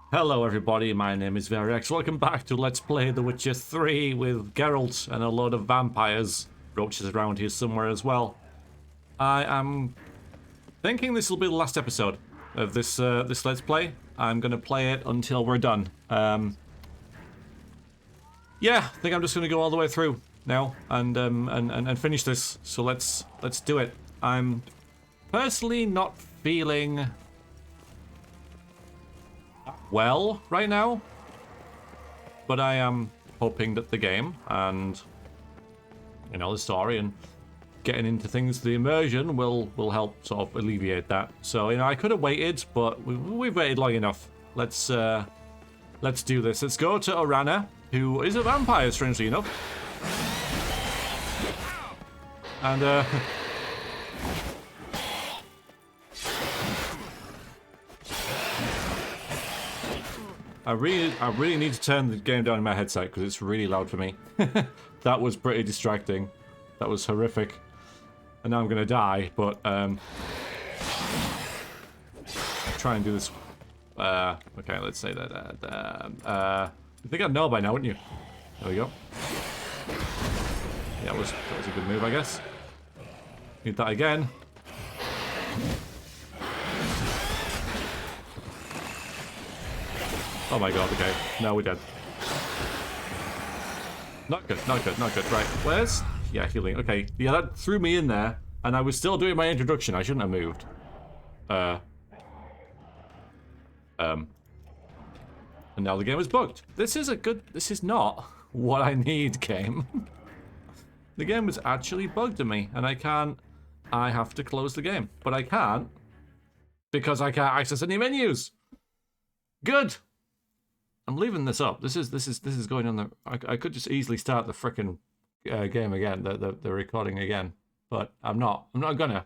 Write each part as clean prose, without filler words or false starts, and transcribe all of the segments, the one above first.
Hello everybody, my name is Verex. Welcome back to Let's Play The Witcher 3 with Geralt and a load of vampires. Roach is around here somewhere as well. I am thinking this will be the last episode of this Let's Play. I'm going to play it until we're done. Yeah, I think I'm just going to go all the way through now and finish this. So let's do it. I'm personally not feeling well right now, but I am hoping that the game and the story and getting into things, the immersion will help sort of alleviate that. So I could have waited, but we've waited long enough. Let's do this. Let's go to Oriana, who is a vampire, strangely enough, and I really need to turn the game down in my headset because it's really loud for me. That was pretty distracting. That was horrific. And now I'm gonna die, but try and do this. Okay, let's say that. You think I'd know by now, wouldn't you? There we go. Yeah, that was a good move, I guess. Need that again. Oh my god, okay. No, we're dead. Not good, not good, not good. Right, where's... Yeah, healing. Okay, yeah, that threw me in there, and I was still doing my introduction. I shouldn't have moved. And now the game is bugged. This is not what I need, game. The game is actually bugged to me, and I have to close the game. But I can't, because I can't access any menus. Good. I'm leaving this up. This is going on the... I could just easily start the frickin' game again, the recording again, but I'm not gonna.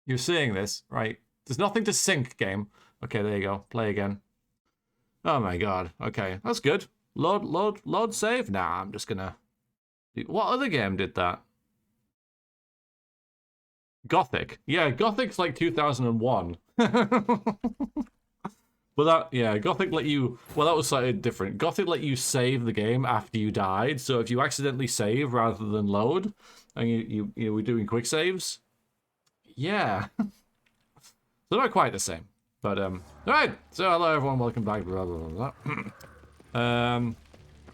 You're seeing this, right? There's nothing to sync, game. Okay, there you go. Play again. Oh my god. Okay, that's good. Load save. Nah, I'm just gonna. What other game did that? Gothic. Yeah, Gothic's like 2001. But that, yeah, Gothic let you... Well, that was slightly different. Gothic let you save the game after you died, so if you accidentally save rather than load, and you were doing quick saves, yeah. So they're not quite the same. But, alright, so hello everyone, welcome back, blah, blah, blah, blah.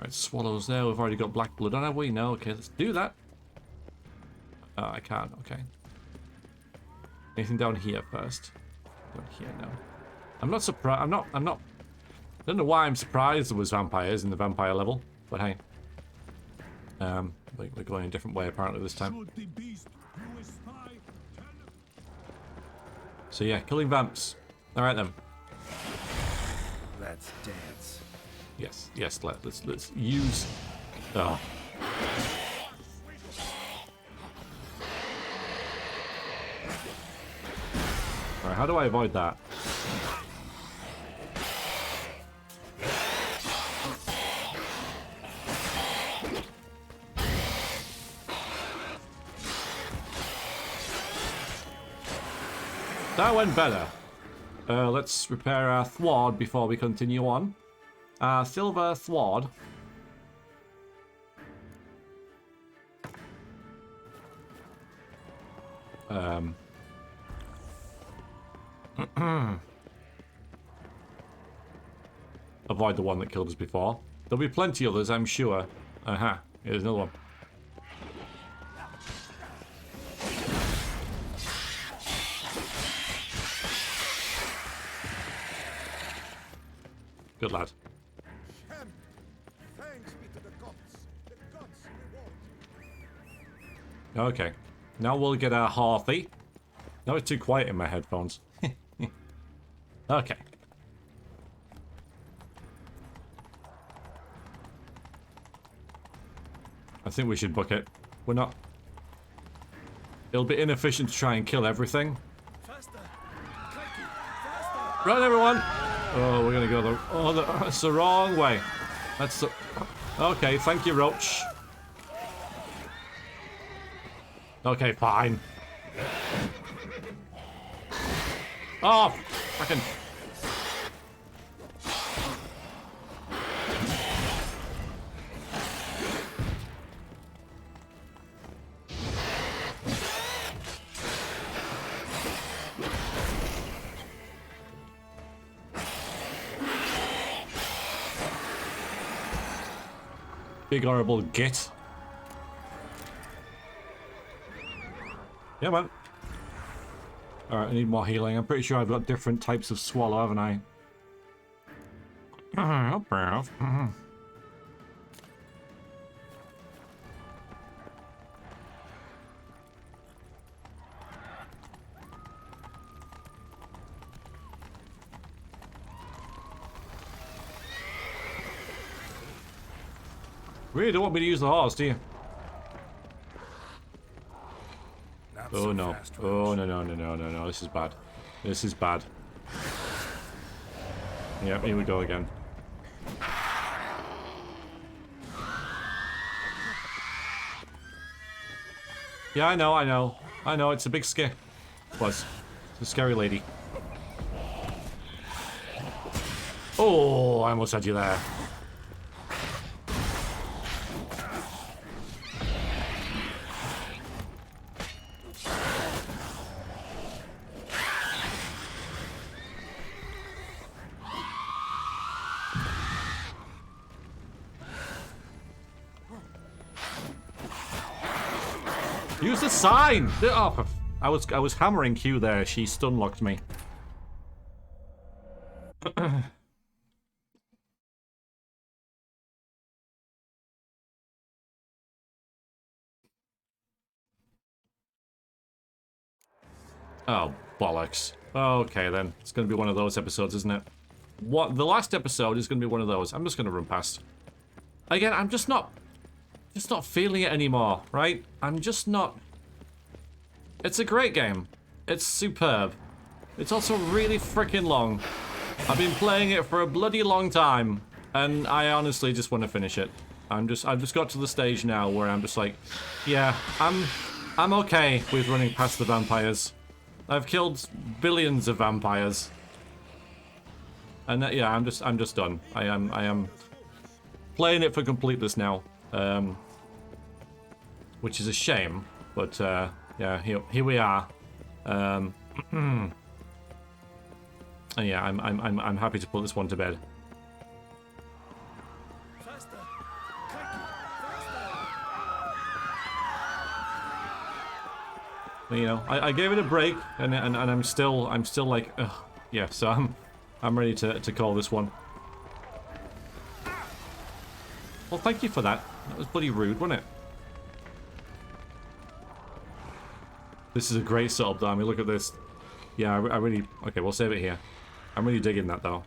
Right, swallows there, we've already got black blood on, have we? No, okay, let's do that. I can't, okay. Anything down here first? Down here, no. I'm not surprised. I don't know why I'm surprised there was vampires in the vampire level, but hey. We're going a different way apparently this time. So yeah, killing vamps. Alright then. Let's dance. Yes, let's use... Oh. Alright, how do I avoid that? That went better. Let's repair our thwart before we continue on. Silver thwart. Avoid the one that killed us before. There'll be plenty others, I'm sure. Aha, here's another one. Good lad. Okay. Now we'll get our Harthy. Now it's too quiet in my headphones. Okay. I think we should book it. We're not... It'll be inefficient to try and kill everything. Run, everyone! Oh, we're gonna go the... Oh, that's the wrong way. That's the... Okay, thank you, Roach. Okay, fine. Oh, fucking... Big horrible git. Yeah, man. Alright, I need more healing. I'm pretty sure I've got different types of swallow, haven't I? Really don't want me to use the horse, do you? Oh no. Oh no. This is bad. This is bad. Yep, here we go again. Yeah, I know, it's a big scare. Plus, it's a scary lady. Oh, I almost had you there. Use the sign! Oh, I was hammering Q there. She stun locked me. Oh, bollocks. Okay then. It's gonna be one of those episodes, isn't it? What the last episode is gonna be one of those. I'm just gonna run past. Again, I'm just not feeling it anymore, right? I'm just not. It's a great game. It's superb. It's also really freaking long. I've been playing it for a bloody long time, and I honestly just want to finish it. I've just got to the stage now where I'm just like, yeah, I'm okay with running past the vampires. I've killed billions of vampires, and yeah, I'm just done. I am playing it for completeness now, which is a shame, but yeah, here we are. And yeah, I'm happy to put this one to bed. You know, I gave it a break, and I'm still like, ugh, yeah. So I'm ready to call this one. Well, thank you for that. That was bloody rude, wasn't it? This is a great setup, though. I mean, look at this. Yeah, I really... Okay, we'll save it here. I'm really digging that, though.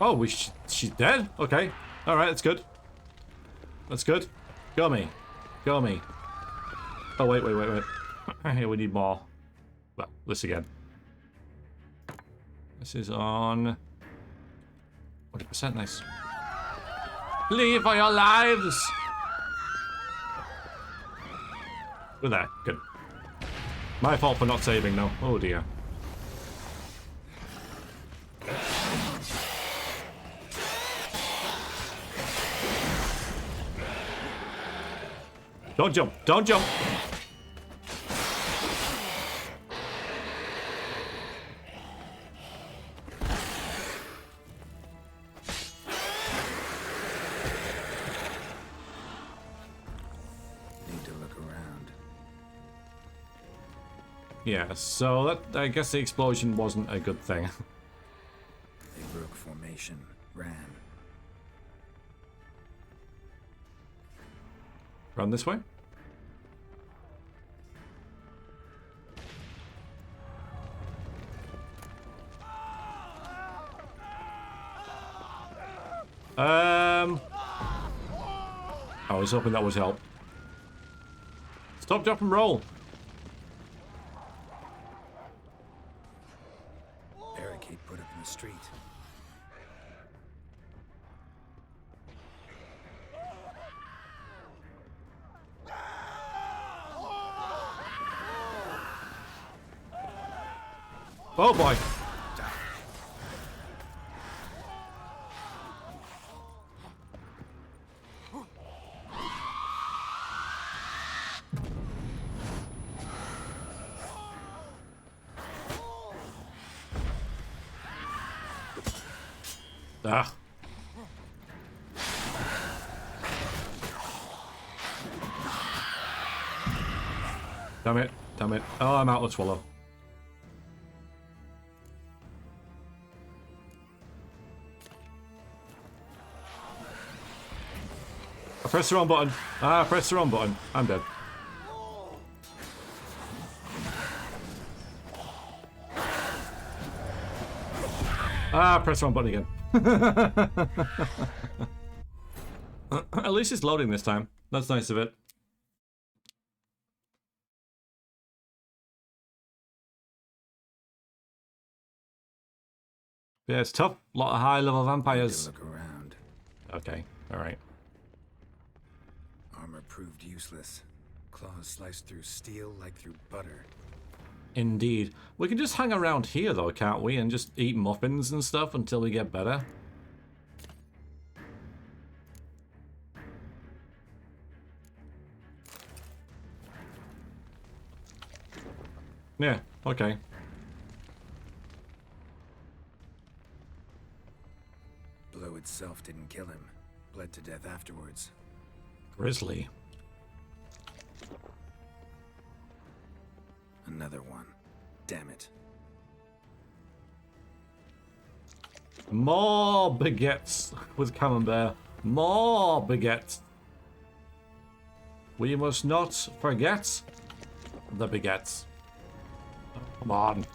Oh, she's dead? Okay. Alright, that's good. That's good. Go me. Go me. Oh, wait. Here, we need more. Well, this again. This is on... 40%, nice. Leave for your lives! We're there. Good. My fault for not saving, though. Oh, dear. Don't jump! Don't jump! Need to look around. Yeah, so that, I guess the explosion wasn't a good thing. They broke formation, ran. Run this way? I was hoping that would help. Stop, drop, and roll. Barricade put up in the street. Oh boy. Ah. Damn it. Damn it. Oh, I'm out of swallow. I pressed the wrong button. Ah, I pressed the wrong button. I'm dead. Ah, press the wrong button again. At least it's loading this time. That's nice of it. Yeah, it's tough. A lot of high-level vampires. Look around. Okay, alright. Armor proved useless. Claws sliced through steel like through butter. Indeed. We can just hang around here, though, can't we? And just eat muffins and stuff until we get better. Yeah, okay. Blow itself didn't kill him. Bled to death afterwards. Grizzly. Another one. Damn it. More baguettes with camembert. More baguettes. We must not forget the baguettes. Come on.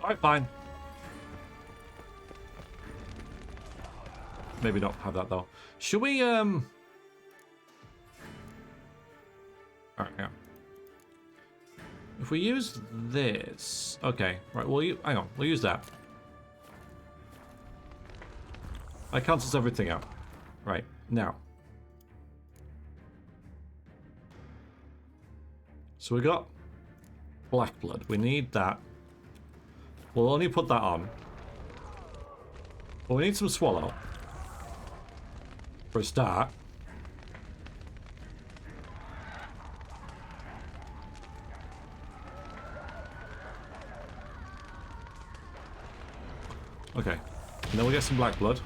Alright, fine. Maybe not have that though. Should we Alright, yeah. If we use this, okay, right, hang on, we'll use that. That cancels everything out. Right, now. So we got black blood. We need that. We'll only put that on. But we need some swallow. For a start. Okay. And then we'll get some black blood.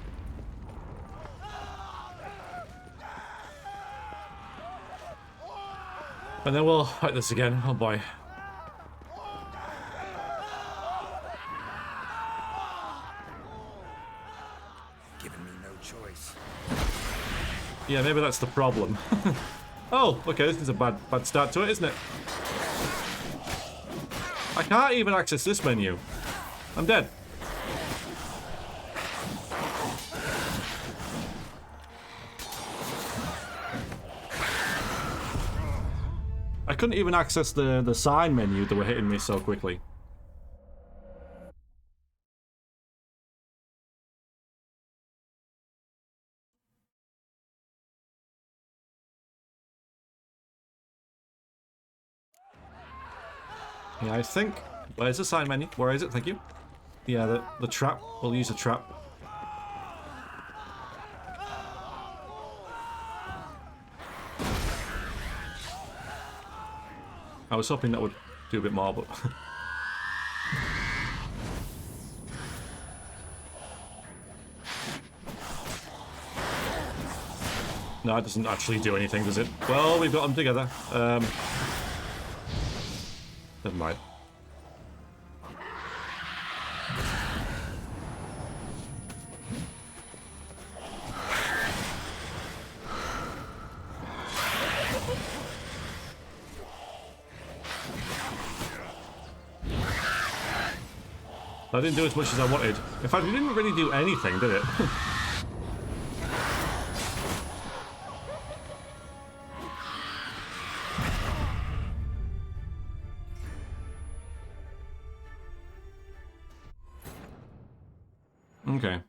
And then we'll fight this again. Oh boy. Giving me no choice. Yeah, maybe that's the problem. Oh, okay, this is a bad start to it, isn't it? I can't even access this menu. I'm dead. I couldn't even access the sign menu that were hitting me so quickly. Yeah, I think... Where's the sign menu? Where is it? Thank you. Yeah, the trap. We'll use a trap. I was hoping that would do a bit more, but... No, it doesn't actually do anything, does it? Well, we've got them together. Never mind. That didn't do as much as I wanted. In fact, it didn't really do anything, did it? Okay.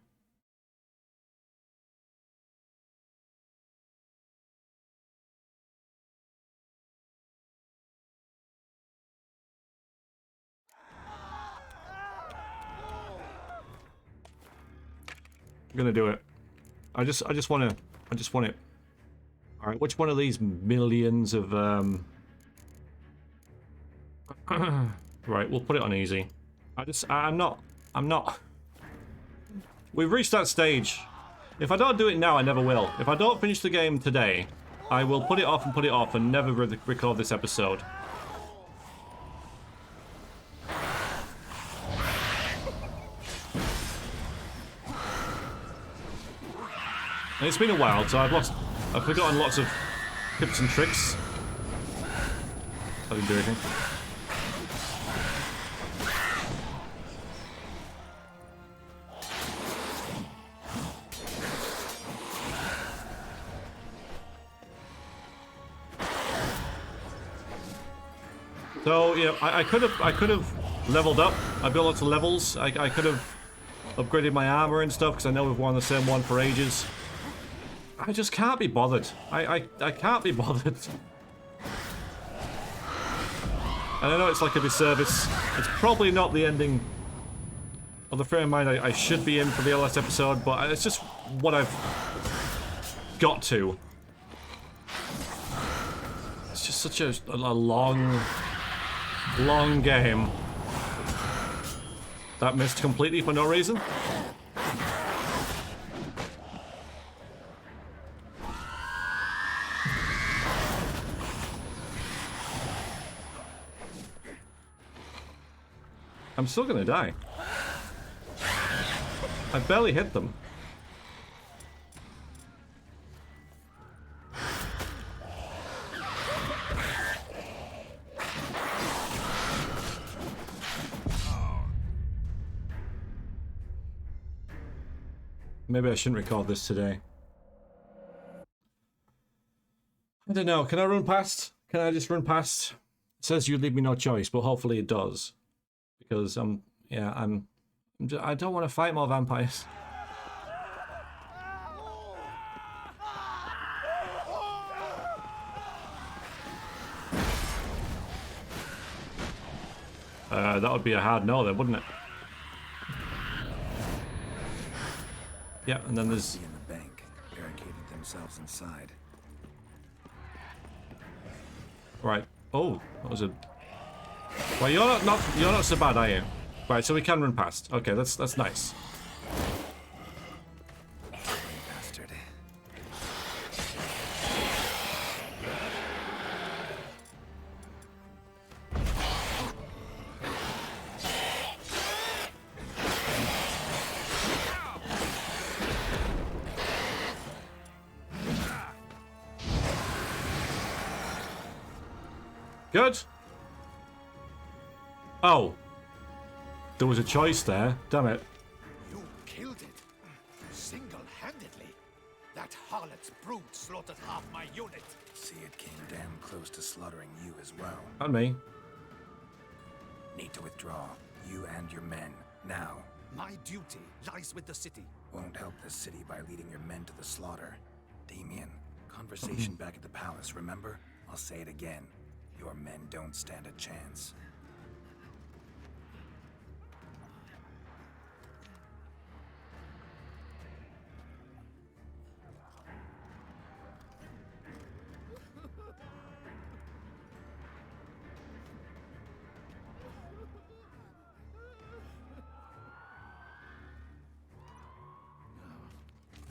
I'm gonna do it. I just want it. All right, which one of these millions of Right, we'll put it on easy. I'm not We've reached that stage. If I don't do it now, I never will. If I don't finish the game today, I will put it off and never record this episode. And it's been a while, so I've forgotten lots of tips and tricks. I didn't do anything. So yeah, I could have leveled up. I built lots of levels. I could have upgraded my armor and stuff because I know we've worn the same one for ages. I just can't be bothered. I can't be bothered. And I know it's like a disservice. It's probably not the ending of the frame of mind I should be in for the last episode, but it's just what I've got to. It's just such a long game. That missed completely for no reason. I'm still gonna die. I barely hit them. Maybe I shouldn't record this today. I don't know. Can I run past? Can I just run past? It says you leave me no choice, but hopefully it does. Because I don't want to fight more vampires. That would be a hard no then, wouldn't it? Yeah, and then there's in the bank, barricaded themselves inside. right. Oh, that was a. Well, you're not so bad, are you? Right, so we can run past. Okay, that's nice. Bastard. Good. Oh. There was a choice there. Damn it. You killed it. Single-handedly. That harlot's brood slaughtered half my unit. See, it came damn close to slaughtering you as well. Not me. Need to withdraw. You and your men. Now. My duty lies with the city. Won't help the city by leading your men to the slaughter. Damien, conversation back at the palace, remember? I'll say it again. Your men don't stand a chance.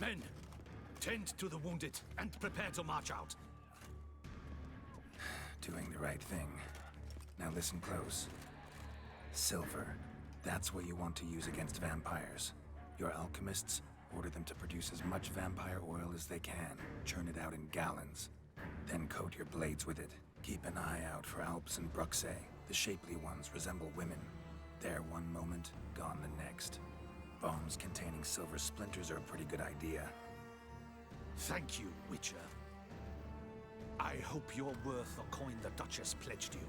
Men, tend to the wounded and prepare to march out. Doing the right thing. Now listen close. Silver. That's what you want to use against vampires. Your alchemists, order them to produce as much vampire oil as they can. Churn it out in gallons. Then coat your blades with it. Keep an eye out for Alps and Bruxe. The shapely ones resemble women. There one moment, gone the next. Bombs containing silver splinters are a pretty good idea. Thank you, Witcher. I hope you're worth the coin the Duchess pledged you.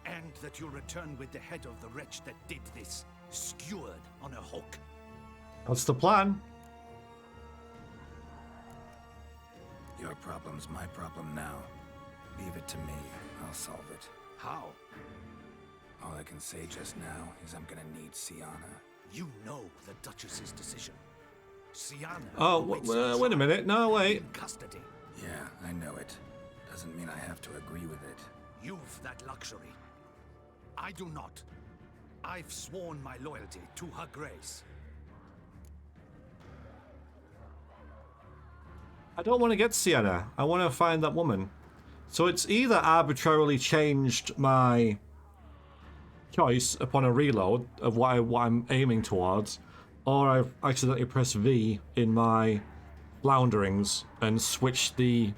And that you'll return with the head of the wretch that did this, skewered on a hook. That's the plan. Your problem's my problem now. Leave it to me. I'll solve it. How? All I can say just now is I'm gonna need Siana. You know the Duchess's decision. Siana. Oh, awaits wait a minute. No, wait. in custody. Yeah, I know it. Doesn't mean I have to agree with it. You've that luxury. I do not. I've sworn my loyalty to her grace. I don't want to get Sienna. I want to find that woman. So it's either arbitrarily changed my choice upon a reload of what I'm aiming towards, or I've accidentally pressed V in my flounderings and switched the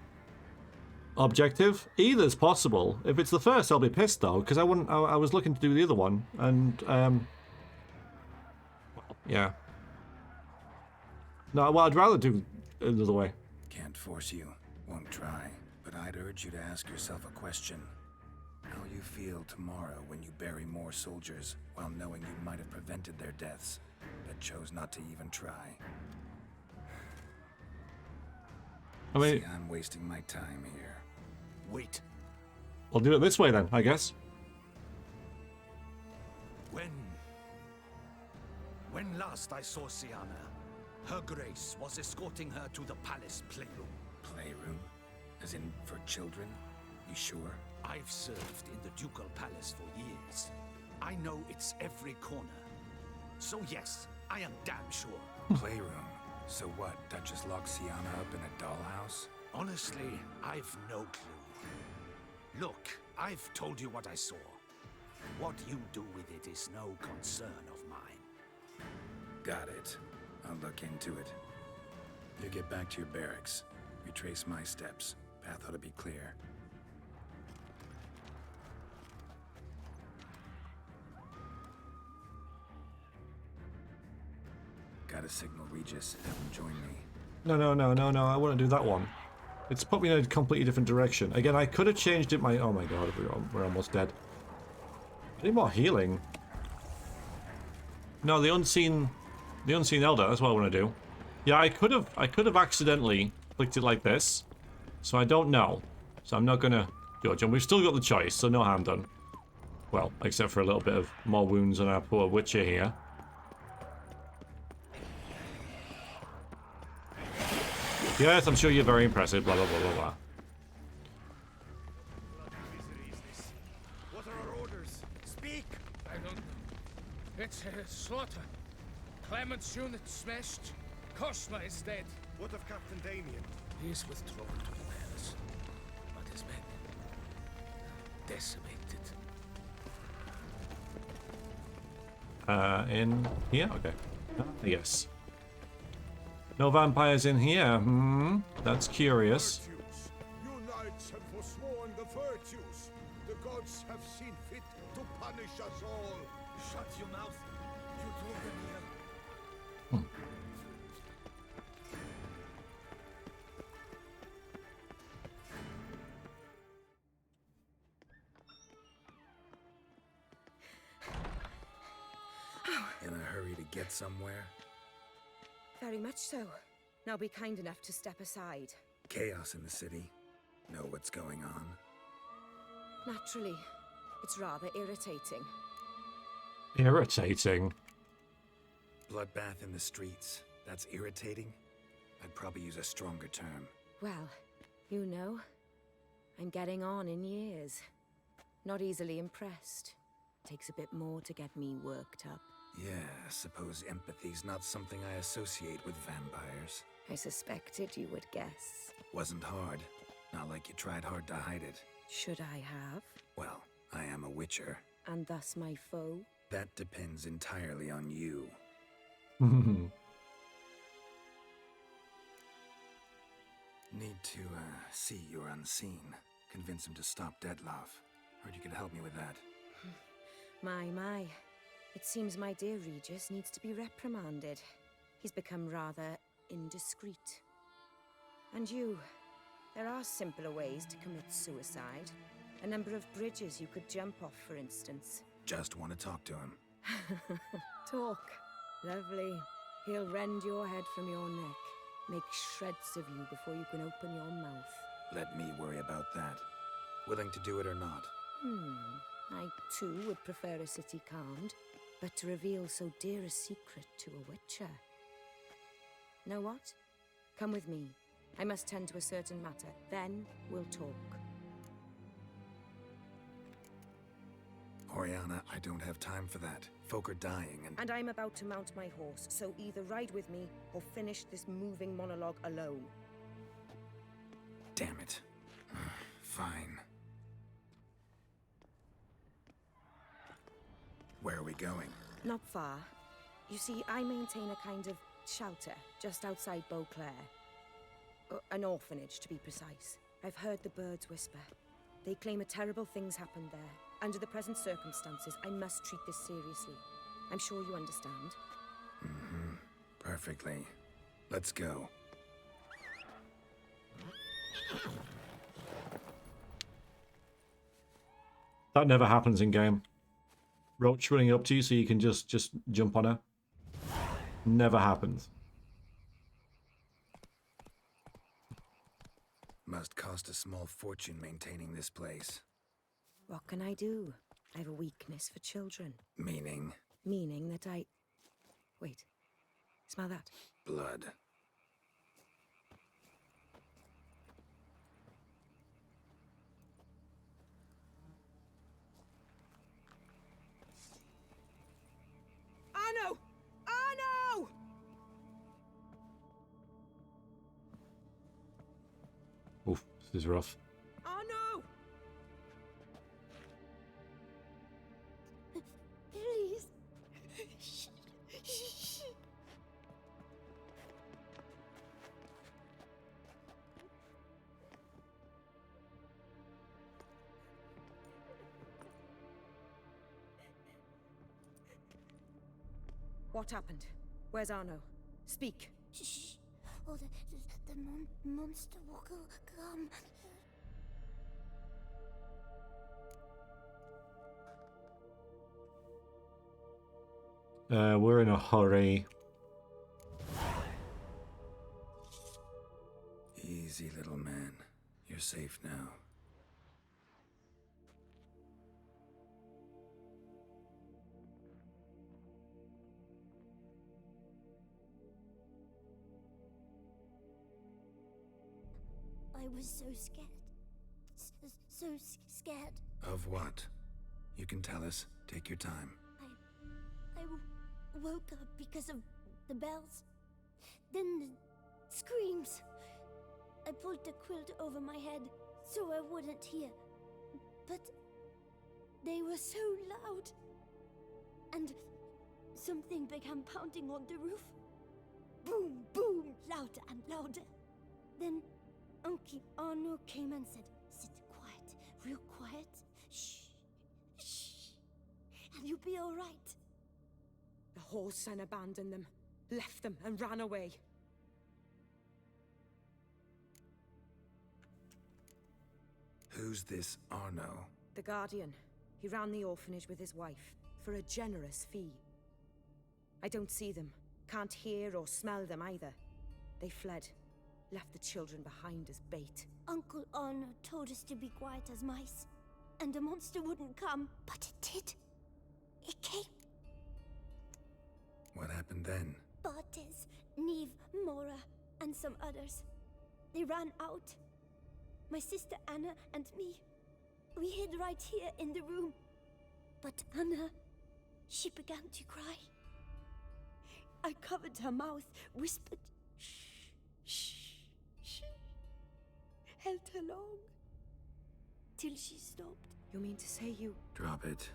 objective. Either's possible. If it's the first, I'll be pissed though, because I was looking to do the other one, and yeah. No, well, I'd rather do it the other way. Can't force you, won't try, but I'd urge you to ask yourself a question. How you feel tomorrow when you bury more soldiers while knowing you might have prevented their deaths, but chose not to even try. I mean, See, I'm wasting my time here. Wait. I'll do it this way then, I guess. When last I saw Siana, Her Grace was escorting her to the palace playroom. Playroom? As in for children? You sure? I've served in the ducal palace for years. I know it's every corner. So yes, I am damn sure. Playroom? So what, Duchess locked Siana up in a dollhouse? Honestly, I've no clue. Look, I've told you what I saw. What you do with it is no concern of mine. Got it. I'll look into it. You get back to your barracks. Retrace my steps. Path ought to be clear. Gotta signal Regis, have him join me. No, I wouldn't do that one. It's put me in a completely different direction. Again, I could have changed it oh my god, we're almost dead. I need more healing. No, the unseen elder, that's what I want to do. Yeah, I could have accidentally clicked it like this. So I don't know. So I'm not gonna judge. And we've still got the choice, so no harm done. Well, except for a little bit of more wounds on our poor Witcher here. Yes, I'm sure you're very impressive, blah, blah, blah, blah, blah. What are our orders? Speak! I don't know. It's a slaughter. Clement's unit smashed. Kosma is dead. What of Captain Damien? He's withdrawn to the palace. But his men... decimated. In here? Okay. Yes. No vampires in here. That's curious. Virtues. You knights have forsworn the virtues. The gods have seen fit to punish us all. Shut your mouth. You told them here. In a hurry to get somewhere? Very much so. Now be kind enough to step aside. Chaos in the city. Know what's going on? Naturally. It's rather irritating. Irritating? Bloodbath in the streets. That's irritating? I'd probably use a stronger term. Well, you know, I'm getting on in years. Not easily impressed. Takes a bit more to get me worked up. Yeah, I suppose empathy's not something I associate with vampires. I suspected you would guess. Wasn't hard. Not like you tried hard to hide it. Should I have? Well, I am a Witcher. And thus my foe? That depends entirely on you. Need to, see you're unseen. Convince him to stop Detlaff. Heard you could help me with that. My. It seems my dear Regis needs to be reprimanded. He's become rather indiscreet. And you, there are simpler ways to commit suicide. A number of bridges you could jump off, for instance. Just want to talk to him. Talk. Lovely. He'll rend your head from your neck. Make shreds of you before you can open your mouth. Let me worry about that. Willing to do it or not? I too would prefer a city calmed, but to reveal so dear a secret to a Witcher. Know what? Come with me. I must tend to a certain matter. Then we'll talk. Oriana, I don't have time for that. Folk are dying And I'm about to mount my horse, so either ride with me or finish this moving monologue alone. Damn it. Fine. Where are we going? Not far. You see, I maintain a kind of shelter just outside Beauclair. An orphanage, to be precise. I've heard the birds whisper. They claim a terrible things happened there. Under the present circumstances, I must treat this seriously. I'm sure you understand. Mm-hmm. Perfectly. Let's go. That never happens in game. Roach running up to you so you can just jump on her. Never happens. Must cost a small fortune maintaining this place. What can I do? I have a weakness for children. Meaning? Meaning that I... Wait. Smell that? Blood. Arno! Arno! Oof, this is rough. Arno! Please. What happened? Where's Arno? Speak. Shh. Oh, the monster will come. We're in a hurry. Easy, little man. You're safe now. I was so scared. So scared. Of what? You can tell us. Take your time. I woke up because of the bells. Then the screams. I pulled the quilt over my head so I wouldn't hear. But they were so loud. And something began pounding on the roof. Boom, boom, louder and louder. Then Uncle Arno came and said, "Sit quiet, real quiet. Shh, shh, and you'll be all right." The whoreson abandoned them, left them, and ran away. Who's this Arno? The Guardian. He ran the orphanage with his wife, for a generous fee. I don't see them, can't hear or smell them either. They fled, left the children behind as bait. Uncle Arno told us to be quiet as mice, and the monster wouldn't come, but it did. It came. What happened then? Bartes, Neve, Mora, and some others. They ran out. My sister Anna and me. We hid right here in the room. But Anna, she began to cry. I covered her mouth, whispered, "Shh, shh, shh." Held her long. Till she stopped. You mean to say you... Drop it.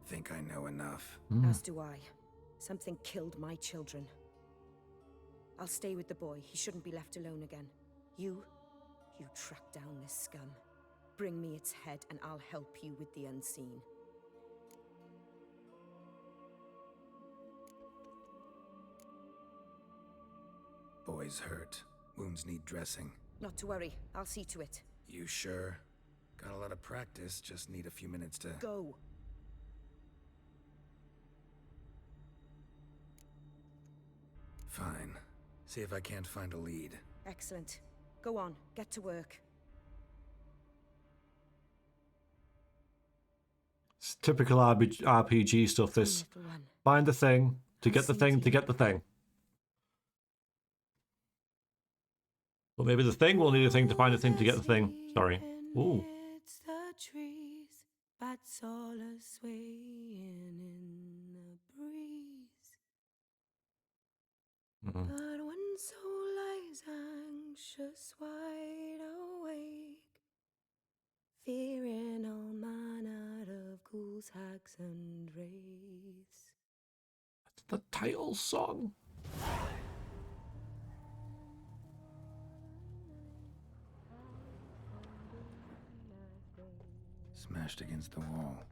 Think I know enough. As do I. Something killed my children. I'll stay with the boy. He shouldn't be left alone again. You track down this scum. Bring me its head and I'll help you with the unseen. Boy's hurt. Wounds need dressing. Not to worry. I'll see to it. You sure? Got a lot of practice, just need a few minutes to... Go. Fine. See if I can't find a lead. Excellent. Go on. Get to work. It's typical RPG stuff, this. Little one. Find the thing, to get the thing, to get the thing. Well, maybe the thing will need a thing to find a thing to get the thing. Sorry. Ooh. It's the trees, bats all are swaying in the breeze. But one soul lies anxious, wide awake, fearing all manner of ghouls, hags, and wraiths. That's the title song. Smashed against the wall.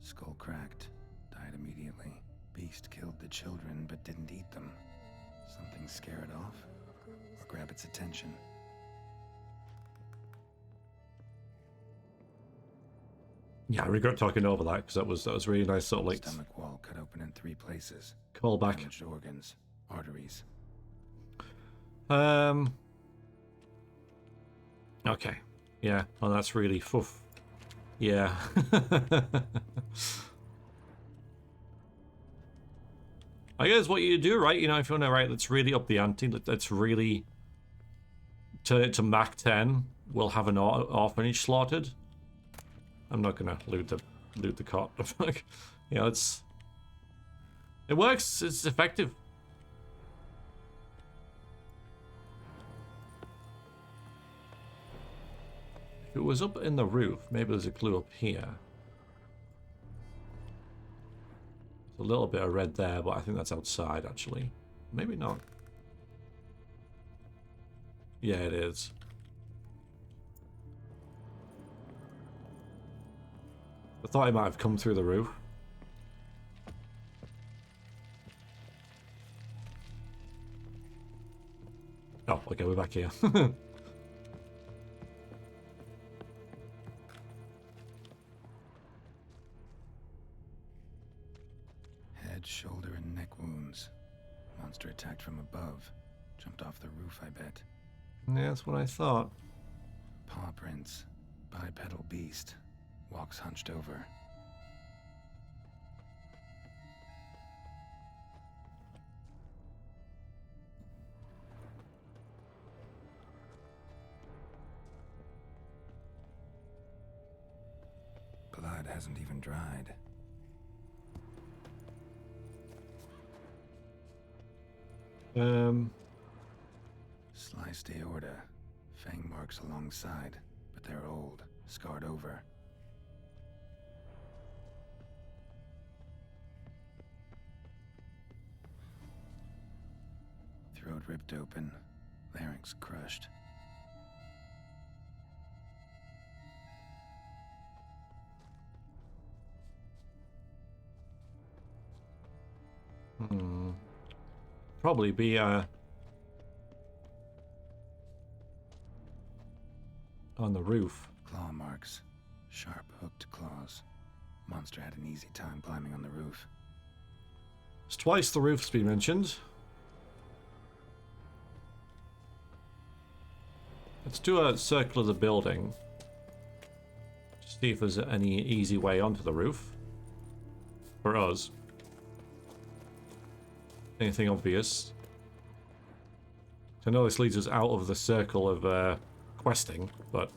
Skull cracked. Died immediately. Beast killed the children but didn't eat them. Something scare it off? Or grab its attention? Yeah, I regret talking over that because that was really nice sort of like Stomach wall cut open in 3 places. call back. Damaged organs, arteries. Okay. Yeah, well that's really foof. Yeah. I guess what you do, right? You know, if you want to write, let's really up the ante. Let's really turn it to Mach 10. We'll have an orphanage slaughtered. I'm not gonna loot the cot. Yeah, it's. It works. It's effective. If it was up in the roof, maybe there's a clue up here. A little bit of red there, but I think that's outside, actually. Maybe not. Yeah, it is. I thought it might have come through the roof. Oh, okay, we're back here. Head, shoulder, and neck wounds. Monster attacked from above. Jumped off the roof, I bet. Yeah, that's what I thought. Paw prints. Bipedal beast. Walks hunched over. Blood hasn't even dried. Sliced aorta. Fang marks alongside, but they're old, scarred over. Throat ripped open, larynx crushed. Probably be on the roof. Claw marks. Sharp hooked claws. Monster had an easy time climbing on the roof. It's twice the roof's been mentioned. Let's do a circle of the building. See if there's any easy way onto the roof. For us. Anything obvious? I know this leads us out of the circle of questing, but...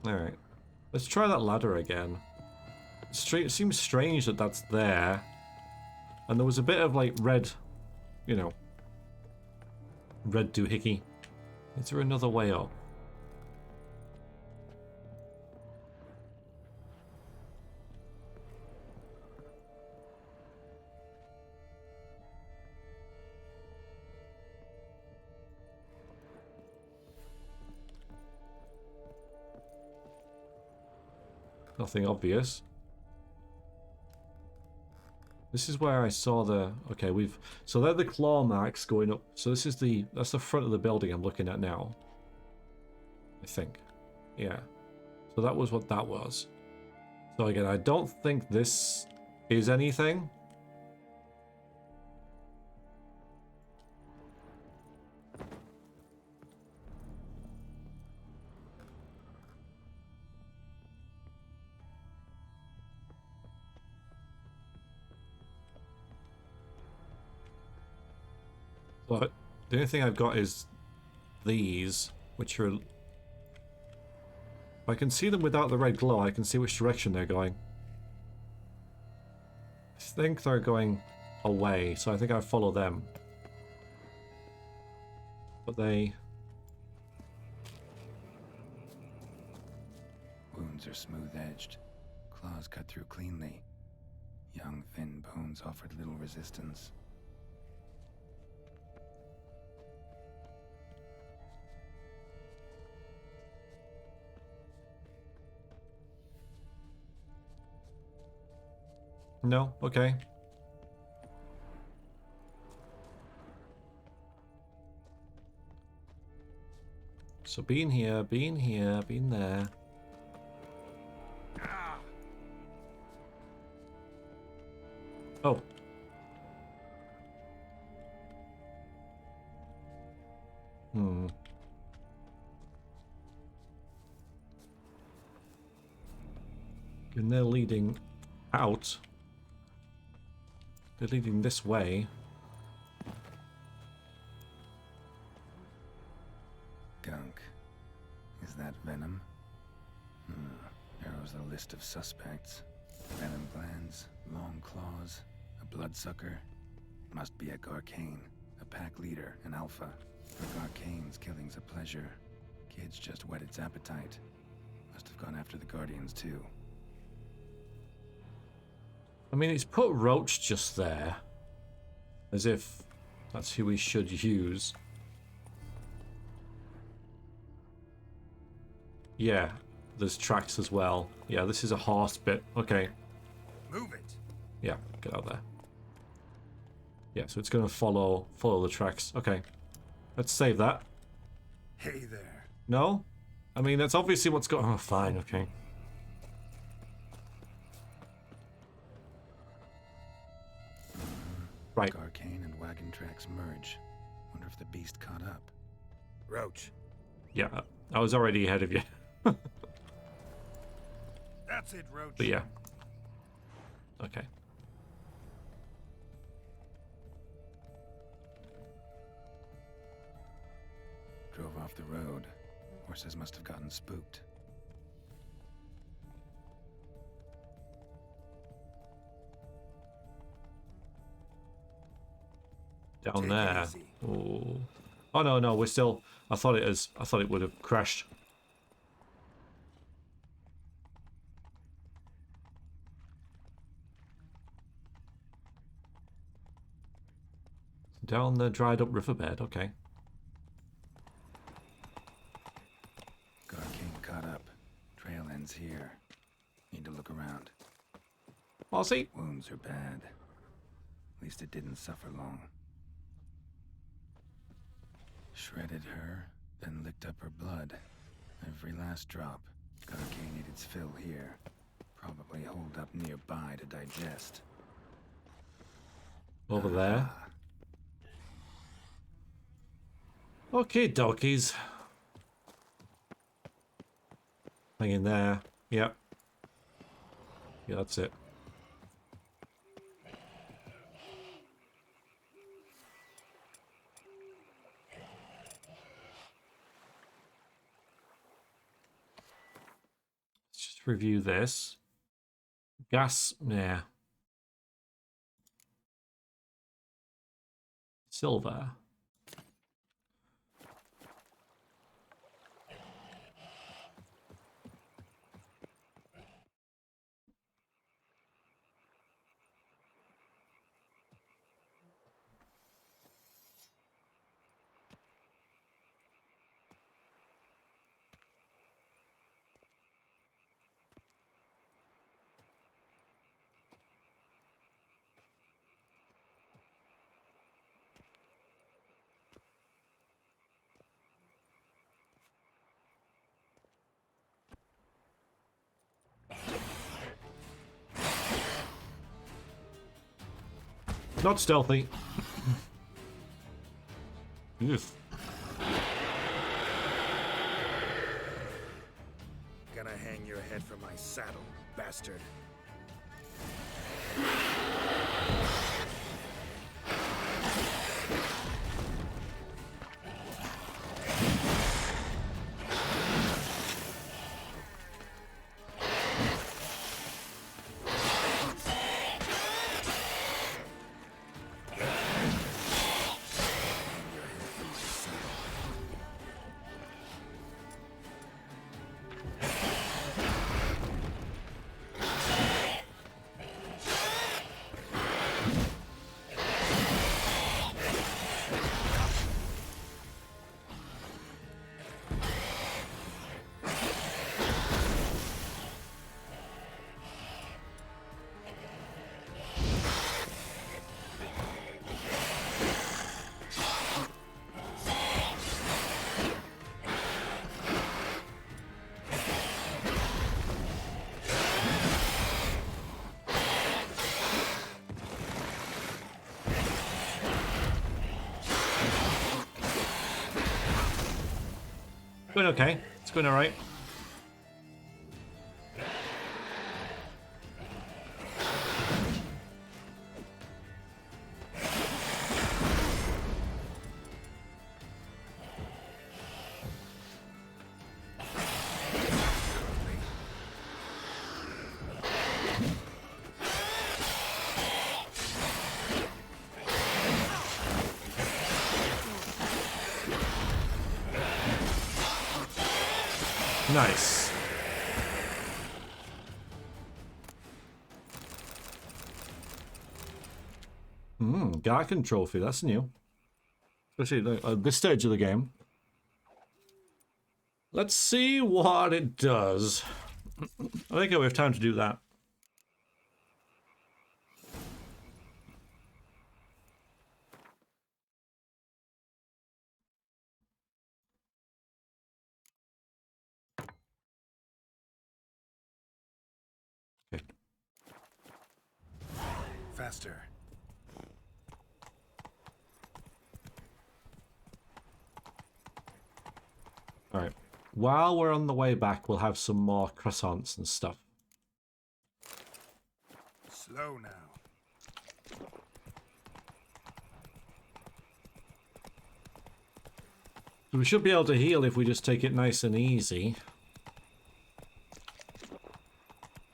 Alright. Let's try that ladder again. It seems strange that that's there. And there was a bit of, like, red... You know... Red doohickey. Is there another way up? Nothing obvious. This is where I saw the... Okay, we've... So they're the claw marks going up. So this is the... That's the front of the building I'm looking at now. I think. Yeah. So that was what that was. So again, I don't think this is anything. But the only thing I've got is these, which are I can see them without the red glow. I can see which direction they're going. I think they're going away, so I think I follow them. But they... Wounds are smooth-edged. Claws cut through cleanly. Young, thin bones offered little resistance. No? Okay. So being here, being there. Oh. Hmm. And they're leading out. They're leading this way. Gunk. Is that venom? Narrows the list of suspects. Venom glands, long claws, a bloodsucker. Must be a Garcane, a pack leader, an alpha. For Garcane's killing's a pleasure. Kid's just whet its appetite. Must have gone after the Guardians too. I mean, it's put Roach just there. As if that's who we should use. Yeah, there's tracks as well. Yeah, this is a horse bit. Okay. Move it! Yeah, get out there. Yeah, so it's gonna follow the tracks. Okay. Let's save that. Hey there. No? I mean, that's obviously what's going on. Oh, fine, okay. Right. Garcane and wagon tracks merge. Wonder if the beast caught up. Roach. Yeah, I was already ahead of you. That's it, Roach. But yeah. Okay. Drove off the road. Horses must have gotten spooked. Down Take it there. easy. Ooh. Oh no, we're still. I thought it would have crashed. Down the dried up riverbed, okay. Garcane caught up. Trail ends here. Need to look around. I'll see. Wounds are bad. At least it didn't suffer long. Shredded her, then licked up her blood. Every last drop. Garcane needed its fill here. Probably holed up nearby to digest. Over there. Okay, dokies. Hang in there. Yep. Yeah, that's it. Let's just review this. Gas, yeah. Silver. Not stealthy. Oof. Gonna hang your head from my saddle, bastard. Going okay. It's going alright. Nice. Garkin trophy, that's new. Especially at this stage of the game. Let's see what it does. I think we have time to do that. Okay. Faster. Alright. While we're on the way back, we'll have some more croissants and stuff. Slow now. We should be able to heal if we just take it nice and easy.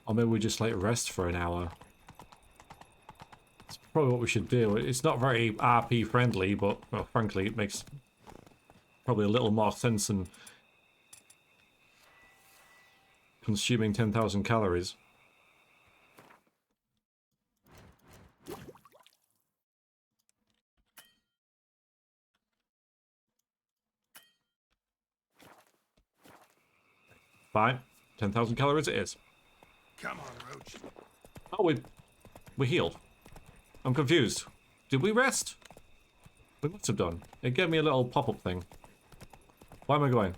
Or maybe we just like rest for an hour. That's probably what we should do. It's not very RP friendly, but well, frankly it makes probably a little more sense than consuming 10,000 calories. Fine. 10,000 calories it is. Come on, Roach. Oh, we healed. I'm confused. Did we rest? We must have done. It gave me a little pop-up thing. Why am I going?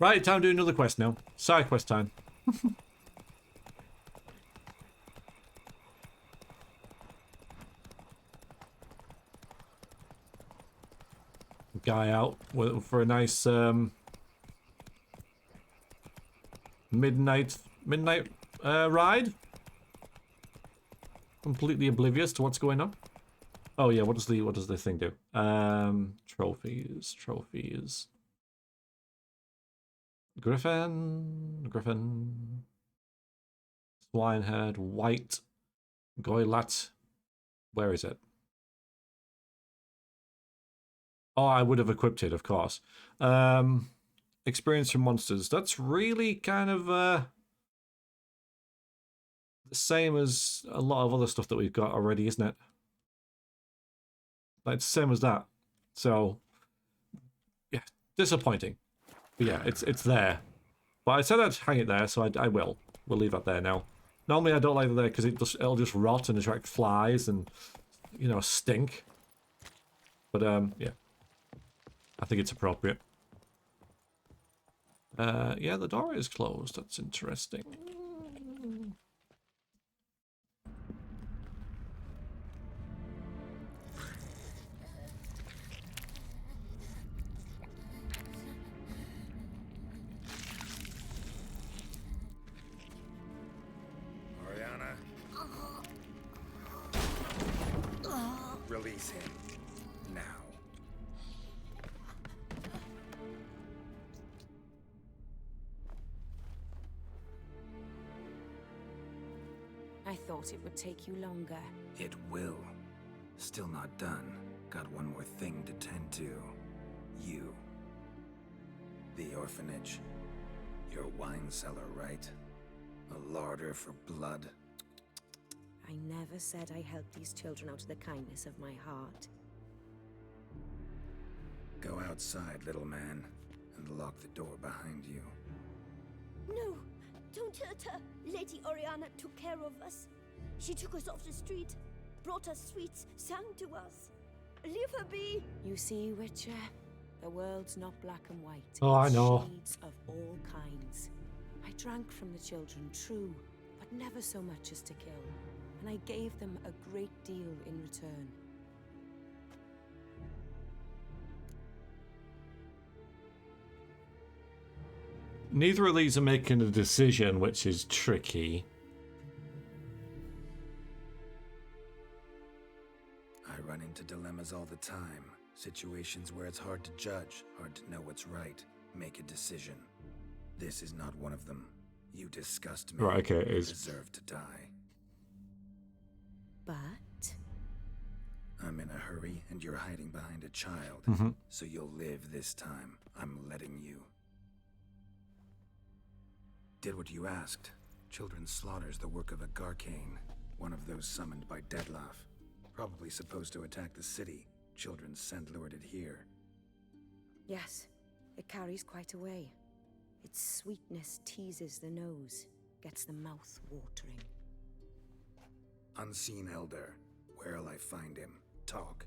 Right, time to do another quest now. Side quest time. Guy out for a nice midnight ride. Completely oblivious to what's going on. Oh yeah, what does the thing do? Trophies. Griffin. Swineherd, White, Goylat. Where is it? Oh, I would have equipped it, of course. Experience from monsters. That's really kind of the same as a lot of other stuff that we've got already, isn't it? Like, it's the same as that. So, yeah, disappointing. But yeah, it's there. But I said I'd hang it there, so I will. We'll leave that there now. Normally I don't like it there because it'll just rot and attract flies and, you know, stink. But, yeah. I think it's appropriate. Yeah, the door is closed. That's interesting. Oriana. Release him. Now. I thought it would take you longer. It will. Still not done. Got one more thing to tend to. You. The orphanage. Your wine cellar, right? A larder for blood. I never said I helped these children out of the kindness of my heart. Go outside, little man, and lock the door behind you. No! Don't hurt her! Lady Oriana took care of us. She took us off the street, brought us sweets, sang to us. Leave her be! You see, Witcher? The world's not black and white. Oh, I It's know. shades of all kinds. I drank from the children, true, but never so much as to kill. And I gave them a great deal in return. Neither of these are making a decision, which is tricky. I run into dilemmas all the time. Situations where it's hard to judge, hard to know what's right, make a decision. This is not one of them. You disgust me. Right, okay, it You is. deserve to die. But I'm in a hurry, and you're hiding behind a child. So you'll live this time. I'm letting you. Did what you asked. Children's slaughter's the work of a Garcane, one of those summoned by Detlaff. Probably supposed to attack the city. Children's scent lured it here. yes, it carries quite a way. Its sweetness teases the nose, gets the mouth watering. Unseen Elder. Where'll I find him? Talk.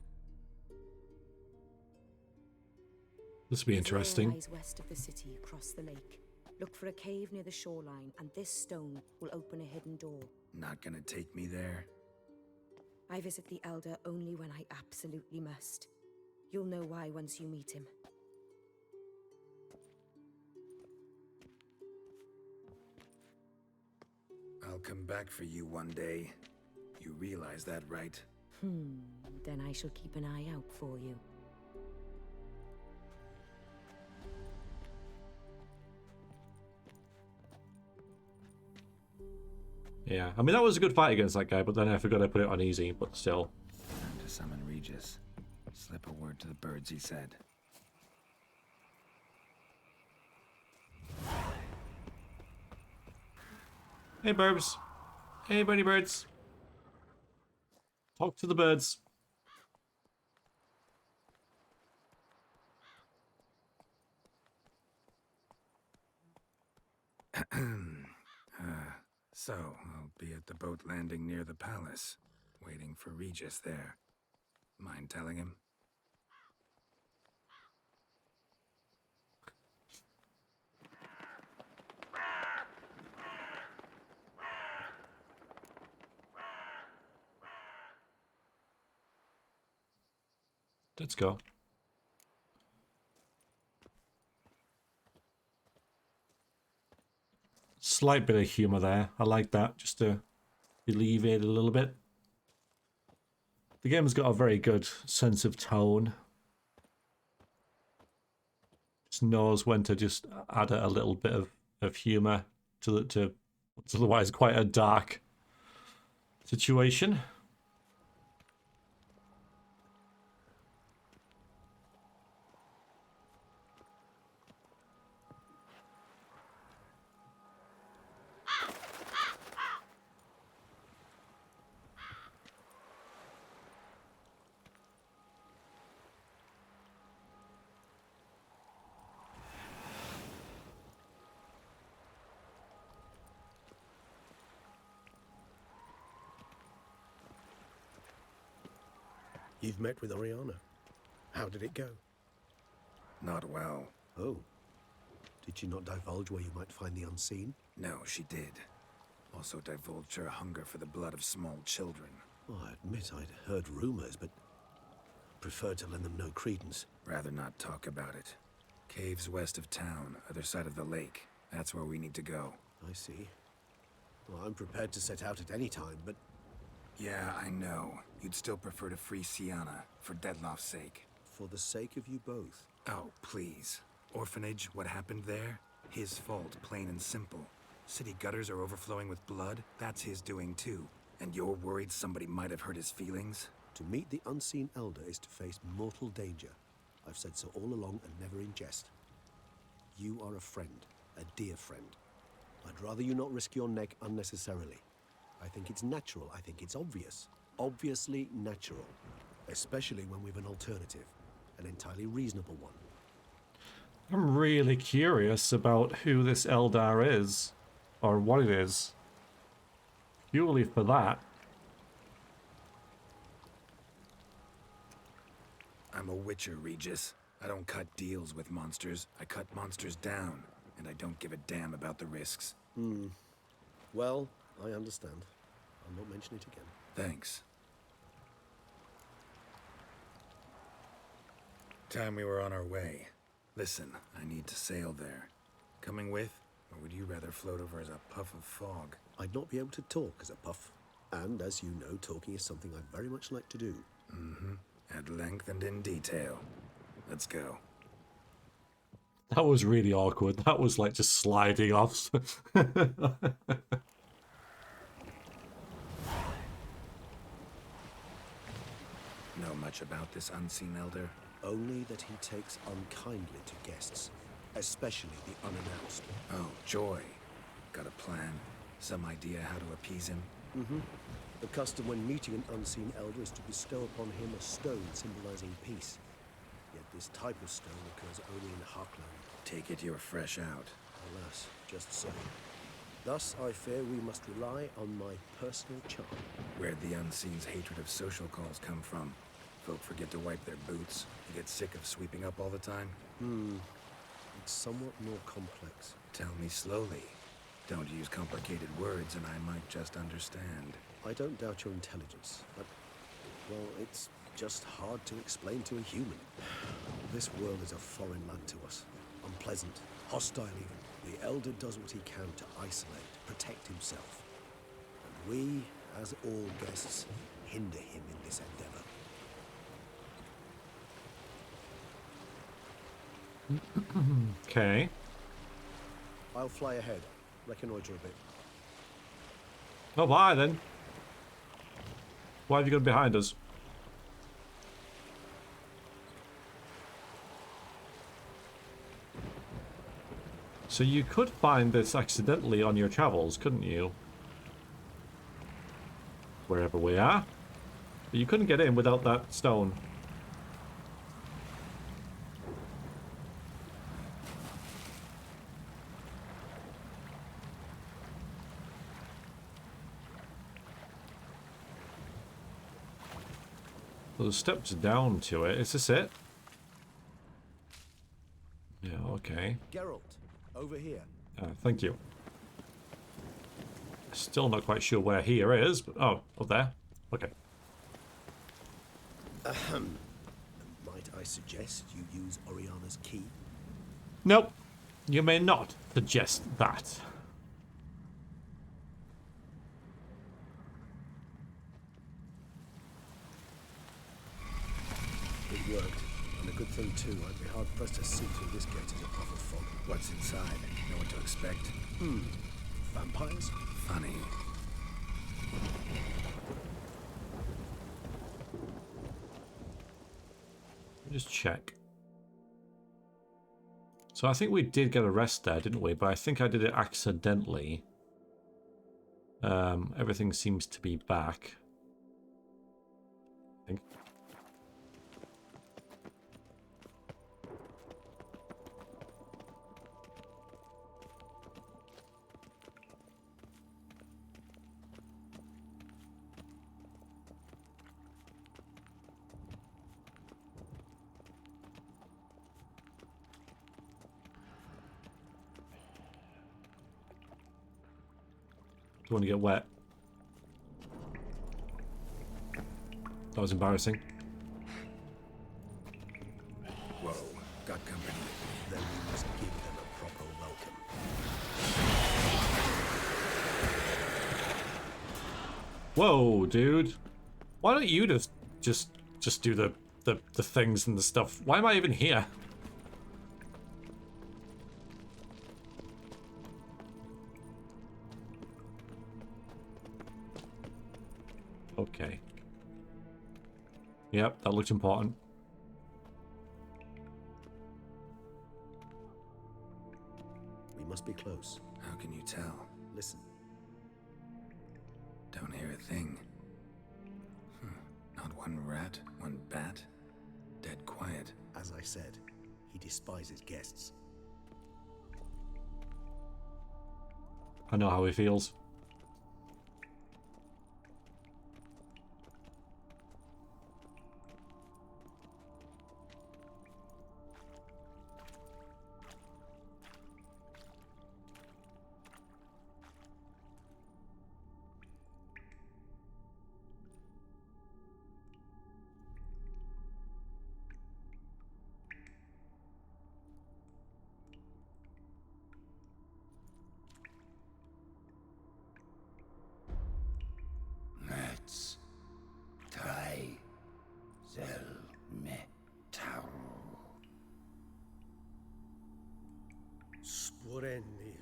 This will be His lair interesting. lies west of the city, across the lake. Look for a cave near the shoreline, and this stone will open a hidden door. Not gonna take me there? I visit the Elder only when I absolutely must. You'll know why once you meet him. I'll come back for you one day. You realize that, right? Then I shall keep an eye out for you. Yeah, I mean, that was a good fight against that guy, but then I forgot I put it on easy, but still. Time to summon Regis. Slip a word to the birds, he said. Hey, birds. Hey, buddy birds. Talk to the birds. So, I'll be at the boat landing near the palace, waiting for Regis there. Mind telling him? Let's go. Slight bit of humor there. I like that, just to alleviate a little bit. The game's got a very good sense of tone. Just knows when to just add a little bit of humor to what's otherwise quite a dark situation. You've met with Oriana. How did it go? Not well. Oh. Did she not divulge where you might find the unseen? No, she did. Also divulged her hunger for the blood of small children. Well, I admit I'd heard rumors, but preferred to lend them no credence. Rather not talk about it. Caves west of town, other side of the lake. That's where we need to go. I see. Well, I'm prepared to set out at any time, but... Yeah, I know. You'd still prefer to free Siana, for Detlaff's sake. For the sake of you both. Oh, please. Orphanage, what happened there? His fault, plain and simple. City gutters are overflowing with blood. That's his doing too. And you're worried somebody might have hurt his feelings? To meet the unseen elder is to face mortal danger. I've said so all along and never in jest. You are a friend, a dear friend. I'd rather you not risk your neck unnecessarily. I think it's natural, I think it's obvious. Obviously natural. Especially when we've an alternative. An entirely reasonable one. I'm really curious about who this Eldar is. Or what it is. Purely for that. I'm a witcher, Regis. I don't cut deals with monsters. I cut monsters down. And I don't give a damn about the risks. Well, I understand. I'll not mention it again. Thanks. Time we were on our way. Listen, I need to sail there. Coming with? Or would you rather float over as a puff of fog? I'd not be able to talk as a puff. And as you know, talking is something I very much like to do. At length and in detail. Let's go. That was really awkward. That was like just sliding off. Know much about this unseen elder? Only that he takes unkindly to guests, especially the unannounced. Oh, joy. Got a plan? Some idea how to appease him? The custom when meeting an unseen elder is to bestow upon him a stone symbolizing peace. Yet this type of stone occurs only in Heartland. Take it you're fresh out. Alas, just so. Thus, I fear we must rely on my personal charm. Where'd the unseen's hatred of social calls come from? Folk forget to wipe their boots. You get sick of sweeping up all the time? It's somewhat more complex. Tell me slowly. Don't use complicated words and I might just understand. I don't doubt your intelligence, but, well, it's just hard to explain to a human. This world is a foreign land to us. Unpleasant, hostile even. The Elder does what he can to isolate, protect himself. And we, as all guests, hinder him in this endeavor. Okay. I'll fly ahead, reconnoiter a bit. Oh, bye then. Why have you got behind us? So you could find this accidentally on your travels, couldn't you? Wherever we are. But you couldn't get in without that stone. There's steps down to it. Is this it? Yeah, okay. Geralt, over here. Thank you. Still not quite sure where here is, but oh, up there. Okay. Might I suggest you use Oriana's key? Nope. You may not suggest that. It worked. And a good thing too. I'd be hard pressed to see through this gate as a puff of fog. What's inside? Know what to expect? Vampires? Funny. Just check. So I think we did get a rest there, didn't we? But I think I did it accidentally. Everything seems to be back. I think. Don't want to get wet. That was embarrassing. Whoa, got company. Then we must give them a proper welcome. Whoa, dude. Why don't you just do the things and the stuff? Why am I even here? Okay. Yep, that looks important. We must be close. How can you tell? Listen. Don't hear a thing. Not one rat, one bat. Dead quiet. As I said, he despises guests. I know how he feels.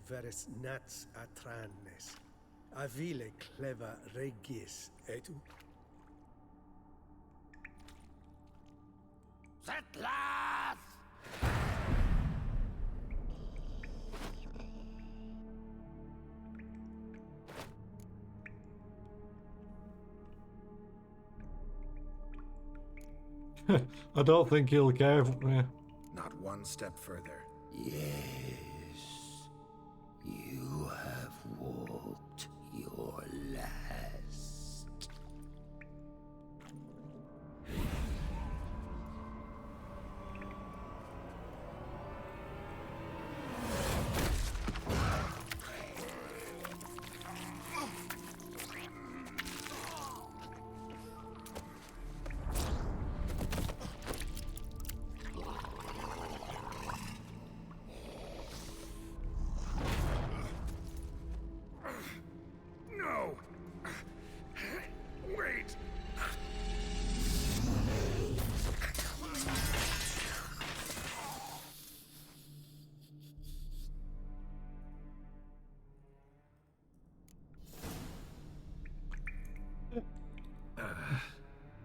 veres nats atranes. Avile cleva regis etu. Detlaff! I don't think he'll care. Not one step further. Yes, you have walked your last. No! Wait!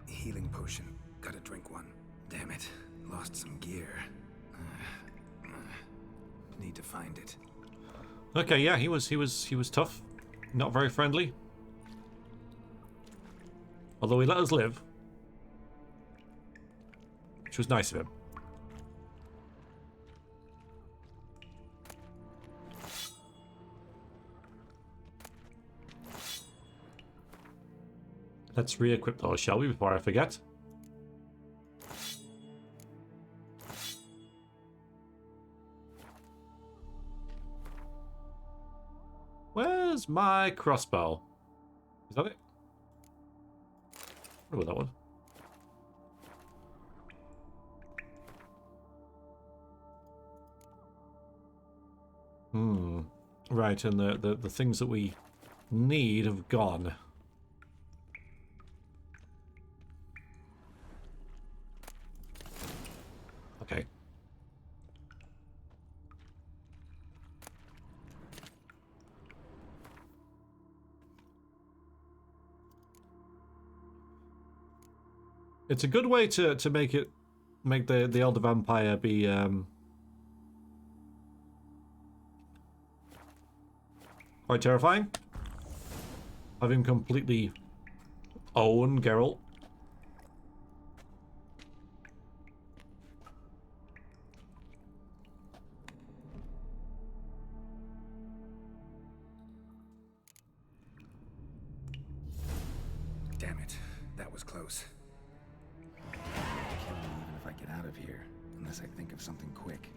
Healing potion. Gotta drink one. Damn it. Lost some gear. Need to find it. Okay, yeah, he was tough. Not very friendly. Although he let us live. Which was nice of him. Let's re-equip those, shall we, before I forget? Where's my crossbow? Is that it? What about that one? Right, and the things that we need have gone. Okay. It's a good way to make the elder vampire be quite terrifying. Have him completely own Geralt. Damn it. That was close. Kill me even if I get out of here. Unless I think of something quick.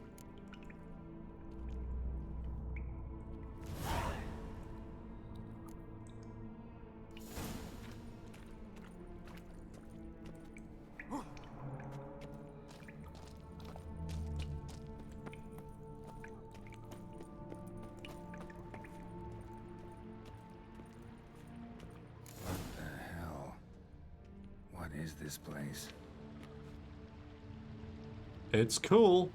This place. It's cool.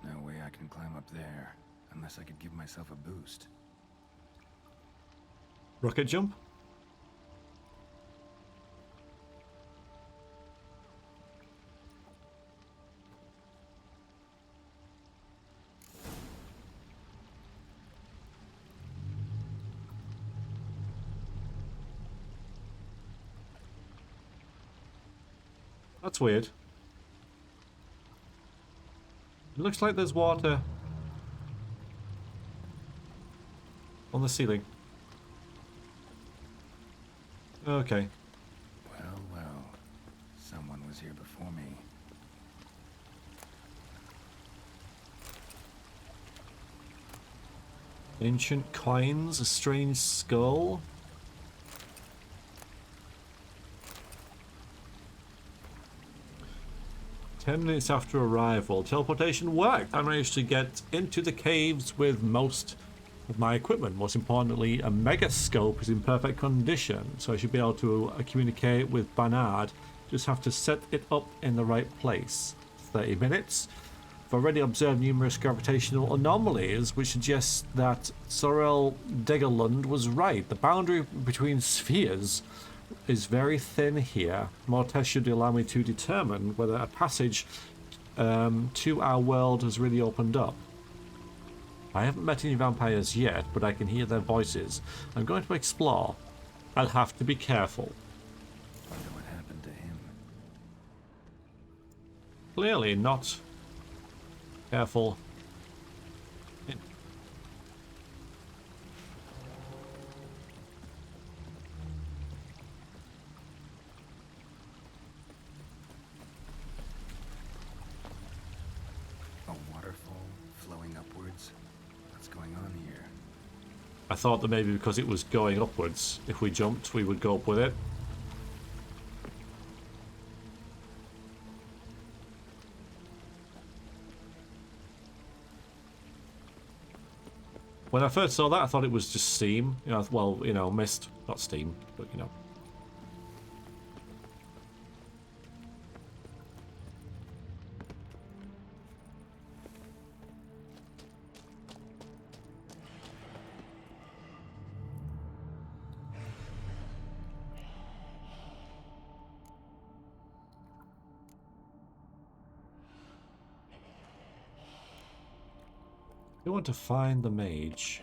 No way I can climb up there, unless I could give myself a boost. Rocket jump? That's weird. It looks like there's water on the ceiling. Okay. Well, well. Someone was here before me. Ancient coins, a strange skull. "10 minutes after arrival, teleportation worked. I managed to get into the caves with most of my equipment. Most importantly, a megascope is in perfect condition, so I should be able to communicate with Barnard. Just have to set it up in the right place." 30 minutes. I've already observed numerous gravitational anomalies, which suggests that Sorel Degerlund was right. The boundary between spheres is very thin here. More tests should allow me to determine whether a passage to our world has really opened up. I haven't met any vampires yet, but I can hear their voices. I'm going to explore. I'll have to be careful. Wonder what happened to him. Clearly not careful. A waterfall flowing upwards. What's going on here? I thought that maybe because it was going upwards, if we jumped, we would go up with it. When I first saw that, I thought it was just steam. You know, well, you know, mist, not steam, but you know. I want to find the mage.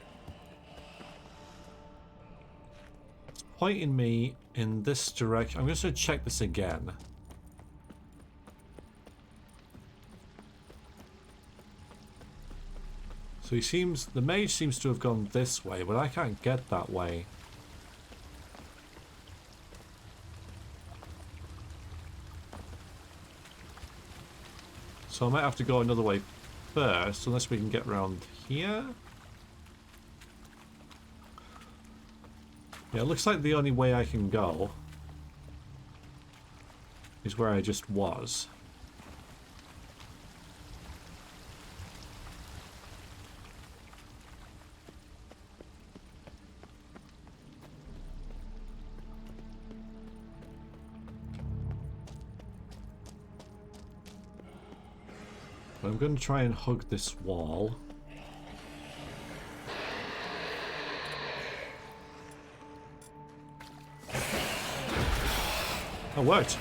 It's pointing me in this direction. I'm just going to check this again. So the mage seems to have gone this way, but I can't get that way. So I might have to go another way first, unless we can get around here. Yeah, it looks like the only way I can go is where I just was. But I'm going to try and hug this wall. Oh, it worked.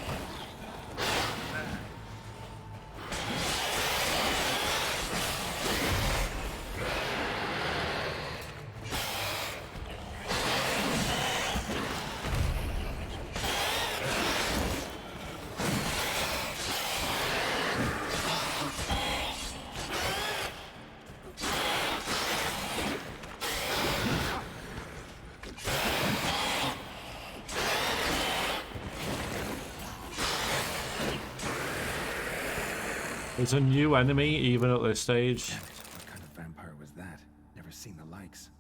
It's a new enemy, even at this stage. Damn it, what kind of vampire was that? Never seen the likes.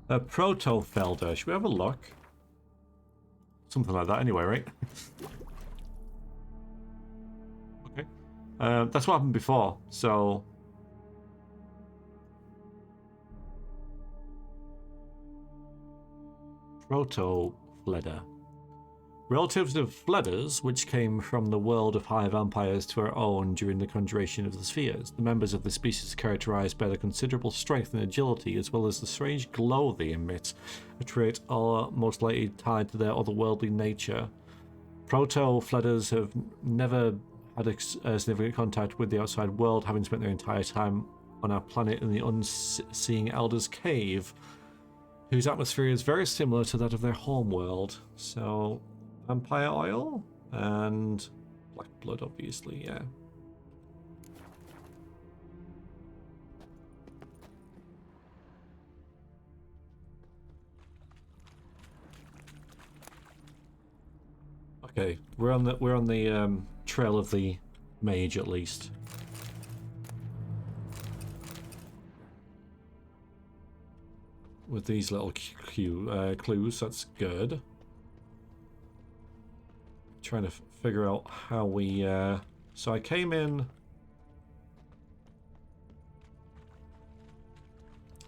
A proto-felder. Should we have a look? Something like that anyway, right? Okay. That's what happened before, so... Proto-Fleder. Relatives of Fledders, which came from the world of high vampires to our own during the conjuration of the spheres. The members of the species are characterized by their considerable strength and agility, as well as the strange glow they emit, a trait most likely tied to their otherworldly nature. Proto-Fledders have never had significant contact with the outside world, having spent their entire time on our planet in the Unseeing Elder's Cave, whose atmosphere is very similar to that of their home world. So, vampire oil and black blood, obviously, yeah. Okay, we're on the trail of the mage at least. With these little clues, that's good. Trying to figure out how we... So I came in...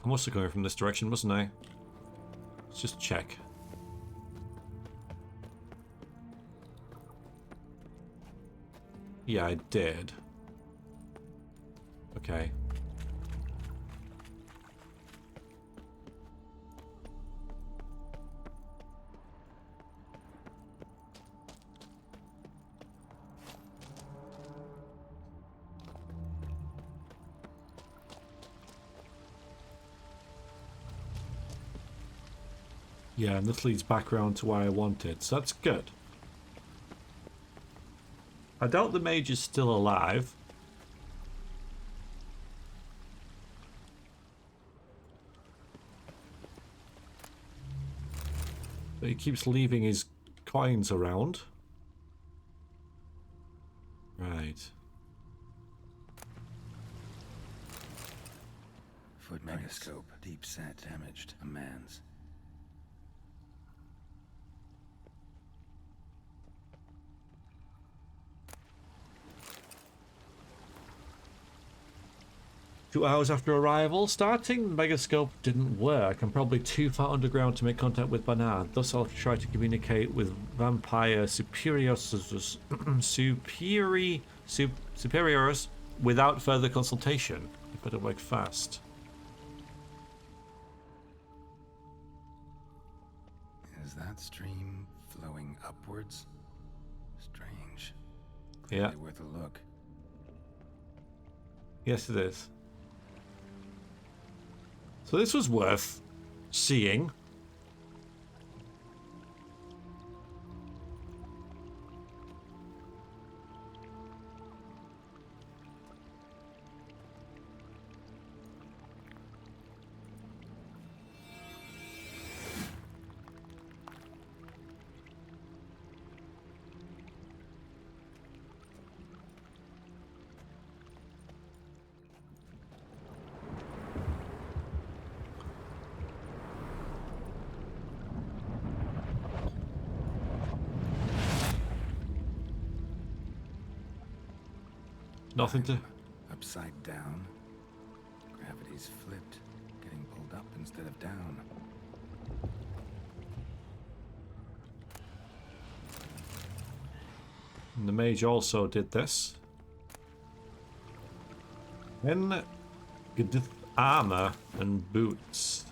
I must have come from this direction, mustn't I? Let's just check. Yeah, I did. Okay. Yeah, and this leads back around to where I wanted, so that's good. I doubt the mage is still alive. But he keeps leaving his coins around. Right. Foot megascope, deep set, damaged, a man's. Two hours after arrival, starting the megascope didn't work. I'm probably too far underground to make contact with Bernard. Thus, I'll try to communicate with vampire superiors without further consultation. You better work fast. Is that stream flowing upwards? Strange. Yeah. Clearly worth a look. Yes, it is. So this was worth seeing. Nothing to... Upside down. Gravity's flipped, getting pulled up instead of down. And the mage also did this. Then Detlaff armor and boots.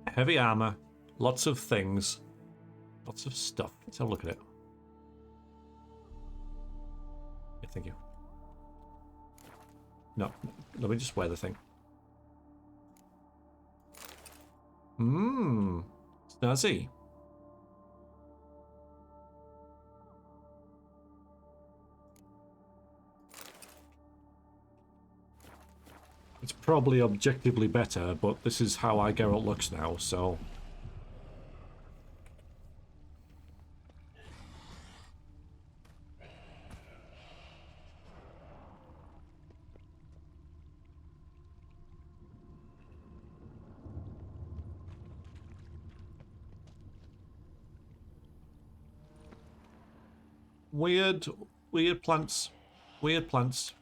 Heavy armor, lots of things, lots of stuff. Let's have a look at it. Yeah, thank you. No, let me just wear the thing. Snazzy. It's probably objectively better, but this is how I Geralt looks now, so... Weird plants. Weird plants.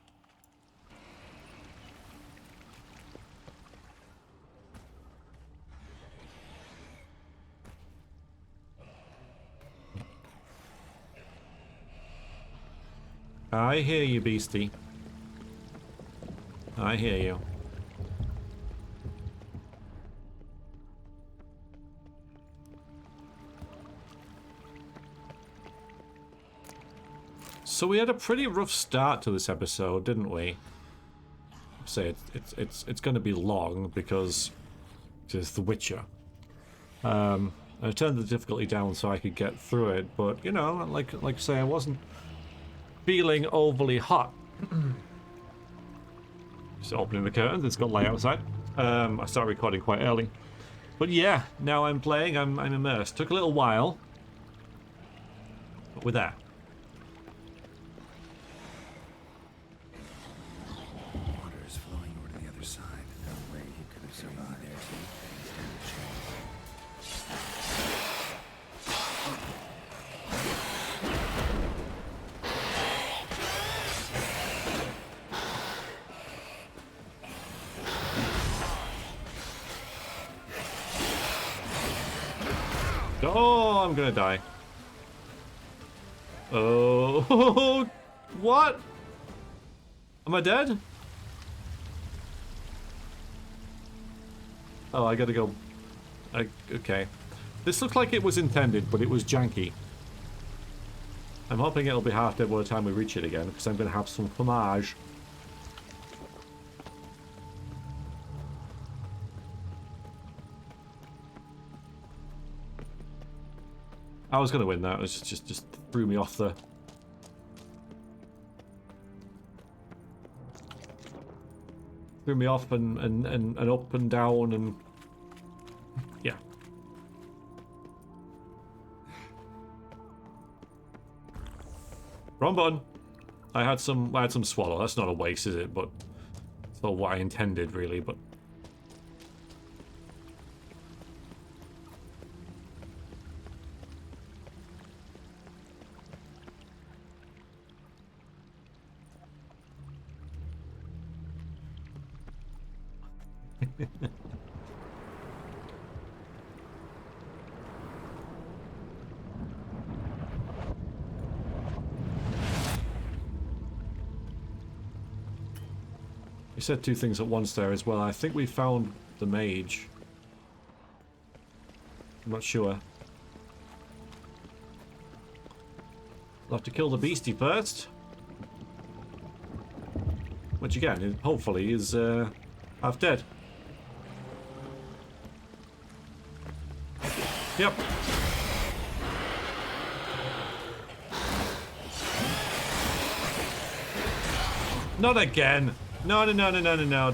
I hear you, beastie. I hear you. So we had a pretty rough start to this episode, didn't we? Say it's going to be long because it's The Witcher. I turned the difficulty down so I could get through it, but you know, like I say, I wasn't feeling overly hot. Just opening the curtains. It's got light outside. I started recording quite early, but yeah, now I'm playing. I'm immersed. Took a little while, but we're there. Oh, I'm gonna die. Oh, what? Am I dead? Oh, I gotta go. Okay. This looks like it was intended, but it was janky. I'm hoping it'll be half dead by the time we reach it again, because I'm gonna have some fromage. I was gonna win that. It was just threw me off the. Threw me off and up and down and yeah. Wrong button. I had some swallow. That's not a waste, is it? But it's not what I intended really, but you said two things at once there as well. I think we found the mage. I'm not sure. We'll have to kill the beastie first. Which again, hopefully is half dead. Yep. Not again. No.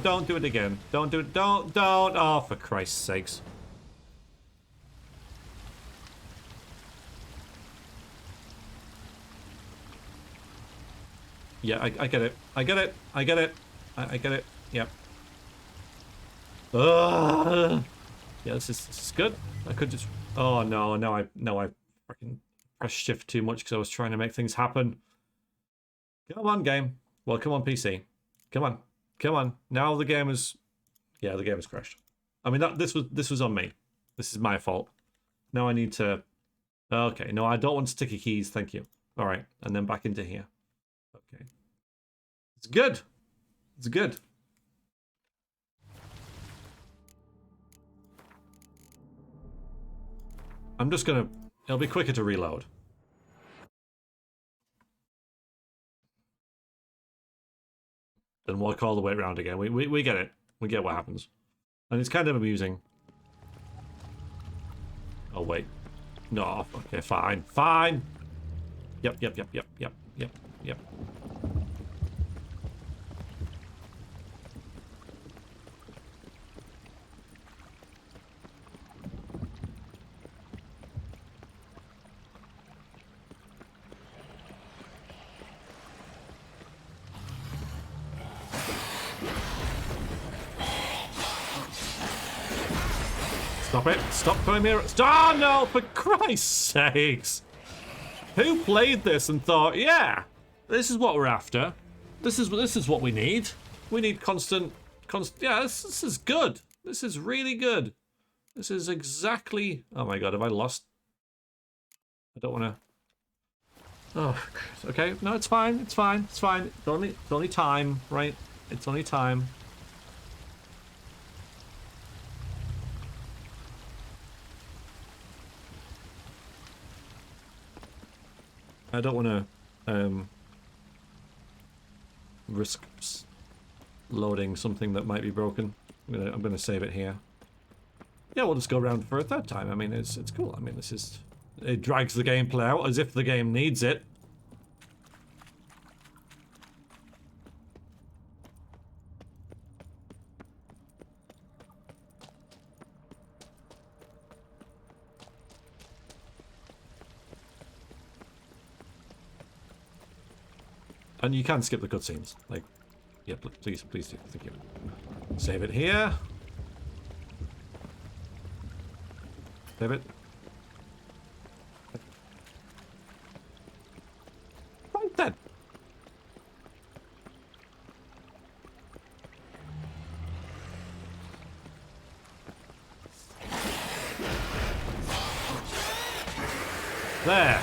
Don't do it again. Don't do it. Don't. Oh, for Christ's sakes. Yeah, I get it. I get it. I get it. I get it. Yep. Yeah, this is good. I could just. Oh no! I freaking pressed shift too much because I was trying to make things happen. Come on, game. Well, come on, PC. Come on. Come on. Now the game is... Yeah, the game has crashed. I mean, this was on me. This is my fault. Now I need to... Okay, no, I don't want sticky keys, thank you. Alright, and then back into here. Okay. It's good. It's good. I'm just gonna... It'll be quicker to reload. Then walk all the way around again. We get it. We get what happens. And it's kind of amusing. Oh, wait. No, okay, fine. Fine! Yep. Stop it. Stop coming here. Oh, no, for Christ's sakes. Who played this and thought, yeah, this is what we're after. This is what we need. We need constant, yeah, this is good. This is really good. This is exactly, oh my God, have I lost? I don't want to. Oh, okay. No, it's fine. It's fine. It's fine. It's only time, right? It's only time. I don't want to risk loading something that might be broken. I'm gonna save it here. Yeah, we'll just go around for a third time. I mean, it's cool. I mean, it drags the gameplay out as if the game needs it. And you can skip the cutscenes. Like, yeah, please do. Thank you. Save it here. Save it. Right then. There.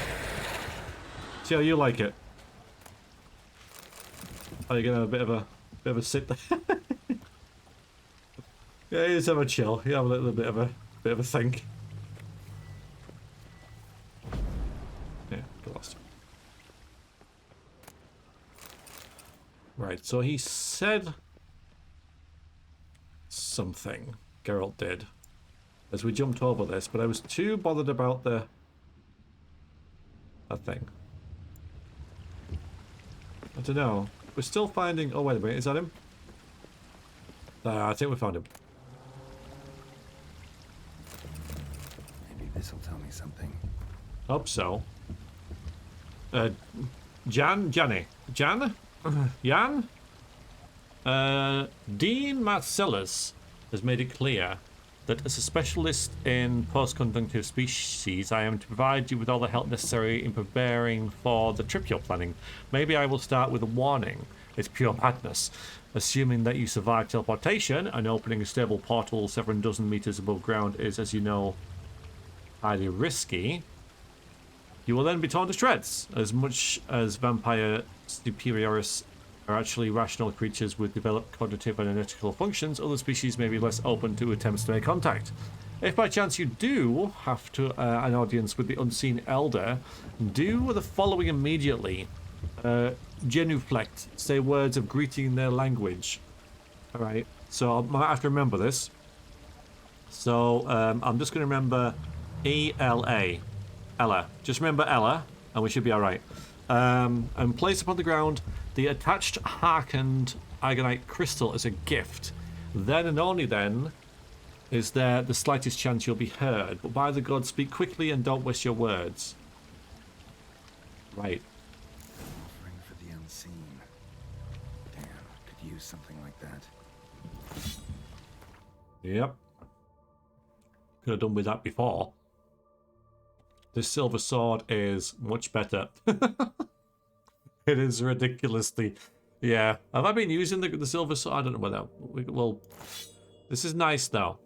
See how you like it. Are you gonna have a bit of a sit there? Yeah, you just have a chill. You have a little bit of a think. Yeah, get lost. Right, so he said something. Geralt did. As we jumped over this, but I was too bothered about that thing. I don't know. We're still finding... Oh, wait a minute. Is that him? I think we found him. Maybe this'll tell me something. Hope so. Jan? Dean Marcellus has made it clear that as a specialist in post-conjunctive species, I am to provide you with all the help necessary in preparing for the trip you're planning. Maybe I will start with a warning. It's pure madness. Assuming that you survive teleportation, and opening a stable portal several dozen meters above ground is, as you know, highly risky. You will then be torn to shreds. As much as vampire superiores are actually rational creatures with developed cognitive and analytical functions, other species may be less open to attempts to make contact. If by chance you do have to an audience with the unseen elder, do the following immediately. Genuflect, say words of greeting in their language. Alright, so I might have to remember this. So I'm just going to remember E-L-A. Ella. Just remember Ella, and we should be alright. And place upon the ground the attached harkened Agonite crystal as a gift. Then and only then is there the slightest chance you'll be heard. But by the gods, speak quickly and don't waste your words. Right. Offering for the unseen. Damn, could use something like that. Yep. Could have done with that before. This silver sword is much better. It is ridiculously... Yeah. Have I been using the silver sword? I don't know whether... Well, this is nice though.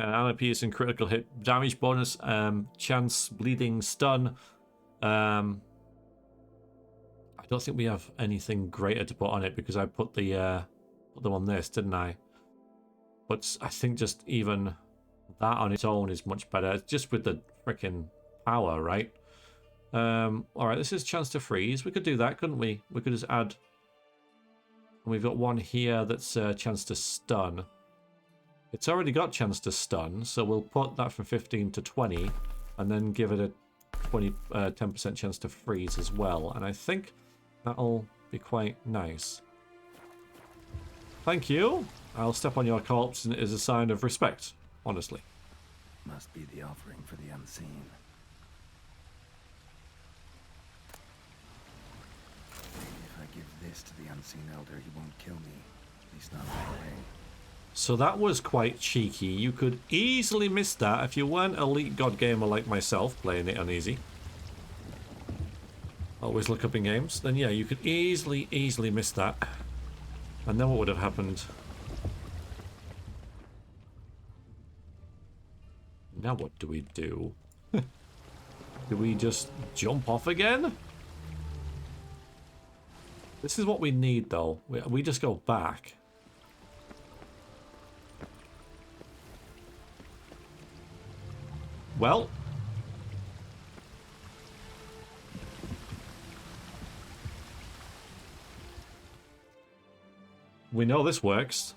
Armor piercing, critical hit damage bonus, chance, bleeding, stun. I don't think we have anything greater to put on it because I put them on this, didn't I? But I think just even that on its own is much better. It's just with the freaking power, right? Alright, this is chance to freeze. We could do that, couldn't we? We could just add... And we've got one here that's chance to stun. It's already got chance to stun, so we'll put that from 15 to 20, and then give it a 10% chance to freeze as well. And I think that'll be quite nice. Thank you. I'll step on your corpse as a sign of respect, honestly. Must be the offering for the unseen. If I give this to the unseen elder, he won't kill me. At least not right away. So that was quite cheeky. You could easily miss that if you weren't an elite god gamer like myself, playing it on easy. Always look up in games. Then yeah, you could easily miss that. And then what would have happened? Now what do we do? Do we just jump off again? This is what we need though. We just go back. Well, we know this works.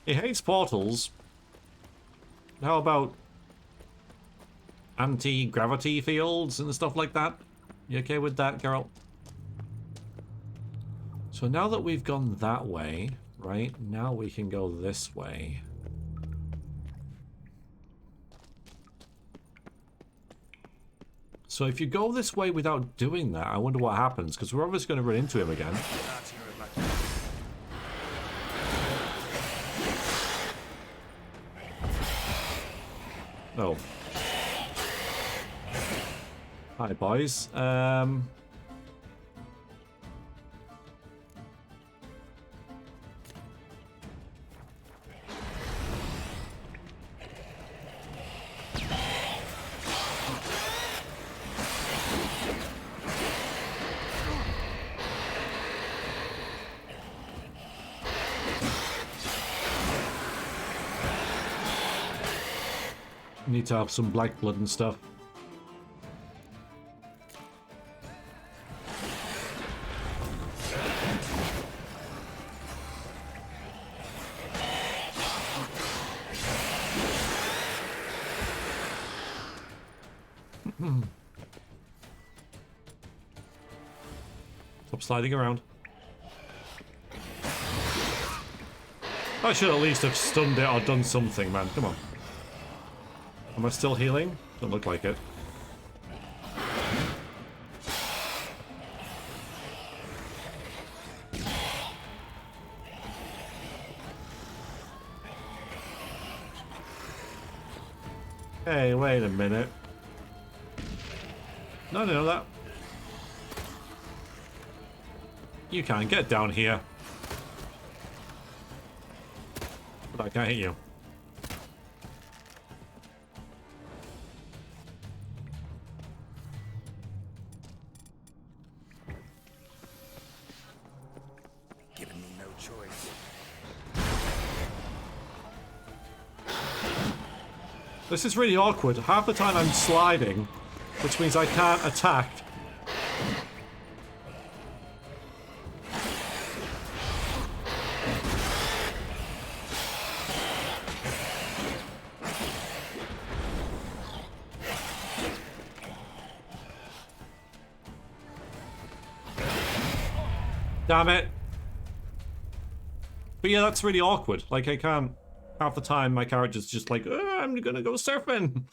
He hates portals. How about anti-gravity fields and stuff like that? You okay with that, Geralt? So now that we've gone that way, right? Now we can go this way. So if you go this way without doing that, I wonder what happens, because we're obviously going to run into him again. Oh. Hi, boys. Need to have some black blood and stuff. Stop sliding around. I should at least have stunned it or done something, man. Come on. Am I still healing? Don't look like it. Hey, wait a minute. No, no, that... You can't get down here. But I can't hit you. Giving me no choice. This is really awkward. Half the time I'm sliding, which means I can't attack. Damn it. But yeah, that's really awkward. Like, I can't... Half the time, my character's just like, I'm gonna go surfing.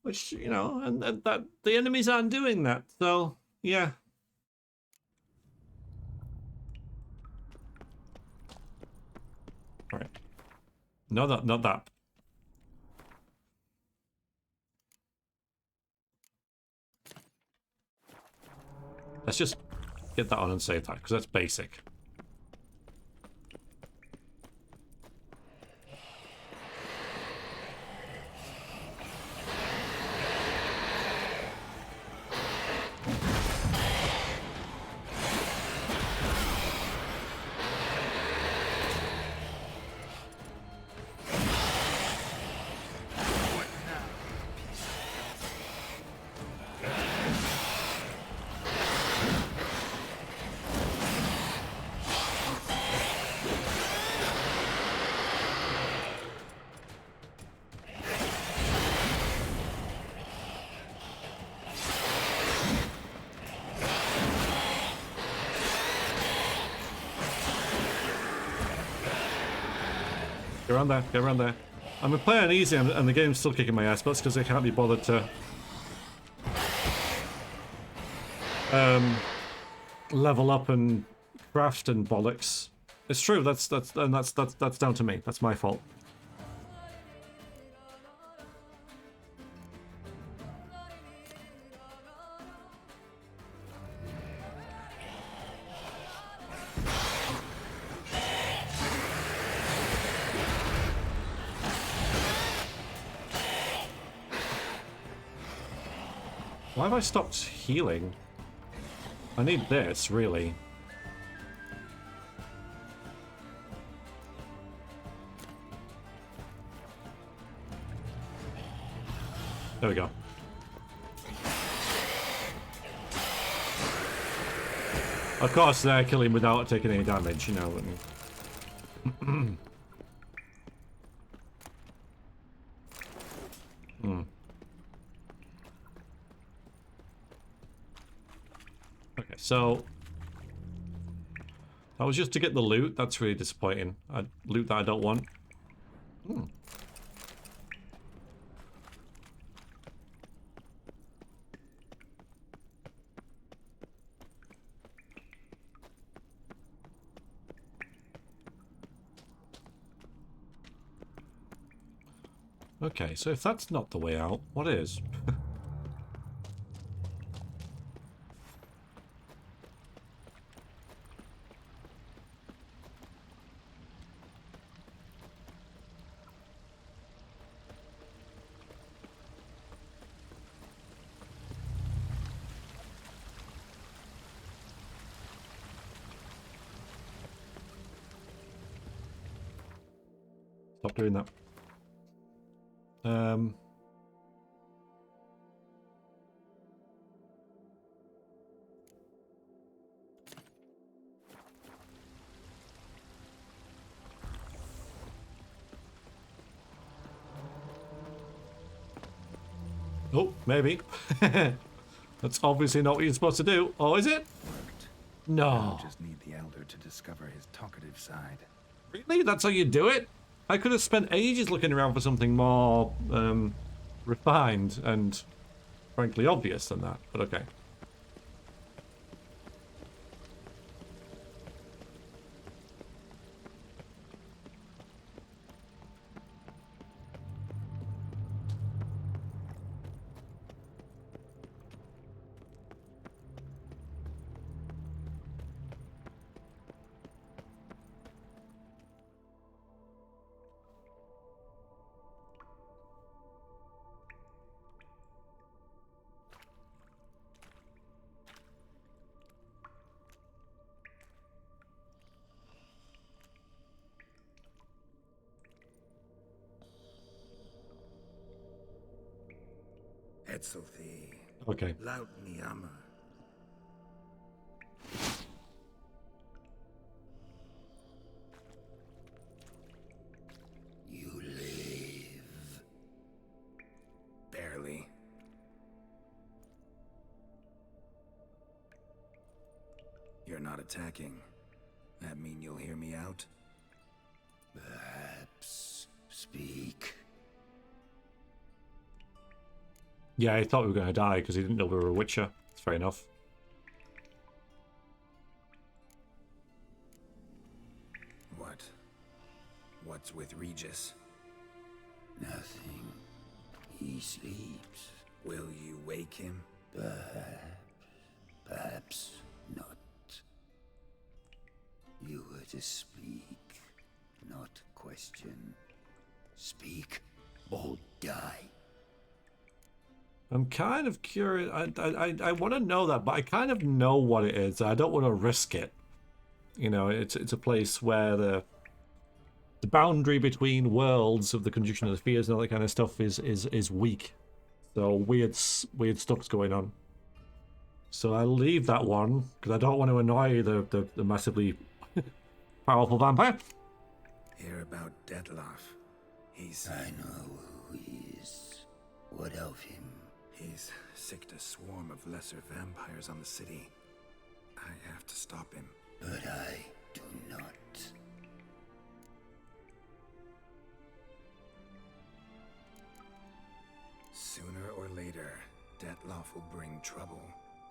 Which, you know, and that the enemies aren't doing that. So, yeah. Alright. No, not that. Let's just get that on and save that, because that's basic. Get around there, get around there. I'm playing easy and the game's still kicking my ass, but that's because I can't be bothered to level up and craft and bollocks. It's true, that's down to me. That's my fault. Why have I stopped healing? I need this, really. There we go. Of course, they're killing without taking any damage, you know. Okay, so that was just to get the loot. That's really disappointing. Loot that I don't want. Okay, so if that's not the way out, what is? Stop doing that. Oh, maybe. That's obviously not what you're supposed to do. Oh, is it? No. I just need the Elder to discover his talkative side. Really? That's how you do it? I could have spent ages looking around for something more refined and frankly obvious than that, but okay. Etzelthi. Okay. Laut Niama. You live. Barely. You're not attacking. That mean you'll hear me out? Perhaps. Speak. Yeah, I thought we were going to die because he didn't know we were a Witcher. It's fair enough. What? What's with Regis? Nothing. He sleeps. Will you wake him? Perhaps not. You were to speak, not question. Speak or die. I'm kind of curious. I want to know that, but I kind of know what it is. I don't want to risk it. You know, it's a place where the boundary between worlds of the conjunction of the spheres and all that kind of stuff is weak. So weird stuff's going on. So I'll leave that one because I don't want to annoy the massively powerful vampire. Hear about Detlaff. He's... I know who he is. What of him? He's sicked a swarm of lesser vampires on the city. I have to stop him. But I do not. Sooner or later, Detlaff will bring trouble.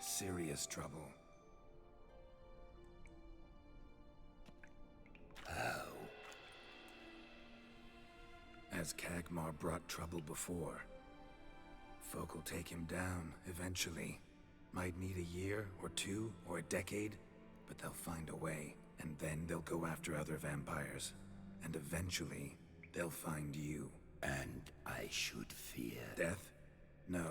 Serious trouble. How? As Kagmar brought trouble before. Folk will take him down, eventually. Might need a year, or two, or a decade, but they'll find a way. And then they'll go after other vampires. And eventually, they'll find you. And I should fear... Death? No.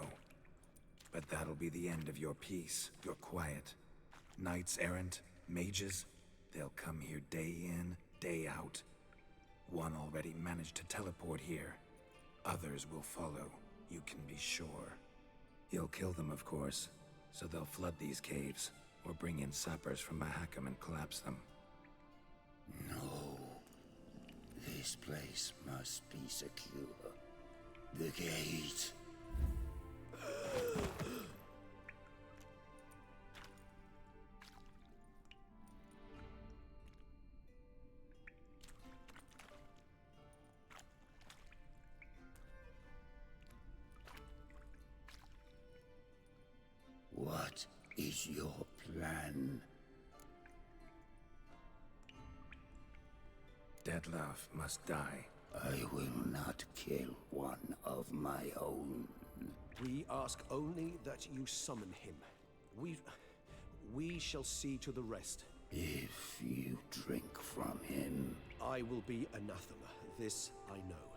But that'll be the end of your peace, your quiet. Knights errant, mages, they'll come here day in, day out. One already managed to teleport here. Others will follow, you can be sure. You'll kill them, of course, so they'll flood these caves, or bring in sappers from Mahakam and collapse them. No. This place must be secure. The gate. What is your plan? Detlaff must die. I will not kill one of my own. We ask only that you summon him. We shall see to the rest. If you drink from him... I will be anathema, this I know.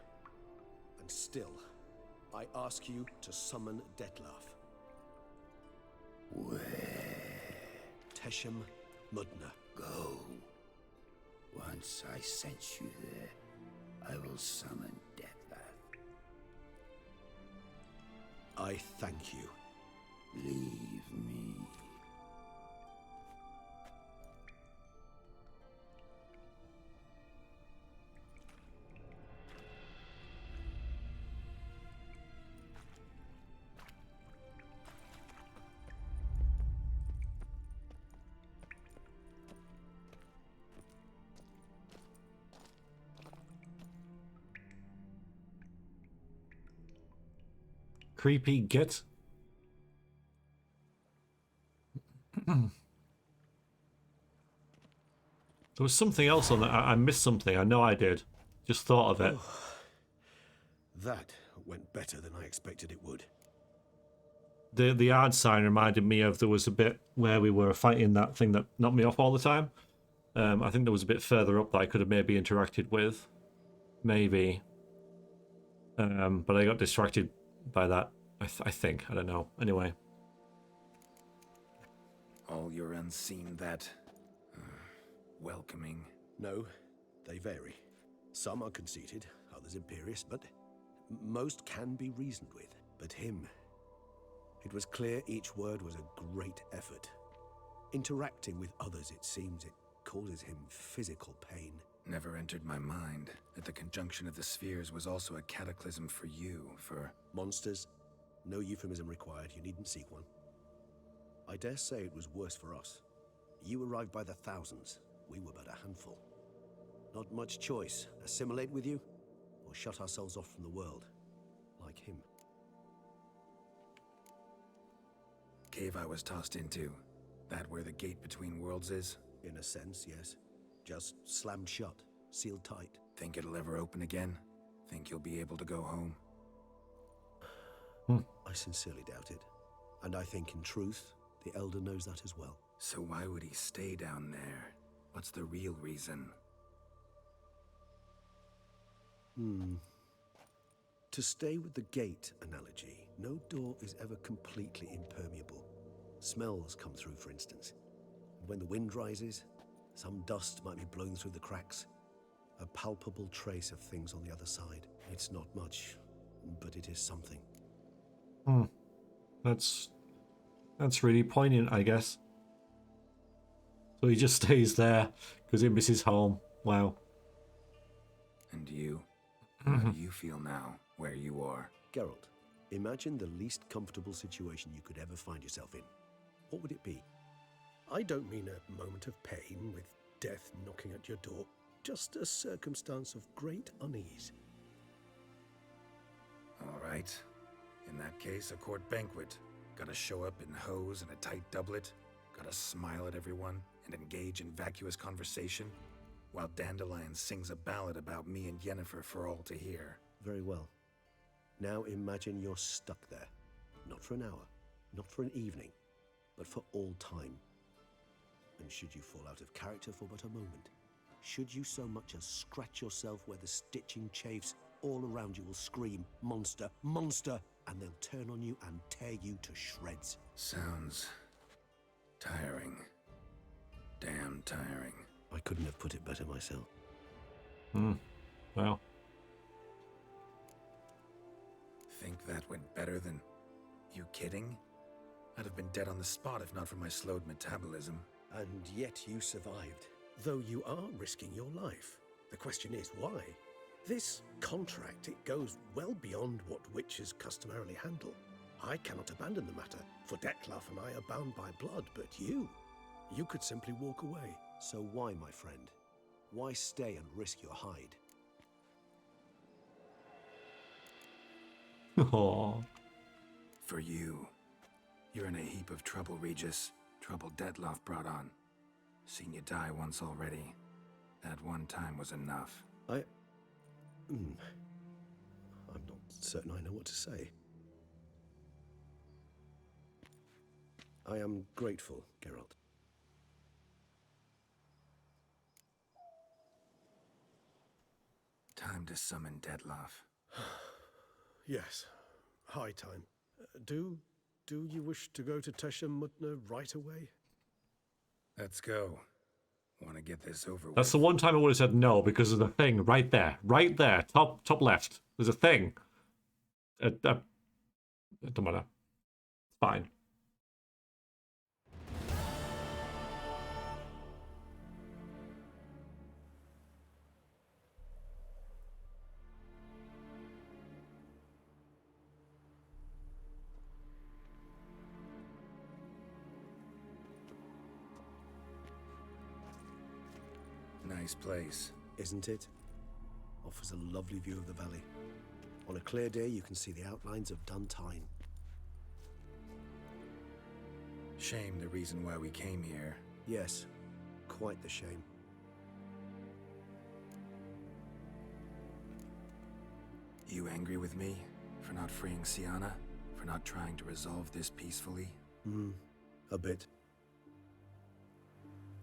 And still, I ask you to summon Detlaff. Where? Teshem Mudna. Go. Once I sense you there, I will summon Detlaff. I thank you. Leave me. Creepy git. There was something else on that. I missed something. I know I did. Just thought of it. Oh, that went better than I expected it would. The yard sign reminded me of there was a bit where we were fighting that thing that knocked me off all the time. I think there was a bit further up that I could have maybe interacted with. Maybe. But I got distracted by that. I think. I don't know. Anyway. All your unseen that... welcoming. No, they vary. Some are conceited, others imperious, but most can be reasoned with. But him... it was clear each word was a great effort. Interacting with others, it seems it causes him physical pain. Never entered my mind that the conjunction of the spheres was also a cataclysm for you, for... Monsters? No euphemism required, you needn't seek one. I dare say it was worse for us. You arrived by the thousands, we were but a handful. Not much choice, assimilate with you, or shut ourselves off from the world, like him. Cave I was tossed into. That where the gate between worlds is? In a sense, yes. Just slammed shut, sealed tight. Think it'll ever open again? Think you'll be able to go home? I sincerely doubt it. And I think, in truth, the Elder knows that as well. So why would he stay down there? What's the real reason? To stay with the gate analogy, no door is ever completely impermeable. Smells come through, for instance. And when the wind rises, some dust might be blown through the cracks. A palpable trace of things on the other side. It's not much, but it is something. That's really poignant, I guess. So he just stays there because he misses home. Wow. And you? How do you feel now, where you are? Geralt, imagine the least comfortable situation you could ever find yourself in. What would it be? I don't mean a moment of pain with death knocking at your door. Just a circumstance of great unease. All right. In that case, a court banquet. Gotta show up in hose and a tight doublet. Gotta smile at everyone and engage in vacuous conversation. While Dandelion sings a ballad about me and Yennefer for all to hear. Very well. Now imagine you're stuck there. Not for an hour, not for an evening, but for all time. And should you fall out of character for but a moment, should you so much as scratch yourself where the stitching chafes, all around you will scream, "Monster, monster!" and they'll turn on you and tear you to shreds. Sounds tiring. Damn tiring. I couldn't have put it better myself. Well. Think that went better than... You kidding? I'd have been dead on the spot if not for my slowed metabolism. And yet you survived, though you are risking your life. The question is, why? This contract, it goes well beyond what witches customarily handle. I cannot abandon the matter, for Detlaff and I are bound by blood, but you could simply walk away. So why, my friend? Why stay and risk your hide? Aww. For you. You're in a heap of trouble, Regis. Trouble Detlaff brought on. Seen you die once already. That one time was enough. I'm not certain I know what to say. I am grateful, Geralt. Time to summon Detlaff. Yes, high time. Do you wish to go to Teshem Mutna right away? Let's go. Want to get this over That's with? the one time I would have said no, because there's a thing right there, top left. There's a thing. It don't matter. It's fine. Nice place. Isn't it? Offers a lovely view of the valley. On a clear day, you can see the outlines of Duntine. Shame the reason why we came here. Yes, quite the shame. You angry with me? For not freeing Siana? For not trying to resolve this peacefully? A bit.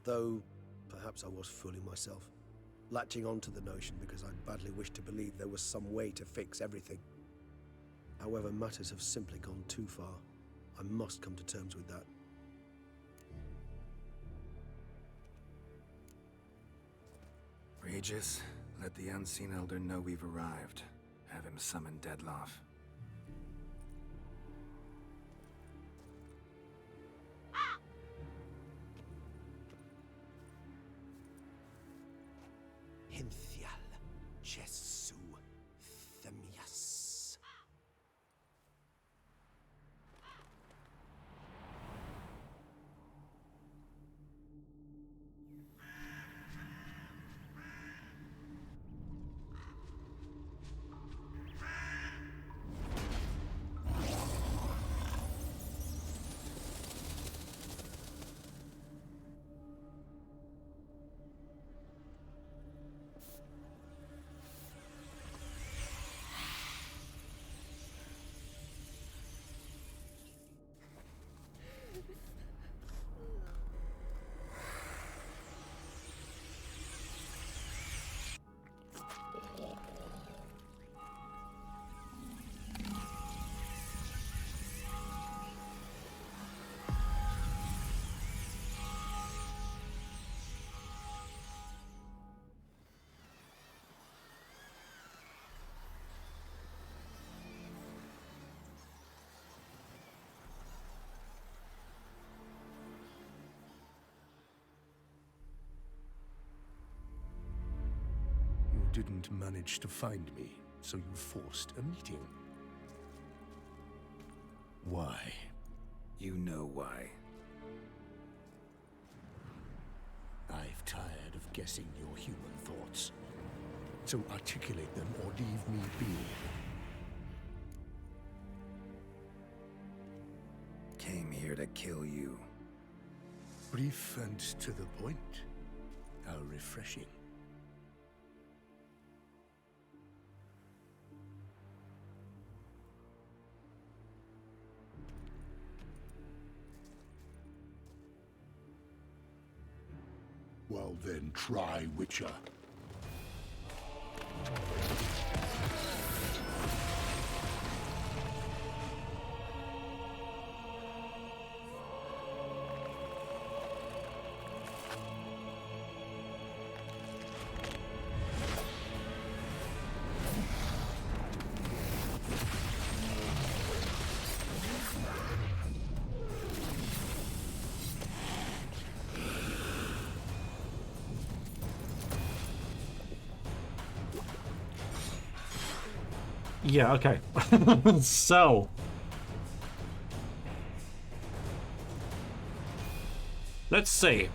Though, perhaps I was fooling myself. Latching on to the notion because I badly wished to believe there was some way to fix everything. However, matters have simply gone too far. I must come to terms with that. Regis, let the Unseen Elder know we've arrived. Have him summon Detlaff. Hinthial Jesu Themias. You didn't manage to find me, so you forced a meeting. Why? You know why. I've tired of guessing your human thoughts. So articulate them or leave me be. Came here to kill you. Brief and to the point. How refreshing. Well then, try Witcher. Yeah, okay. So let's see.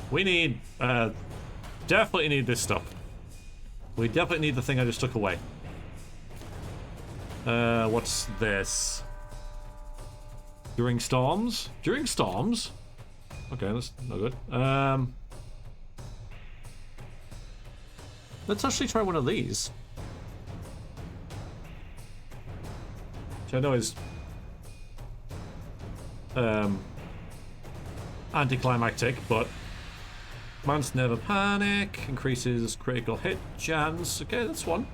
We need definitely need this stuff. We definitely need the thing I just took away. What's this? During storms? During storms? Okay, that's no good. Let's actually try one of these. Which I know is anticlimactic, but Man's Never Panic increases critical hit chance. Okay, that's one.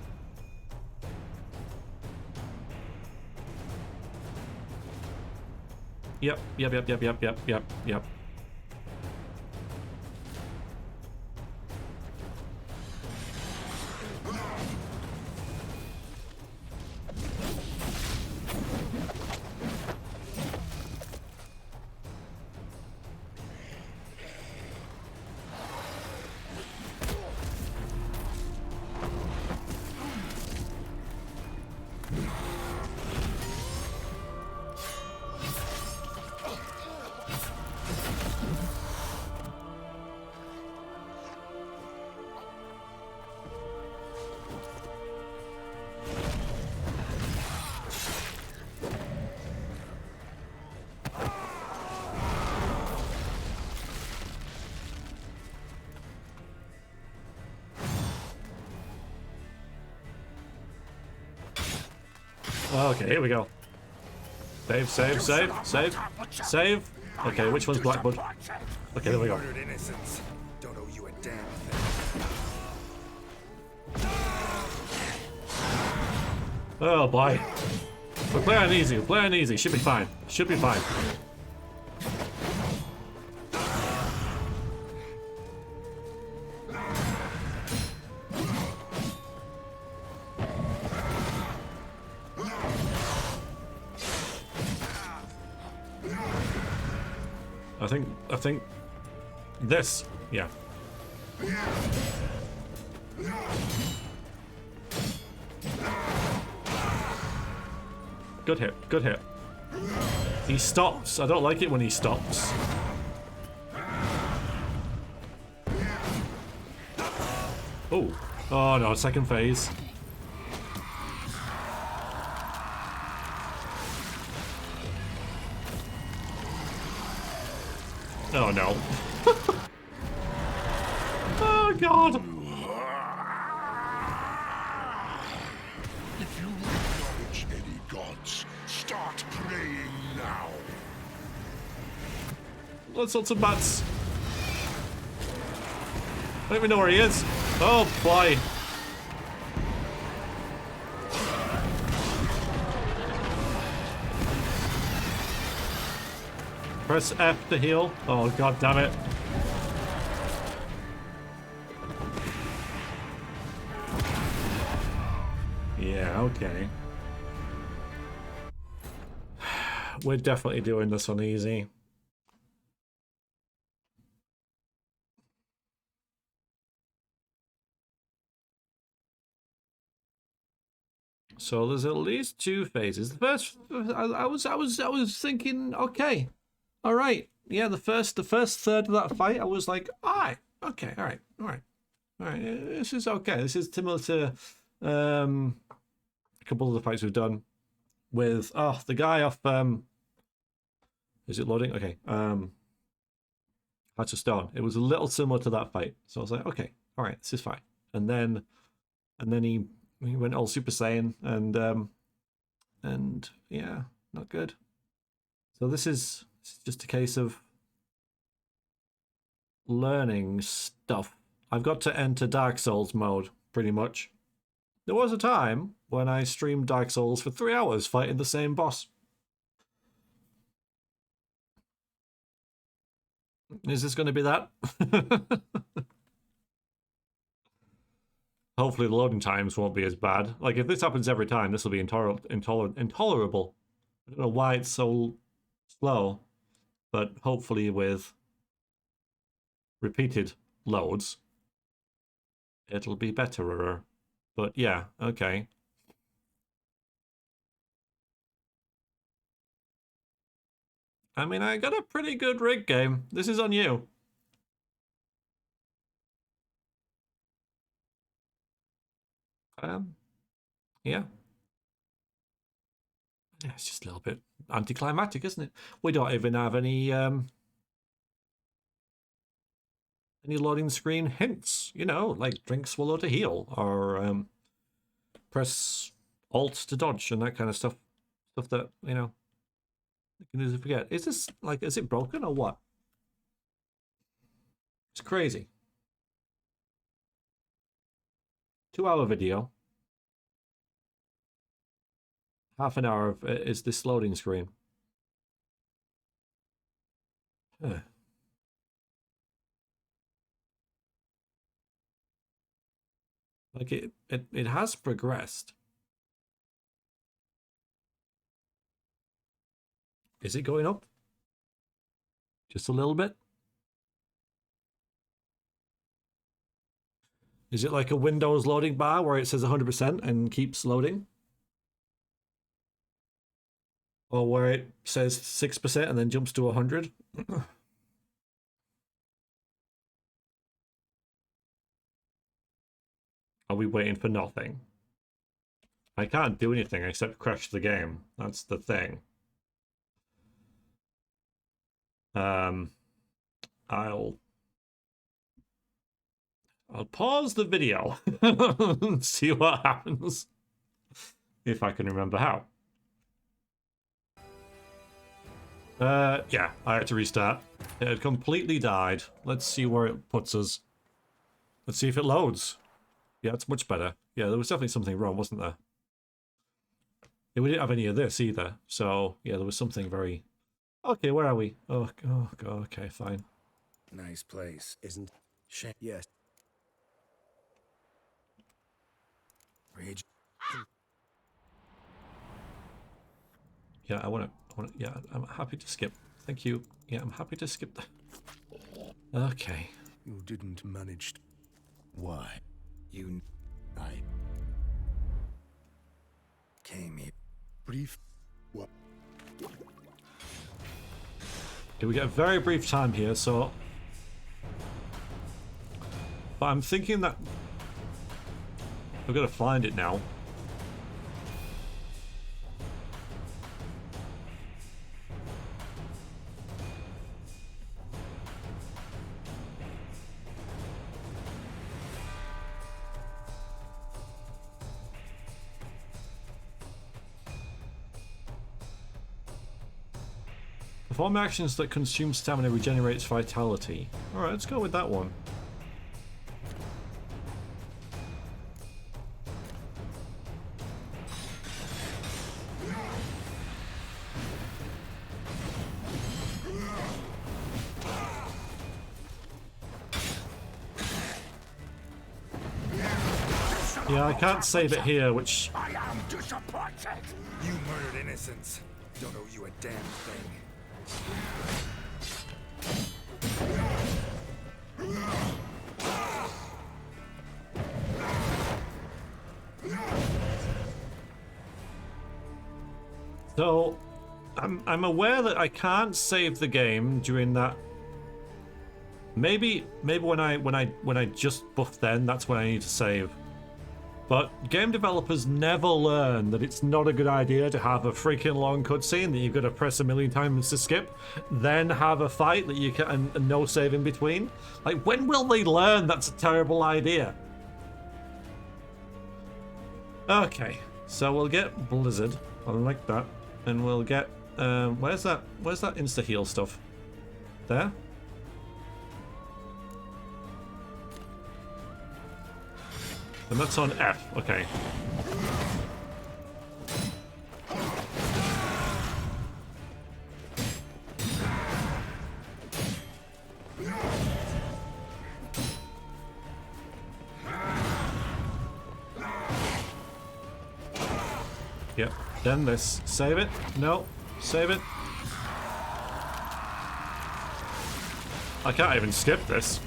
Yep. Okay, here we go. Save, save, save, save, save. Okay, which one's Blackbud? Okay, there we go. Murdered innocents. Don't owe you a damn thing. Oh boy. We're playing easy, we're playing easy. Should be fine. Should be fine. I think this, yeah. Good hit, good hit. He stops. I don't like it when he stops. Oh, oh no, second phase. Oh no. Oh god. If you acknowledge any gods, start praying now. Let's on some bats. I don't even know where he is. Oh boy. Press F to heal. Oh god damn it. Yeah, okay. We're definitely doing this on easy. So there's at least two phases. The first, I was thinking, okay, all right, yeah. The first third of that fight, I was like, all right, okay, all right. This is okay. This is similar to a couple of the fights we've done with the guy off. Is it loading? Okay. Hearts of Stone. It was a little similar to that fight, so I was like, okay, all right, this is fine. And then he went all Super Saiyan, and yeah, not good. So this is just a case of learning stuff. I've got to enter Dark Souls mode, pretty much. There was a time when I streamed Dark Souls for 3 hours fighting the same boss. Is this going to be that? Hopefully the loading times won't be as bad. Like, if this happens every time, this will be intolerable. I don't know why it's so slow, but hopefully with repeated loads, it'll be betterer. But yeah, okay. I mean, I got a pretty good rig game. This is on you. Yeah. Yeah, it's just a little bit anticlimactic, isn't it? We don't even have any loading screen hints, you know, like drink, swallow to heal, or press Alt to dodge, and that kind of stuff. Stuff that, you know, you can easily forget. Is this, like, is it broken or what? It's crazy. 2-hour video. Half an hour of is this loading screen. Huh. Like it has progressed. Is it going up? Just a little bit? Is it like a Windows loading bar where it says 100% and keeps loading? Or where it says 6% and then jumps to 100? Are we waiting for nothing? I can't do anything except crash the game. That's the thing. I'll pause the video and see what happens. If I can remember how. Yeah, I had to restart. It had completely died. Let's see where it puts us. Let's see if it loads. Yeah, it's much better. Yeah, there was definitely something wrong, wasn't there? Yeah, we didn't have any of this either. So, yeah, there was something very... Okay, where are we? Oh, God, okay, fine. Nice place, isn't it? Yes. Rage. Yeah, I want to, yeah, I'm happy to skip. Thank you. Yeah, I'm happy to skip the... Okay. You didn't manage to... Why? I came here. Brief... What? Okay, we get a very brief time here, so... But I'm thinking that... We've got to find it now. Perform actions that consume stamina regenerates vitality. Alright, let's go with that one. Yeah, I can't save it here, which... I am disappointed. You murdered innocents. Don't owe you a damn thing. So, I'm aware that I can't save the game during that. Maybe when I just buff, then that's when I need to save. But game developers never learn that it's not a good idea to have a freaking long cutscene that you've got to press a million times to skip, then have a fight that you can and no save in between. Like, when will they learn that's a terrible idea? Okay, so we'll get Blizzard. I like that. And we'll get where's that insta heal stuff? There? And that's on F, okay. Yep, then this. Save it. No, save it. I can't even skip this.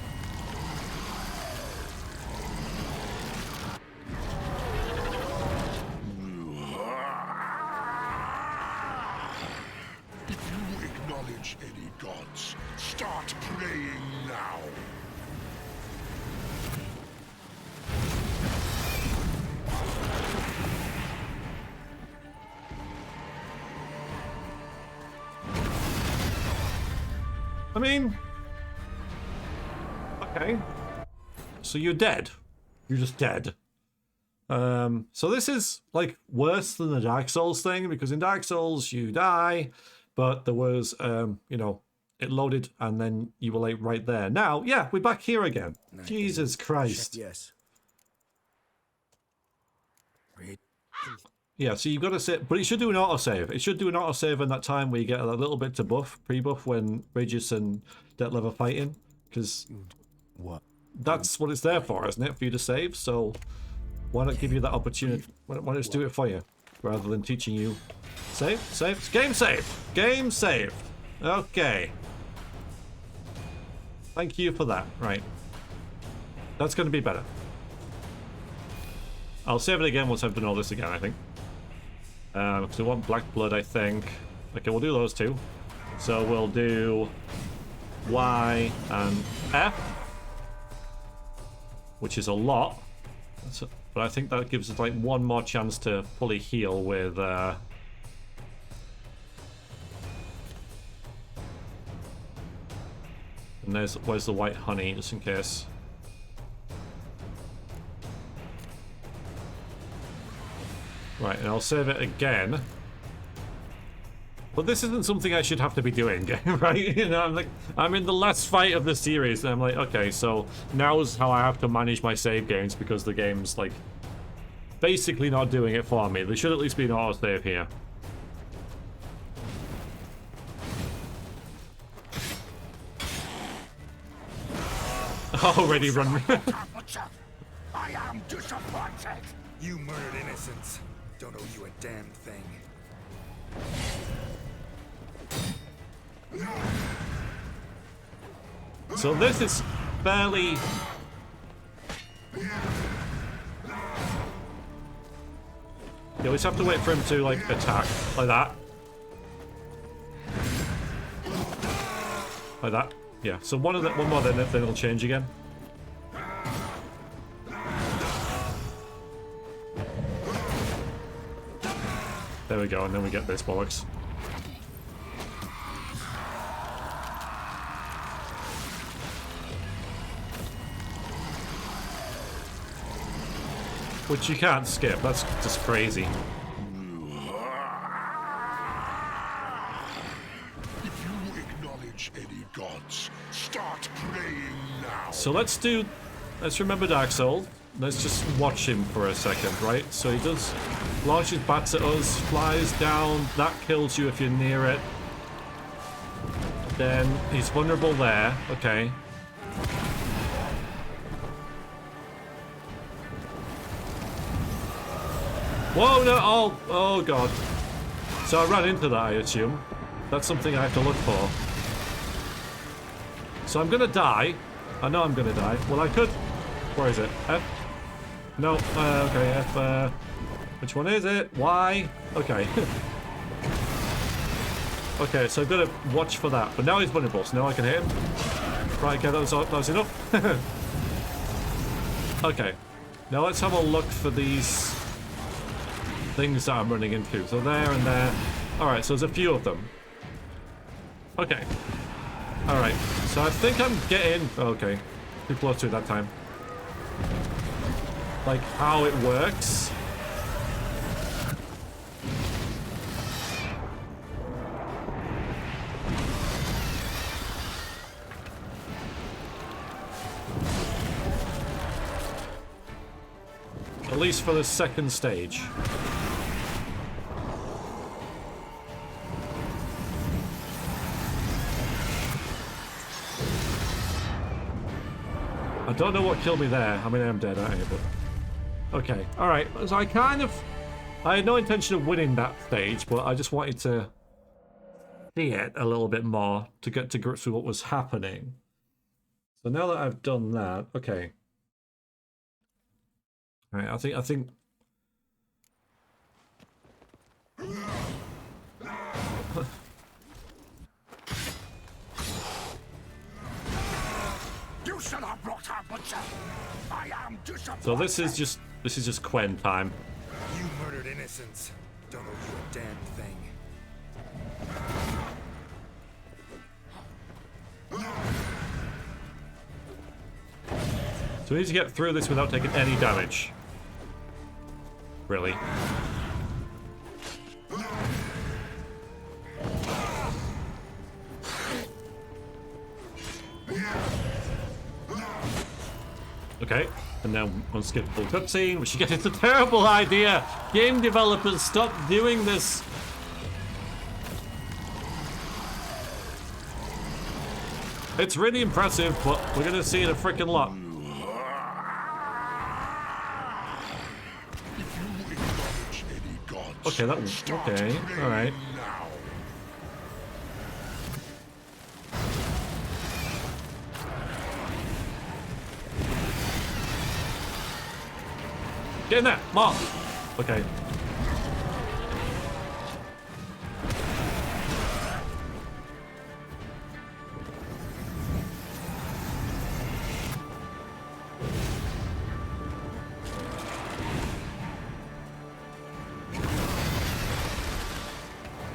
If you acknowledge any gods, start praying now. I mean... Okay. So you're dead. You're just dead. So this is, like, worse than the Dark Souls thing, because in Dark Souls you die, but there was, you know, it loaded and then you were, like, right there. Now, yeah, we're back here again. Nice. Jesus Christ. Yes. Read. Yeah, so you've got to save, but it should do an autosave. It should do an autosave in that time where you get a little bit to buff, pre-buff, when Regis and Detlaff are fighting, because that's what it's there for, isn't it? For you to save, so why not give you that opportunity? Why not just do it for you, rather than teaching you? Save, save, game saved! Game saved! Okay. Thank you for that, right. That's going to be better. I'll save it again once I've done all this again, I think. Because we want Black Blood, I think. Okay, we'll do those two. So we'll do Y and F, which is a lot. But I think that gives us like one more chance to fully heal with... And where's the white honey, just in case. Right, and I'll save it again. But this isn't something I should have to be doing, right? You know, I'm like, I'm in the last fight of the series, and I'm like, okay, so now's how I have to manage my save games because the game's like basically not doing it for me. There should at least be an autosave here. Already run. I am disappointed. You murdered innocents. Don't owe you a damn thing. So this is fairly... You always have to wait for him to, like, attack. Like that. Like that. Yeah, so one more, then it'll change again. There we go, and then we get this bollocks. Which you can't skip, that's just crazy. If you acknowledge any gods, start praying now. So let's remember Dark Souls. Let's just watch him for a second, right? So he does, launches bats at us, flies down, that kills you if you're near it. Then he's vulnerable there, okay. Whoa, no, oh god. So I ran into that, I assume. That's something I have to look for. So I'm gonna die. I know I'm gonna die. Well, I could. Where is it? F? No, okay, F, which one is it? Y? Okay. Okay, so I've got to watch for that. But now he's vulnerable, so now I can hit him. Right, okay, that was enough. Okay. Now let's have a look for these things that I'm running into. So there and there. Alright, so there's a few of them. Okay. Alright, so I think I'm getting... Okay, too close to it that time. Like, how it works. At least for the second stage. I don't know what killed me there. I mean, I'm dead, aren't I? But... Okay, alright. So I had no intention of winning that stage, but I just wanted to see it a little bit more to get to grips with what was happening. So now that I've done that, okay. Alright, I think... You shall have brought her butcher. I am disappointed. So this is just Quen time. You murdered innocents. Don't owe you a damn thing. So we need to get through this without taking any damage. Really. Okay, and now unskippable cutscene, which again is a terrible idea. Game developers, stop doing this. It's really impressive, but we're gonna see it a freaking lot. Okay, that was okay. All right. Get in there, Mark. Okay.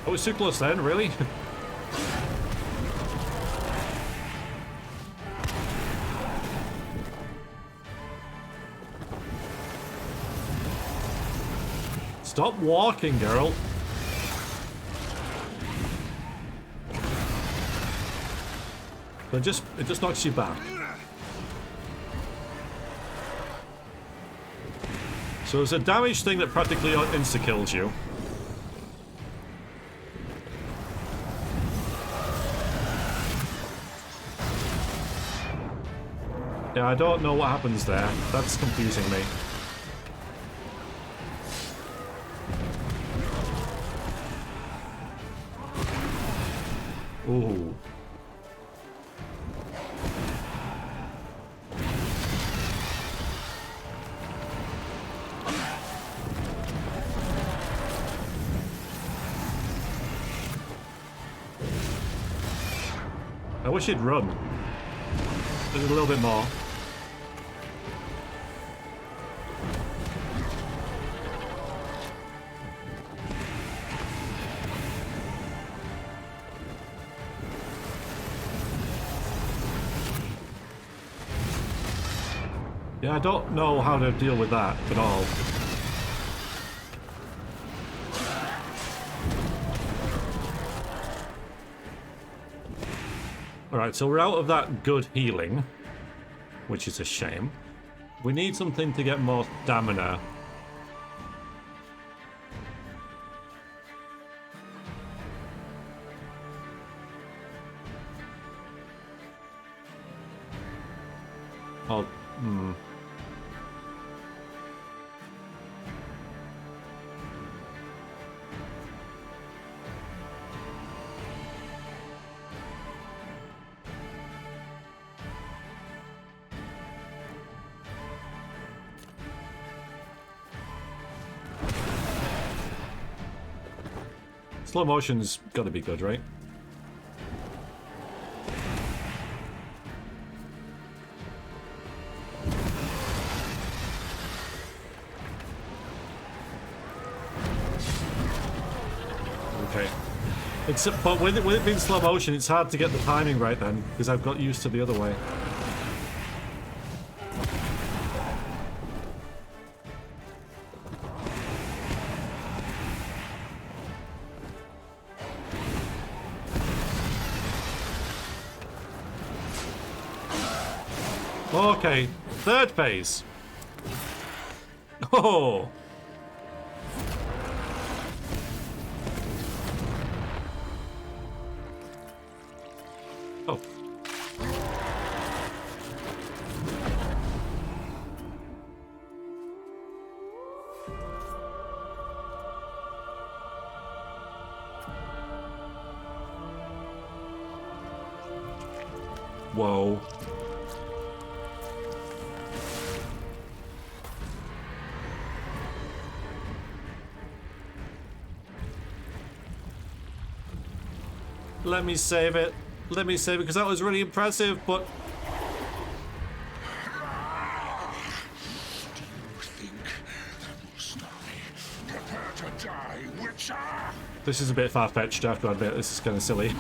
Oh, it's too close then, really? Stop walking, girl. But it just knocks you back. So there's a damage thing that practically insta-kills you. Yeah, I don't know what happens there. That's confusing me. Ooh. I wish he'd run. Just a little bit more. Yeah, I don't know how to deal with that at all. Alright, so we're out of that good healing, which is a shame. We need something to get more stamina. Oh, slow motion's gotta be good, right? Okay. But with it being slow motion, it's hard to get the timing right then, because I've got used to the other way. Okay, third phase. Oh. Oh. Whoa. Let me save it. Let me save it, because that was really impressive, but... Do you think that will stop me? Prepare to die, Witcher! This is a bit far-fetched, I have to admit. This is kind of silly.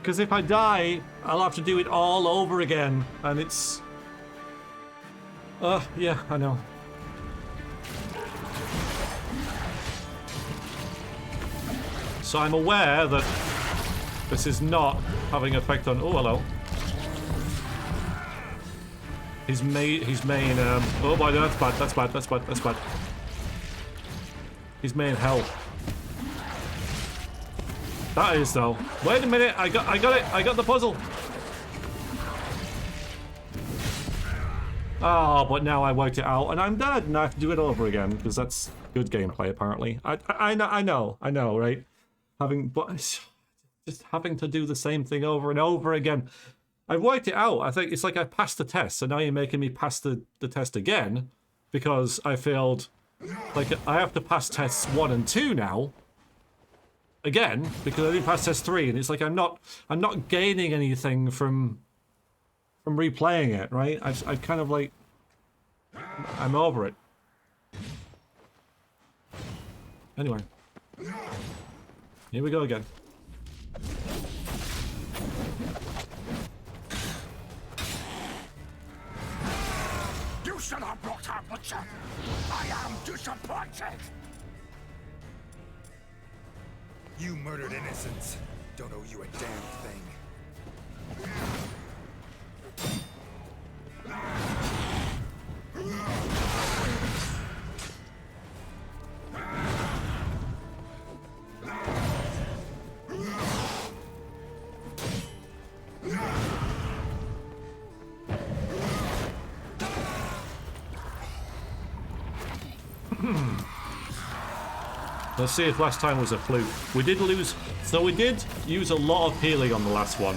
Because if I die, I'll have to do it all over again, and it's... yeah, I know. So I'm aware that this is not having effect on... Oh, hello. His main, oh boy, that's bad, that's bad, that's bad, that's bad. His main health. That is, though. Wait a minute, I got it, I got the puzzle. Oh, but now I worked it out, and I'm dead, and I have to do it over again, because that's good gameplay, apparently. I know, right? Just having to do the same thing over and over again. I've worked it out. I think it's like I passed the test, so now you're making me pass the test again, because I failed. Like, I have to pass tests 1 and 2 now. Again, because I didn't pass test 3, and it's like I'm not gaining anything from replaying it, right? I kind of like, I'm over it. Anyway, here we go again. You Shut up, Dr. Butcher! I am disappointed! You murdered innocents. Don't owe you a damn thing. Let's see if last time was a fluke. We did lose, so we did use a lot of healing on the last one.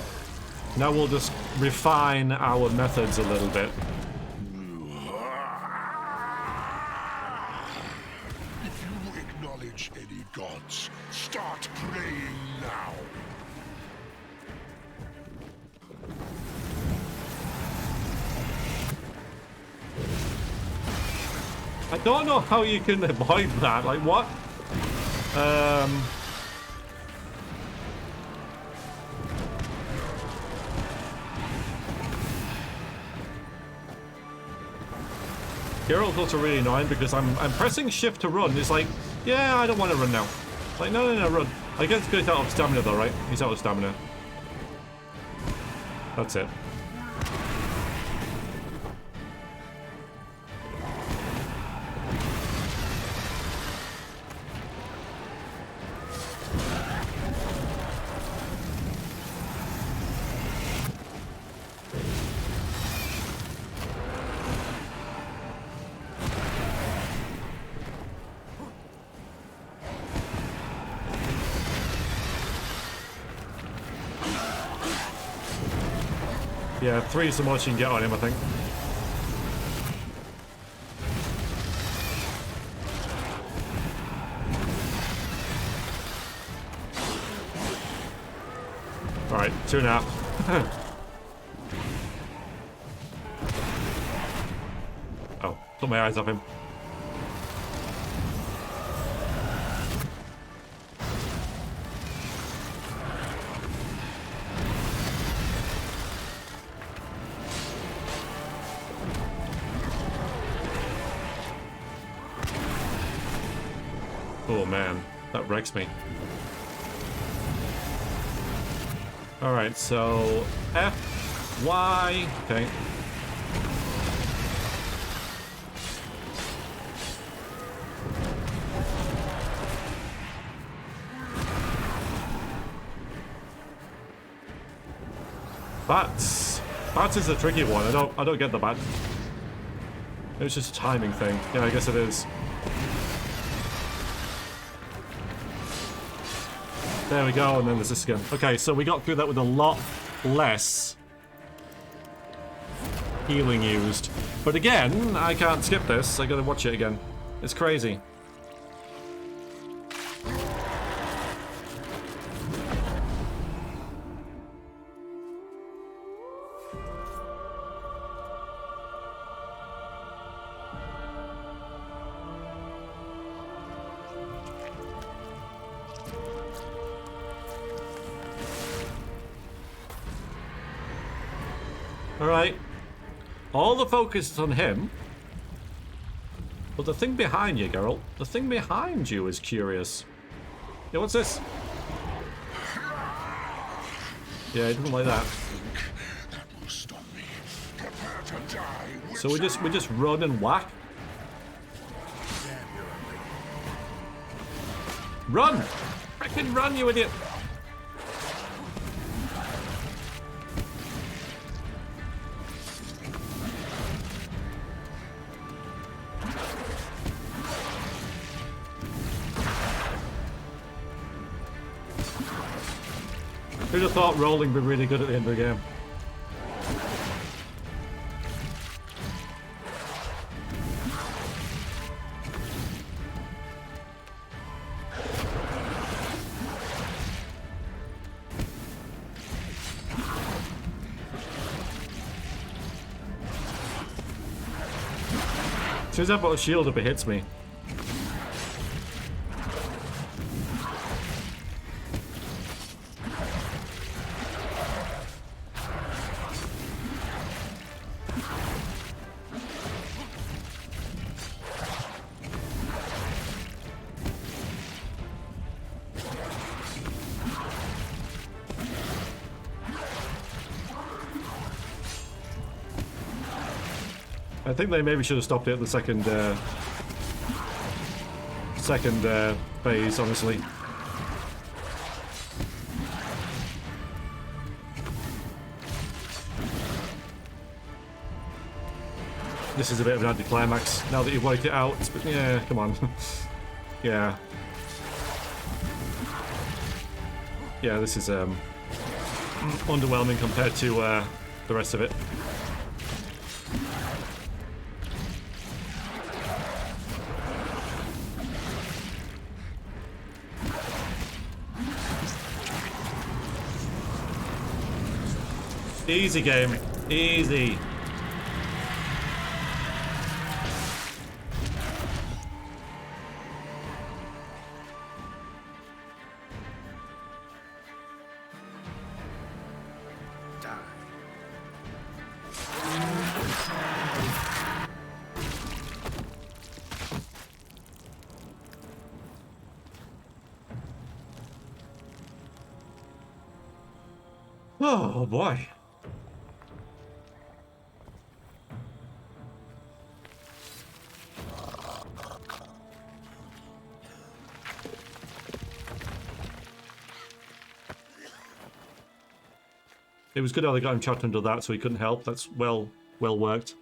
Now we'll just refine our methods a little bit. If you acknowledge any gods, start praying now. I don't know how you can avoid that. Like, what? Geralt's also really annoying because I'm pressing shift to run. It's like, yeah, I don't want to run now. Like, no, run. I guess he's out of stamina though, right? He's out of stamina. That's it. Yeah, 3 is the most you can get on him, I think. Alright, 2.5. Oh, took my eyes off him. Oh man, that wrecks me. Alright, so F, Y, okay. Bats. Bats is a tricky one. I don't get the bat. It's just a timing thing. Yeah, I guess it is. There we go, and then there's this again. Okay, so we got through that with a lot less healing used. But again, I can't skip this. I gotta watch it again. It's crazy. Alright. All the focus is on him. But the thing behind you, Geralt, the thing behind you is curious. Yeah, what's this? Yeah, he doesn't like that. That will stop me. Prepare to die. So we just run and whack? Run! Frickin' run, you idiot! Who'd have thought rolling would be really good at the end of the game? As soon as I put a shield up, it hits me. I think they maybe should have stopped it at the second phase, honestly. This is a bit of an anticlimax now that you've worked it out. But yeah, come on. Yeah. Yeah, this is underwhelming compared to the rest of it. Easy game. Easy. Oh boy. It was good how they got him trapped under that so he couldn't help. That's well worked.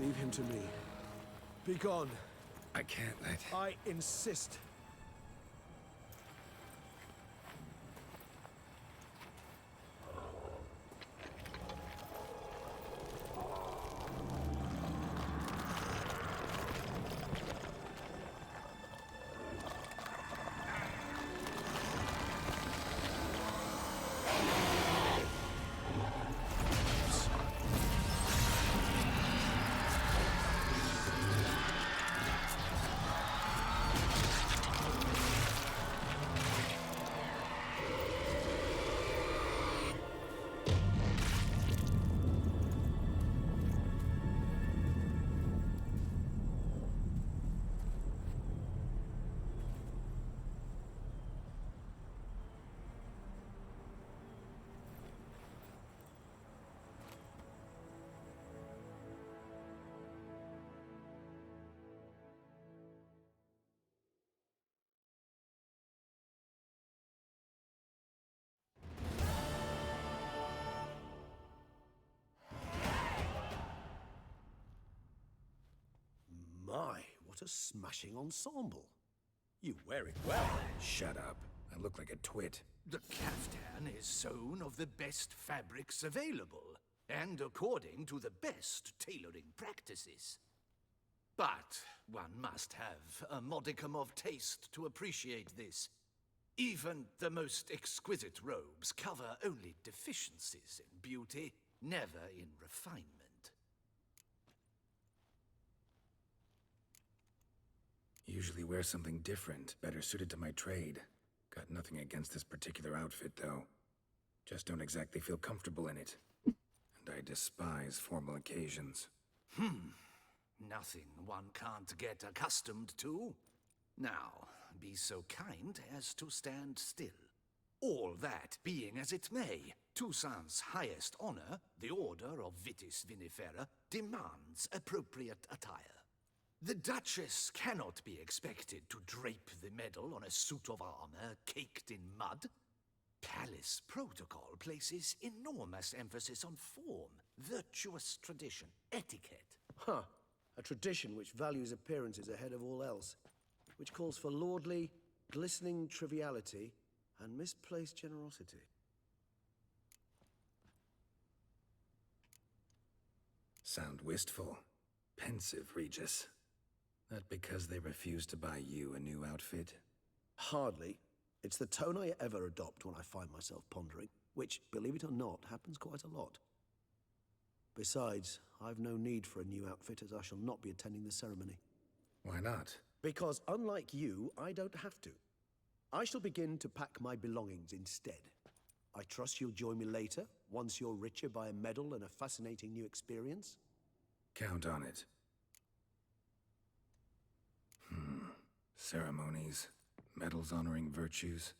Leave him to me. Be gone. I can't let... I insist. My, what a smashing ensemble. You wear it well. Shut up. I look like a twit. The caftan is sewn of the best fabrics available, and according to the best tailoring practices. But one must have a modicum of taste to appreciate this. Even the most exquisite robes cover only deficiencies in beauty, never in refinement. Usually wear something different, better suited to my trade. Got nothing against this particular outfit, though. Just don't exactly feel comfortable in it. And I despise formal occasions. Nothing one can't get accustomed to. Now, be so kind as to stand still. All that being as it may, Toussaint's highest honor, the Order of Vitis Vinifera, demands appropriate attire. The Duchess cannot be expected to drape the medal on a suit of armor caked in mud. Palace protocol places enormous emphasis on form, virtuous tradition, etiquette. Huh. A tradition which values appearances ahead of all else. Which calls for lordly, glistening triviality and misplaced generosity. Sound wistful. Pensive, Regis. That because they refuse to buy you a new outfit? Hardly. It's the tone I ever adopt when I find myself pondering, which, believe it or not, happens quite a lot. Besides, I've no need for a new outfit as I shall not be attending the ceremony. Why not? Because unlike you, I don't have to. I shall begin to pack my belongings instead. I trust you'll join me later, once you're richer by a medal and a fascinating new experience? Count on it. Ceremonies, medals honoring virtues,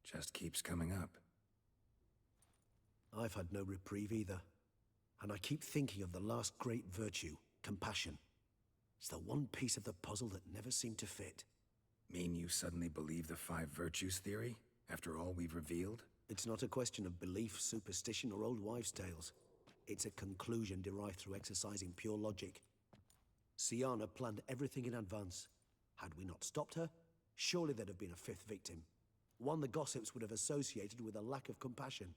just keeps coming up. I've had no reprieve either. And I keep thinking of the last great virtue, compassion. It's the one piece of the puzzle that never seemed to fit. Mean you suddenly believe the 5 virtues theory, after all we've revealed? It's not a question of belief, superstition, or old wives' tales. It's a conclusion derived through exercising pure logic. Siana planned everything in advance. Had we not stopped her, surely there'd have been a 5th victim. One the gossips would have associated with a lack of compassion.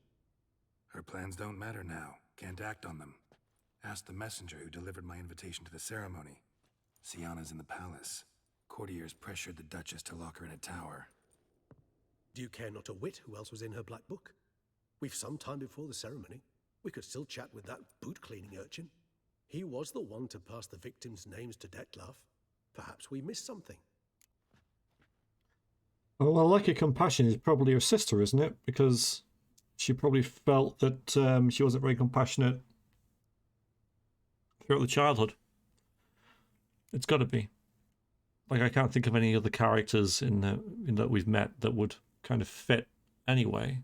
Her plans don't matter now. Can't act on them. Ask the messenger who delivered my invitation to the ceremony. Siana's in the palace. Courtiers pressured the Duchess to lock her in a tower. Do you care not a whit who else was in her black book? We've some time before the ceremony. We could still chat with that boot-cleaning urchin. He was the one to pass the victims' names to Detlaff. Perhaps we missed something. Well, a lack of compassion is probably her sister, isn't it? Because she probably felt that she wasn't very compassionate throughout the childhood. It's got to be. Like, I can't think of any other characters in that we've met that would kind of fit anyway.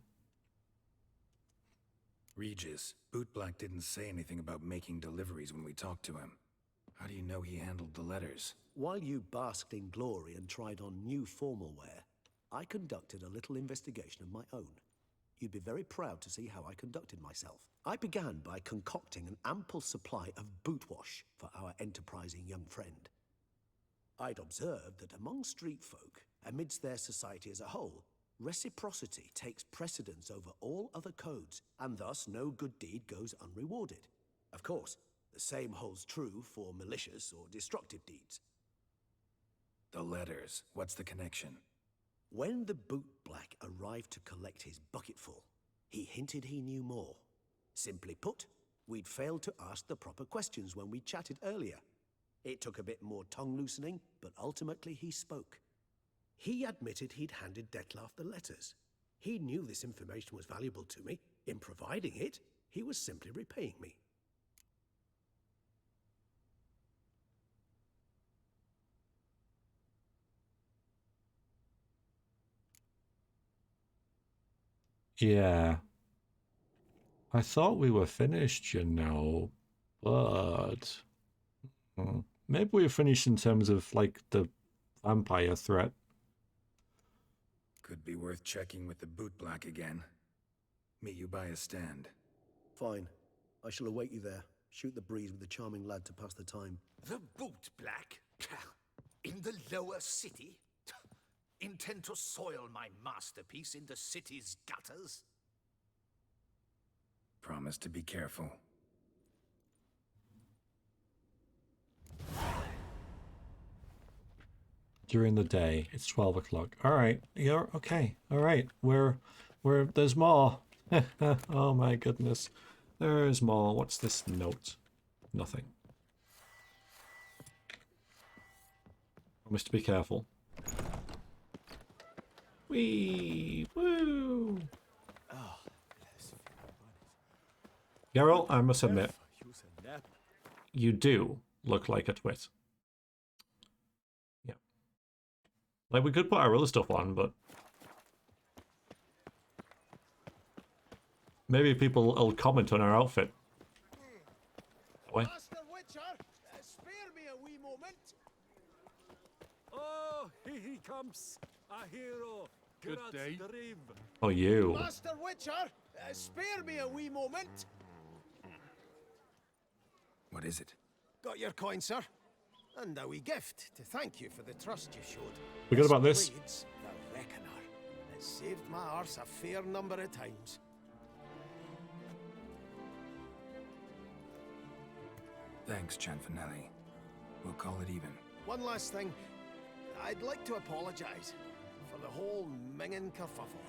Regis, Bootblack didn't say anything about making deliveries when we talked to him. How do you know he handled the letters? While you basked in glory and tried on new formal wear, I conducted a little investigation of my own. You'd be very proud to see how I conducted myself. I began by concocting an ample supply of boot wash for our enterprising young friend. I'd observed that among street folk, amidst their society as a whole, reciprocity takes precedence over all other codes, and thus no good deed goes unrewarded. Of course, the same holds true for malicious or destructive deeds. The letters, what's the connection? When the bootblack arrived to collect his bucketful, he hinted he knew more. Simply put, we'd failed to ask the proper questions when we chatted earlier. It took a bit more tongue-loosening, but ultimately he spoke. He admitted he'd handed Detlaff the letters. He knew this information was valuable to me. In providing it, he was simply repaying me. Yeah. I thought we were finished, you know, but maybe we were finished in terms of, like, the vampire threat. Could be worth checking with the Bootblack again. Meet you by a stand. Fine. I shall await you there. Shoot the breeze with the charming lad to pass the time. The Bootblack? In the lower city? Intend to soil my masterpiece in the city's gutters? Promise to be careful. During the day, it's 12 o'clock. All right, you're okay. All right, there's more. Oh my goodness, there's more. What's this note? Nothing. Promise to be careful. Wee woo. Geralt, I must admit, you do look like a twit. Yeah. Like, we could put our other stuff on, but maybe people will comment on our outfit. Wait. Master Witcher, spare me a wee moment. Oh, here he comes, a hero. Good day. Oh, you. Master Witcher, spare me a wee moment. What is it? Got your coin, sir. And a wee gift to thank you for the trust you showed. Forget about this. Blade's the Reckoner. It saved my arse a fair number of times. Thanks, Chanfanelli. We'll call it even. One last thing. I'd like to apologize for the whole mingin' kerfuffle.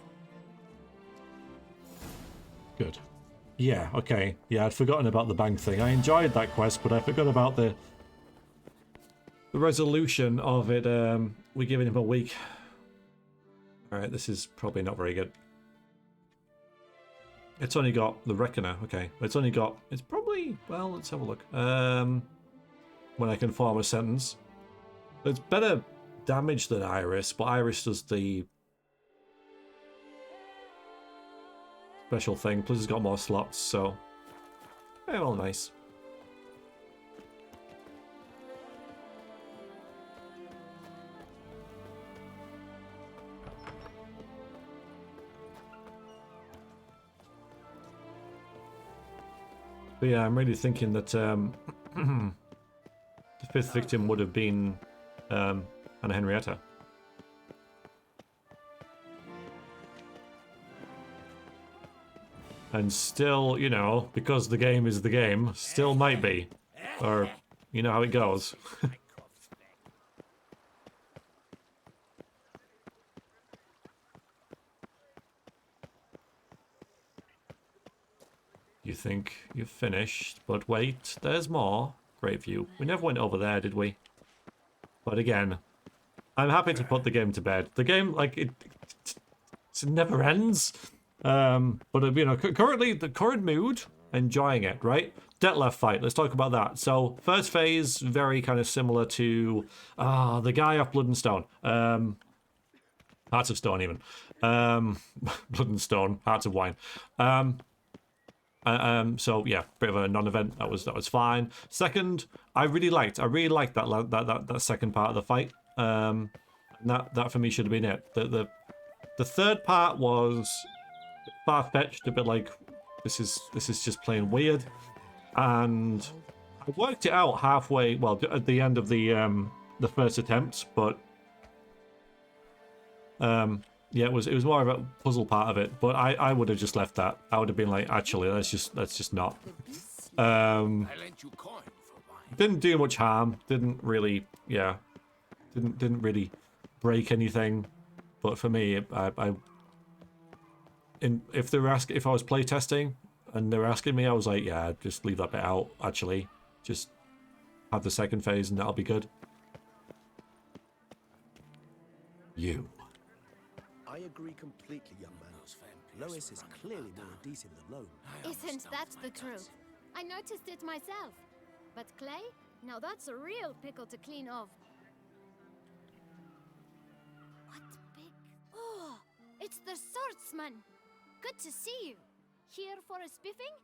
Good. Yeah, okay. Yeah, I'd forgotten about the bank thing. I enjoyed that quest, but I forgot about the the resolution of it. We're giving him a week. All right, this is probably not very good. It's only got the Reckoner. Okay, it's only got. It's probably, well. Let's have a look. When I can form a sentence, it's better damage than Iris, but Iris does the special thing. Plus, it's got more slots, so yeah, well, nice. But yeah, I'm really thinking that the fifth victim would have been Anna Henrietta. And still, you know, because the game is the game, still might be. Or, you know how it goes. You think you've finished, but wait, there's more. Great view. We never went over there, did we? But again, I'm happy to put the game to bed. The game, like, it never ends. But, you know, currently, the current mood, enjoying it, right? Detlaff fight, let's talk about that. So, first phase, very kind of similar to, the guy off Blood and Stone. Hearts of Stone, even. Blood and Stone, Hearts of Wine. So yeah, bit of a non-event. That was fine. Second, I really liked that second part of the fight. That for me should have been it. The third part was far-fetched, a bit like this is just plain weird, and I worked it out halfway. Well, at the end of the first attempt, but yeah, it was more of a puzzle part of it, but I would have just left that. I would have been like, actually, let's just not. Didn't do much harm. Didn't really, yeah, didn't really break anything. But for me, if I was playtesting and they were asking me, I was like, yeah, just leave that bit out. Actually, just have the second phase and that'll be good. You. I agree completely, young man. Lois is clearly more adhesive than Lone. Isn't that the truth? I noticed it myself. But Clay? Now that's a real pickle to clean off. What big... Oh, it's the swordsman. Good to see you. Here for a spiffing?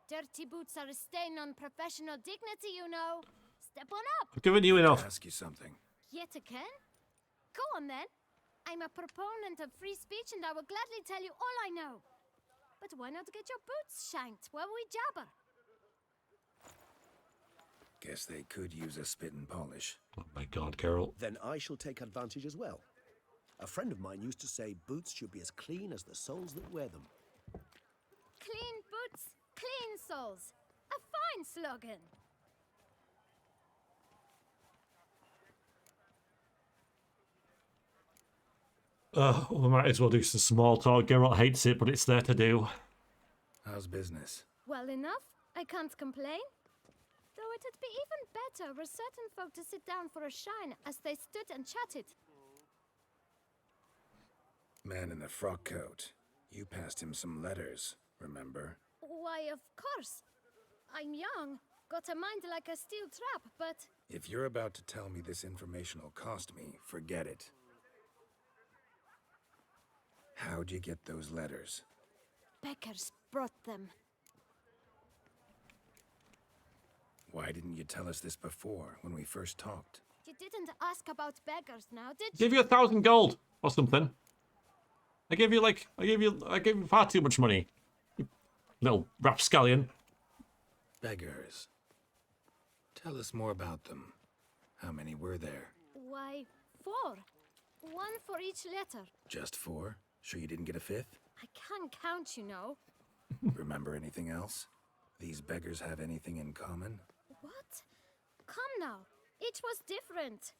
Dirty boots are a stain on professional dignity, you know. Step on up. I've given you enough. Ask you something. Yet again? Go on then. I'm a proponent of free speech and I will gladly tell you all I know. But why not get your boots shanked while we jabber? Guess they could use a spit and polish. Oh my god, Carol. Then I shall take advantage as well. A friend of mine used to say boots should be as clean as the soles that wear them. Clean boots, clean soles. A fine slogan. We might as well do some small talk. Geralt hates it, but it's there to do. How's business? Well enough. I can't complain. Though it'd be even better were certain folk to sit down for a shine as they stood and chatted. Man in the frock coat. You passed him some letters, remember? Why, of course. I'm young, got a mind like a steel trap, but... If you're about to tell me this information will cost me, forget it. How'd you get those letters? Beggars brought them. Why didn't you tell us this before, when we first talked? You didn't ask about beggars now, did you? Give you 1,000 gold or something. I gave you far too much money. You little rapscallion. Beggars. Tell us more about them. How many were there? Why, 4. 1 for each letter. Just 4? Sure you didn't get a 5th? I can't count, you know. Remember anything else? These beggars have anything in common? What? Come now. Each was different.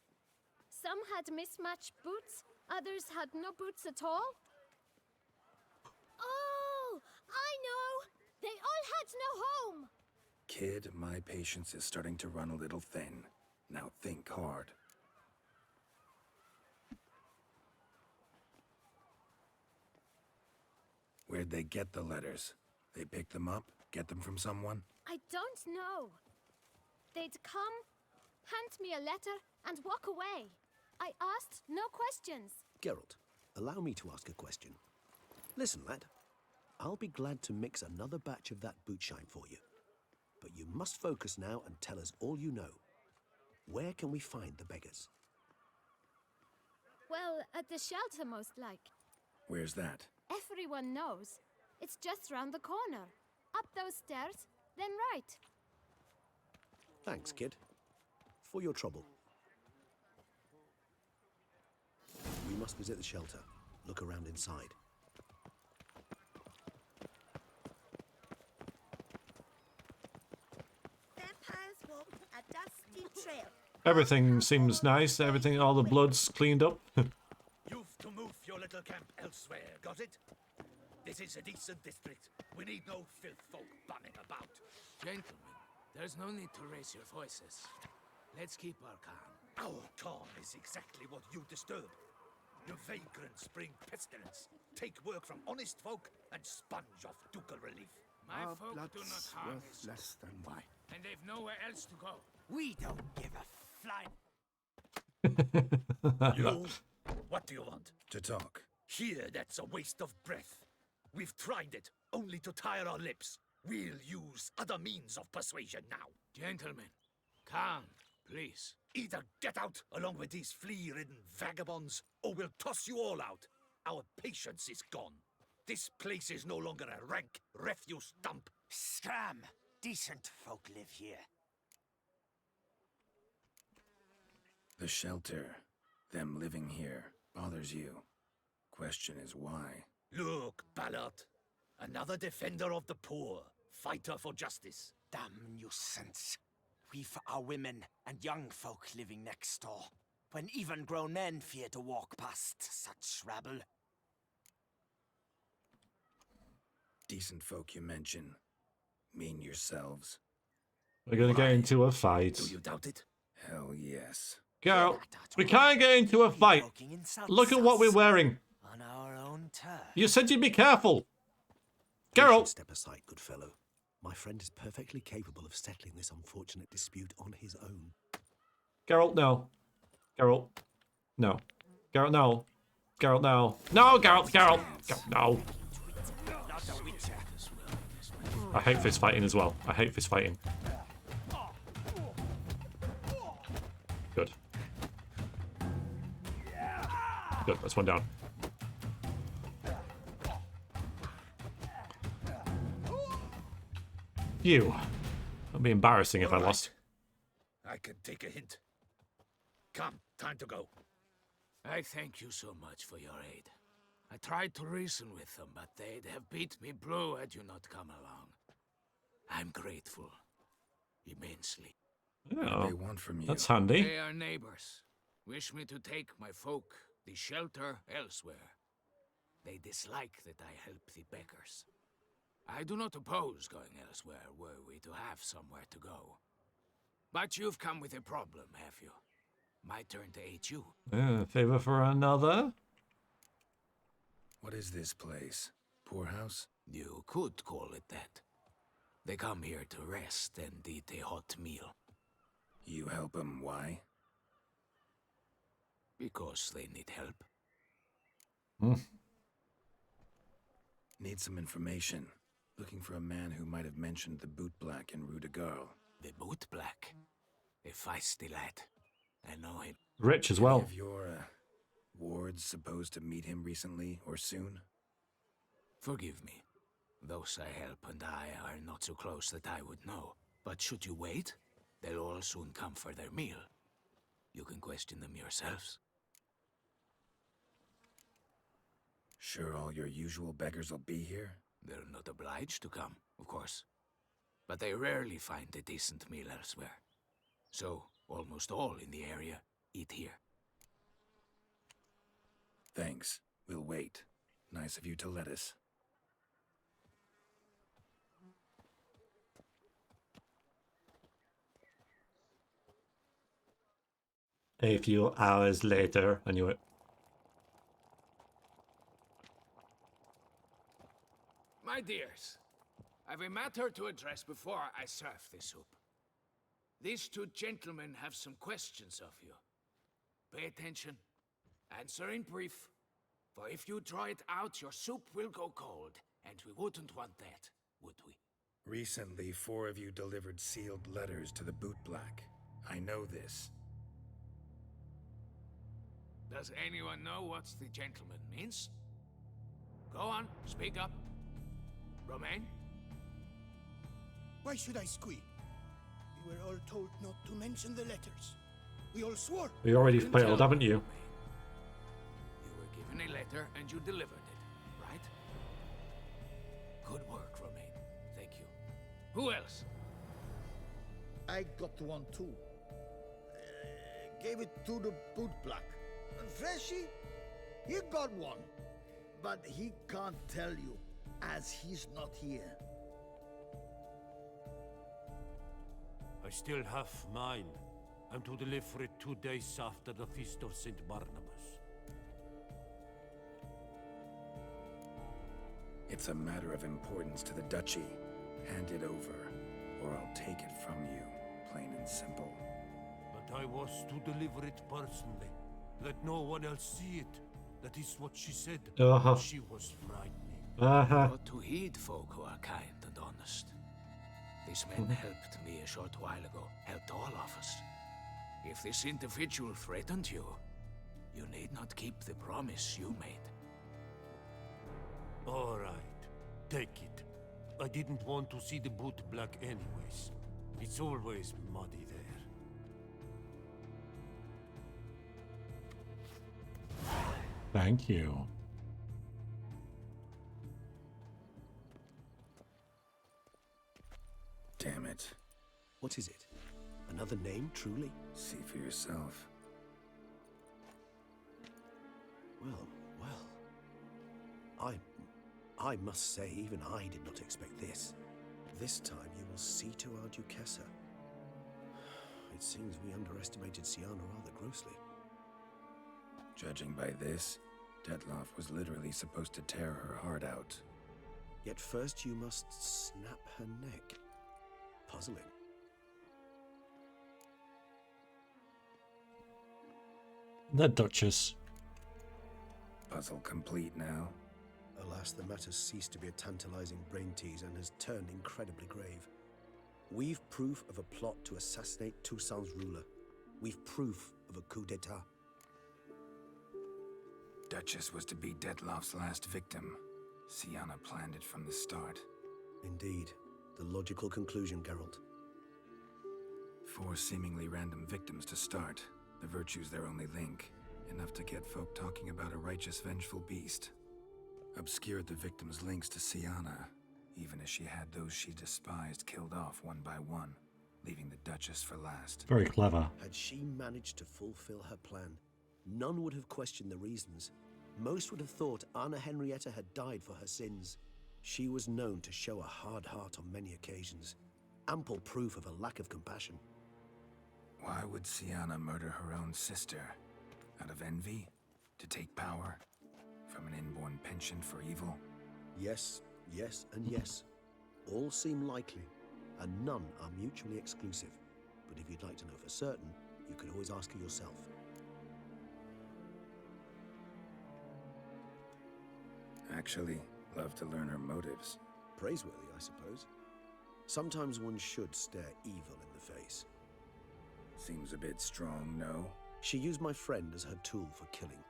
Some had mismatched boots, others had no boots at all. Oh, I know! They all had no home! Kid, my patience is starting to run a little thin. Now think. hard. Where'd they get the letters? They pick them up? Get them from someone? I don't know. They'd come, hand me a letter, and walk away. I asked no questions. Geralt, allow me to ask a question. Listen, lad. I'll be glad to mix another batch of that bootshine for you. But you must focus now and tell us all you know. Where can we find the beggars? Well, at the shelter, most like. Where's that? Everyone knows. It's just round the corner. Up those stairs, then right. Thanks, kid. For your trouble. We must visit the shelter. Look around inside. Vampires walk a dusty trail. Everything seems nice. Everything, all the blood's cleaned up. You've to move your little camp elsewhere, got it? This is a decent district. We need no filth folk bunning about. Gentlemen, there's no need to raise your voices. Let's keep our calm. Our calm is exactly what you disturb. Your vagrants bring pestilence, take work from honest folk, and sponge off ducal relief. My Our folk do not blood's harm worth us, less than wine. and they've nowhere else to go. We don't give a flying. You? What do you want? To talk. Here, that's a waste of breath. We've tried it, only to tire our lips. We'll use other means of persuasion now. Gentlemen, calm, please. Either get out along with these flea-ridden vagabonds, or we'll toss you all out. Our patience is gone. This place is no longer a rank refuse dump. Scram! Decent folk live here. The shelter, them living here, bothers you. Question is why. Look, Ballard. Another defender of the poor. Fighter for justice. Damn nuisance. We've our women and young folk living next door, when even grown men fear to walk past such rabble. Decent folk you mention. Mean yourselves. We're gonna get into a fight. Do you doubt it? Hell yes. Girl, we can't get into a fight. Look at what we're wearing. On our own turf. You said you'd be careful. You should Geralt. step aside, good fellow. My friend is perfectly capable of settling this unfortunate dispute on his own. Geralt, no. Geralt, no. Geralt, no. Geralt, no. No, Geralt, Geralt, no. I hate fist fighting as well. I hate fist fighting. Good. Good, that's one down. You. That'd be embarrassing if I lost. I can take a hint. Come, time to go. I thank you so much for your aid. I tried to reason with them, but they'd have beat me blue had you not come along. I'm grateful. Immensely. What do Oh, they want from you? that's handy. They are neighbors. Wish me to take my folk, the shelter, elsewhere. They dislike that I help the beggars. I do not oppose going elsewhere were we to have somewhere to go. But you've come with a problem, have you? My turn to aid you. Favor for another? What is this place? Poorhouse? You could call it that. They come here to rest and eat a hot meal. You help them, why? Because they need help. Need some information. Looking for a man who might have mentioned the boot black in Rue de Garl. The boot black. A feisty lad. I know him. Rich as Any well. of your wards supposed to meet him recently or soon? Forgive me. Those I help and I are not so close that I would know. But should you wait, they'll all soon come for their meal. You can question them yourselves. Sure all your usual beggars will be here? They're not obliged to come, of course. But they rarely find a decent meal elsewhere. So, almost all in the area eat here. Thanks. We'll wait. Nice of you to let us. A few hours later, I knew it. My dears, I've a matter to address before I serve the soup. These two gentlemen have some questions of you. Pay attention. Answer in brief. For if you draw it out, your soup will go cold. And we wouldn't want that, would we? Recently, 4 of you delivered sealed letters to the Bootblack. I know this. Does anyone know what the gentleman means? Go on, speak up. Romain? Why should I squeal? We were all told not to mention the letters. We all swore. You already Then failed, tell haven't me, you? Romain. You were given a letter and you delivered it, right? Good work, Romain. Thank you. Who else? I got one too. Gave it to the Bootblack. And Freshy, he got one. But he can't tell you, as he's not here. I still have mine. I'm to deliver it 2 days after the Feast of St. Barnabas. It's a matter of importance to the Duchy. Hand it over, or I'll take it from you, plain and simple. But I was to deliver it personally. Let no one else see it. That is what she said. She was frightening. Not to heed folk who are kind and honest. This man helped me a short while ago, helped all of us. If this individual threatened you, you need not keep the promise you made. All right, take it. I didn't want to see the Bootblack anyways. It's always muddy there. Thank you. Damn it. What is it? Another name, truly? See for yourself. Well, I must say, even I did not expect this. This time you will see to our Duchessa. It seems we underestimated Siana rather grossly. Judging by this, Detlaff was literally supposed to tear her heart out. Yet first you must snap her neck. Puzzling. The Duchess. Puzzle complete now. Alas, the matter ceased to be a tantalizing brain tease and has turned incredibly grave. We've proof of a plot to assassinate Toussaint's ruler. We've proof of a coup d'etat. Duchess was to be Detlaff's last victim. Siana planned it from the start. Indeed. The logical conclusion, Geralt. 4 seemingly random victims to start. The virtue's their only link. Enough to get folk talking about a righteous, vengeful beast. Obscured the victims' links to Siana, even as she had those she despised killed off one by one, leaving the Duchess for last. Very clever. Had she managed to fulfill her plan, none would have questioned the reasons. Most would have thought Anna Henrietta had died for her sins. She was known to show a hard heart on many occasions. Ample proof of a lack of compassion. Why would Siana murder her own sister? Out of envy? To take power? From an inborn penchant for evil? Yes, yes, and yes. All seem likely, and none are mutually exclusive. But if you'd like to know for certain, you could always ask her yourself. Actually, love to learn her motives. Praiseworthy, I suppose. Sometimes one should stare evil in the face. Seems a bit strong, no? She used my friend as her tool for killing.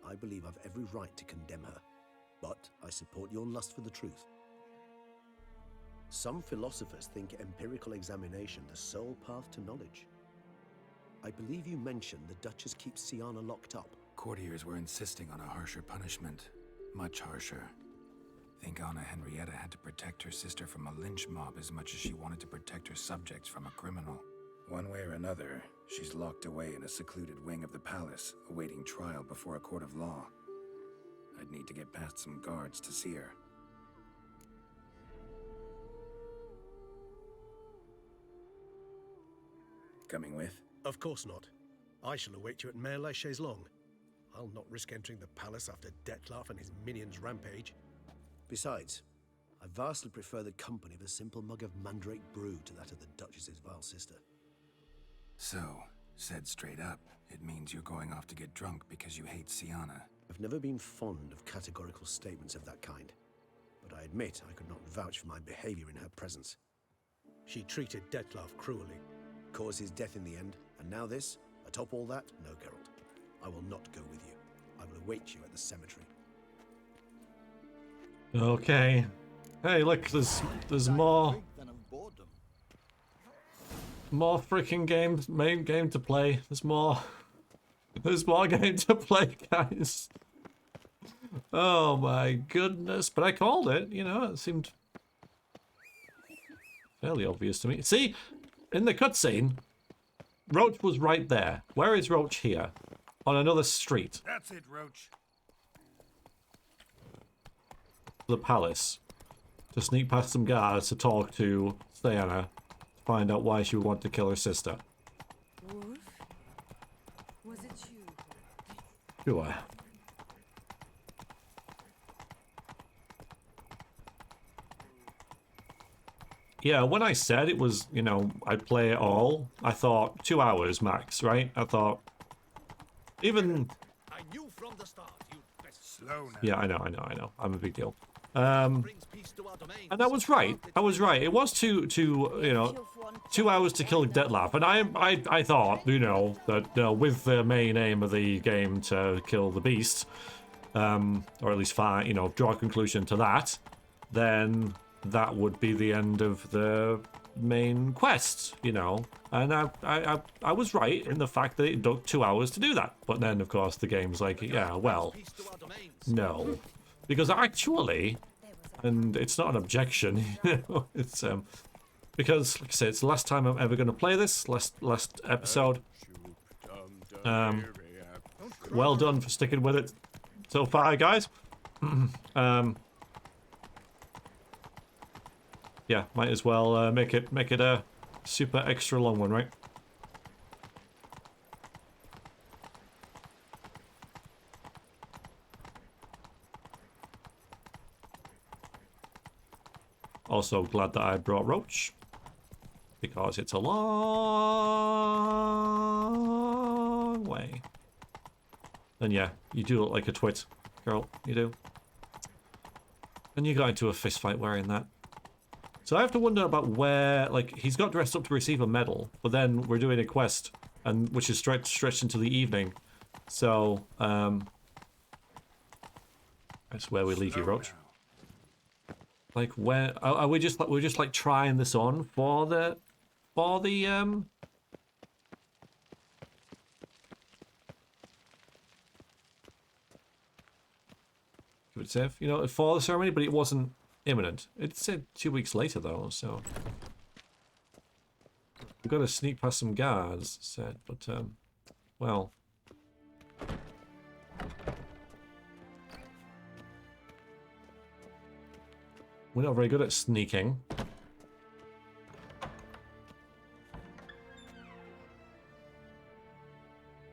I believe I've every right to condemn her, but I support your lust for the truth. Some philosophers think empirical examination the sole path to knowledge. I believe you mentioned the Duchess keeps Siana locked up. Courtiers were insisting on a harsher punishment. Much harsher. Think Anna Henrietta had to protect her sister from a lynch mob as much as she wanted to protect her subjects from a criminal. One way or another, she's locked away in a secluded wing of the palace, awaiting trial before a court of law. I'd need to get past some guards to see her. Coming with? Of course not. I shall await you at Mare La Chaise-Longue. I'll not risk entering the palace after Detlaff and his minions rampage. Besides, I vastly prefer the company of a simple mug of mandrake brew to that of the Duchess's vile sister. So, said straight up, it means you're going off to get drunk because you hate Siana. I've never been fond of categorical statements of that kind, but I admit I could not vouch for my behavior in her presence. She treated Detlaff cruelly, caused his death in the end, and now this? Atop all that? No, Geralt. I will not go with you. I will await you at the cemetery. Okay. Hey, look, there's more freaking games, main game to play. There's more game to play, guys. Oh my goodness! But I called it. You know, it seemed fairly obvious to me. See, in the cutscene, Roach was right there. Where is Roach here? On another street. That's it, Roach. The palace. To sneak past some guards to talk to Siana. To find out why she would want to kill her sister. Wolf? Was it you? Sure. Yeah, when I said it was, you know, I'd play it all, I thought 2 hours max, right? I thought... Even... I knew from the start you'd best slow now. Yeah, I know. I'm a big deal. And I was right. It was you know, 2 hours to kill Detlaff. And I thought, you know, that with the main aim of the game to kill the beast, or at least find, you know, draw a conclusion to that, then that would be the end of the main quest, you know. And I was right in the fact that it took 2 hours to do that. But then, of course, the game's like, yeah, well, no. Because actually, and it's not an objection, you know, it's because, like I said, it's the last time I'm ever going to play this, last episode. Well done for sticking with it so far, guys. Yeah, might as well make it a super extra long one, right? Also glad that I brought Roach, because it's a long way. And yeah, you do look like a twit, girl, you do. And you got into a fist fight wearing that. So I have to wonder about where, like, he's got dressed up to receive a medal, but then we're doing a quest, and which is stretched into the evening. So, that's where we leave you, Roach. Like, where are we? We're just like trying this on for the Give it safe, you know, for the ceremony, but it wasn't imminent. It said 2 weeks later though, so we've got to sneak past some guards, said, but well. We're not very good at sneaking.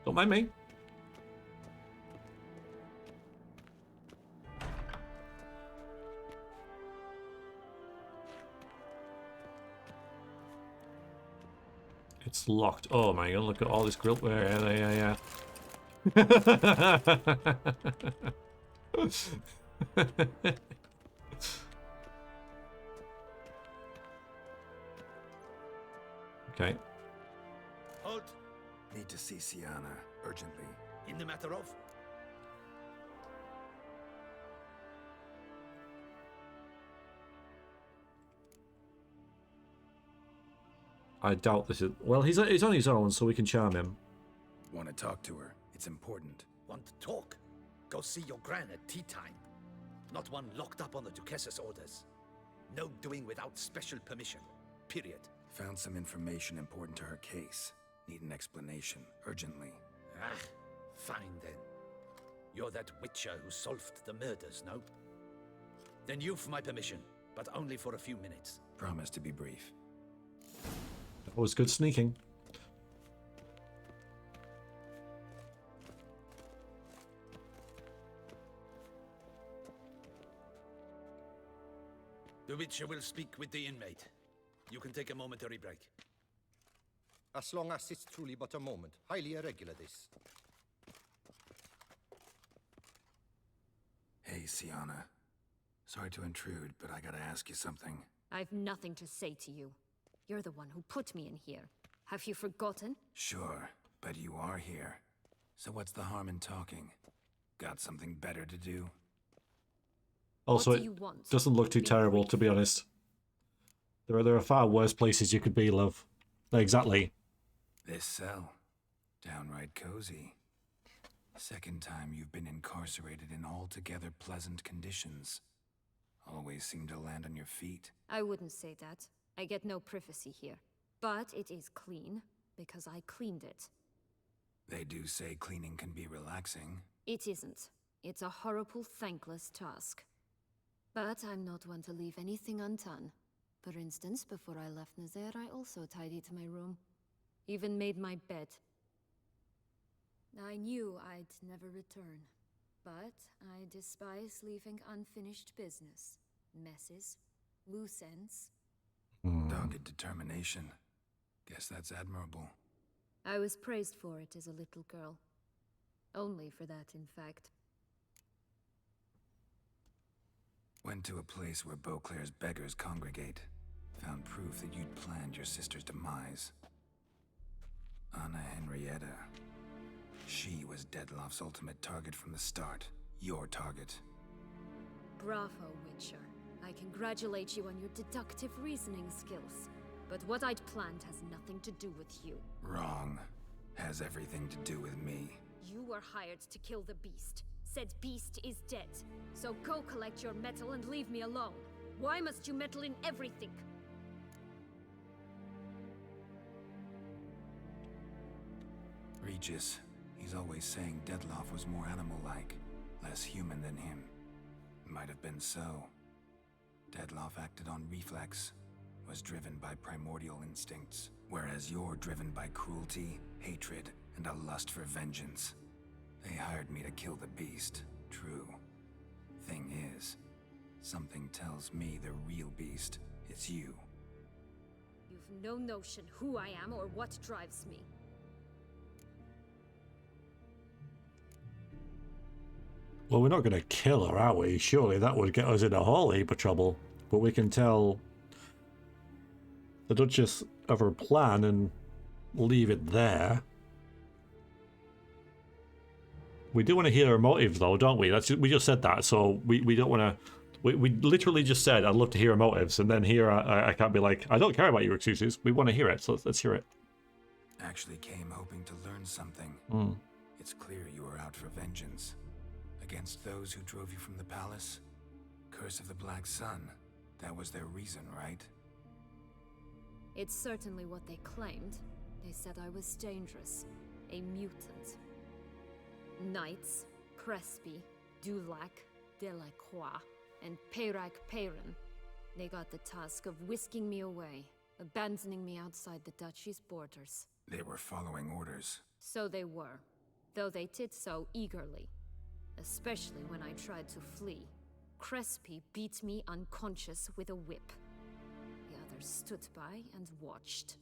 Don't mind me. It's locked. Oh my god, look at all this grill. Yeah. Okay. Halt! Need to see Siana urgently. In the matter of? I doubt this is... Well, he's on his own, so we can charm him. Want to talk to her? It's important. Want to talk? Go see your gran at tea time. Not one locked up on the Duchess's orders. No doing without special permission. Period. Found some information important to her case. Need an explanation, urgently. Ah, fine then. You're that witcher who solved the murders, no? Then you've my permission, but only for a few minutes. Promise to be brief. That was good sneaking. The Witcher will speak with the inmate. You can take a momentary break. As long as it's truly but a moment. Highly irregular, this. Hey, Siana. Sorry to intrude, but I gotta ask you something. I've nothing to say to you. You're the one who put me in here. Have you forgotten? Sure, but you are here. So what's the harm in talking? Got something better to do? Also, What do it you want? doesn't look too terrible, to be honest. There are far worse places you could be, love. Exactly. This cell. Downright cozy. Second time you've been incarcerated in altogether pleasant conditions. Always seem to land on your feet. I wouldn't say that. I get no privacy here. But it is clean, because I cleaned it. They do say cleaning can be relaxing. It isn't. It's a horrible, thankless task. But I'm not one to leave anything undone. For instance, before I left Nazaire, I also tidied my room. Even made my bed. I knew I'd never return. But I despise leaving unfinished business. Messes. Loose ends. Dogged determination. Guess that's admirable. I was praised for it as a little girl. Only for that, in fact. Went to a place where Beauclair's beggars congregate. Found proof that you'd planned your sister's demise. Anna Henrietta. She was Detlaff's ultimate target from the start. Your target. Bravo, Witcher. I congratulate you on your deductive reasoning skills. But what I'd planned has nothing to do with you. Wrong. Has everything to do with me. You were hired to kill the beast. Said beast is dead. So go collect your metal and leave me alone. Why must you meddle in everything? Regis. He's always saying Detlaff was more animal-like, less human than him. Might have been so. Detlaff acted on reflex, was driven by primordial instincts, whereas you're driven by cruelty, hatred, and a lust for vengeance. They hired me to kill the beast, true. Thing is, something tells me the real beast is you. You've no notion who I am or what drives me. Well, we're not going to kill her, are we? Surely that would get us in a whole heap of trouble. But we can tell the Duchess of her plan and leave it there. We do want to hear her motive, though, don't we? We just said that, so we don't want to... We literally just said, I'd love to hear her motives, and then here I can't be like, I don't care about your excuses. We want to hear it, so let's hear it. Actually came hoping to learn something. It's clear you were out for vengeance. Against those who drove you from the palace? Curse of the Black Sun. That was their reason, right? It's certainly what they claimed. They said I was dangerous. A mutant. Knights, Crespi, Dulac, Delacroix, and Peyrac Peyran. They got the task of whisking me away, abandoning me outside the duchy's borders. They were following orders. So they were, though they did so eagerly. Especially when I tried to flee. Crespi beat me unconscious with a whip. The others stood by and watched.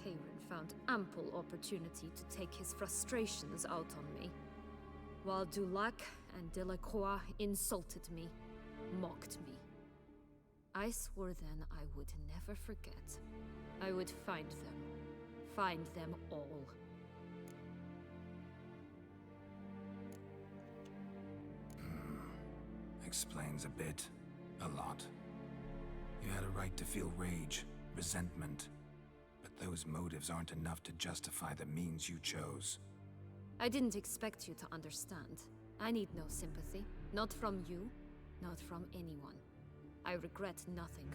Peyran found ample opportunity to take his frustrations out on me, while Dulac and Delacroix insulted me, mocked me. I swore then I would never forget. I would find them all. Explains a bit. A lot. You had a right to feel rage, resentment. But those motives aren't enough to justify the means you chose. I didn't expect you to understand. I need no sympathy. Not from you, not from anyone. I regret nothing.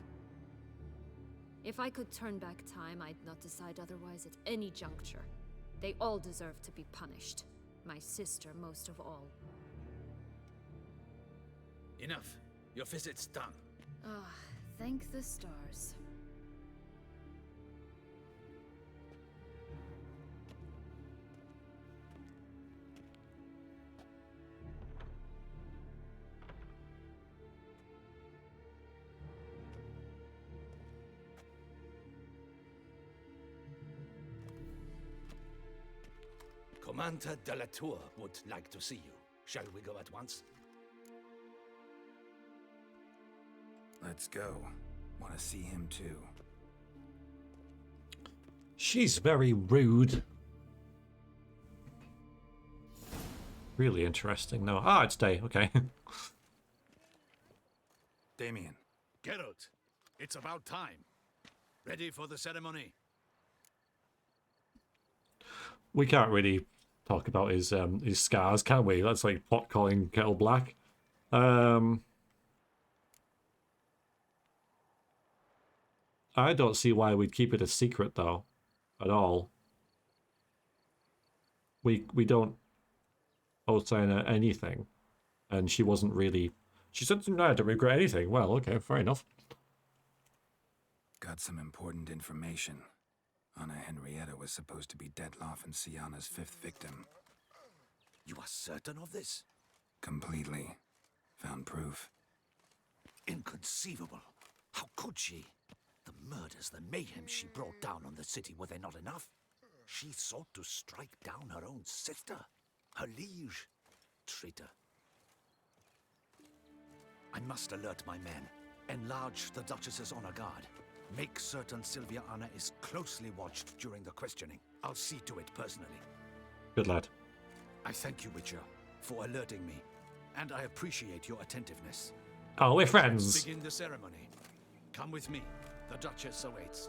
If I could turn back time, I'd not decide otherwise at any juncture. They all deserve to be punished. My sister most of all. Enough. Your visit's done. Ah, thank the stars. Commander Detlaff would like to see you. Shall we go at once? Let's go. Want to see him too. She's very rude. Really interesting, though. Ah, it's day. Okay. Damien. Geralt, it's about time. Ready for the ceremony? We can't really talk about his scars, can we? That's like pot calling kettle black. I don't see why we'd keep it a secret, though, at all. We don't owe Siana anything, and she wasn't really. She said, "No, I don't regret anything." Well, okay, fair enough. Got some important information. Anna Henrietta was supposed to be Detlaff and Siana's 5th victim. You are certain of this? Completely. Found proof. Inconceivable. How could she? The murders, the mayhem she brought down on the city, were they not enough? She sought to strike down her own sister, her liege. Traitor. I must alert my men. Enlarge the Duchess's honor guard. Make certain Sylvia Anna is closely watched during the questioning. I'll see to it personally. Good lad. I thank you, Witcher, for alerting me, and I appreciate your attentiveness. Oh, we're friends. Let's begin the ceremony. Come with me. The Duchess awaits.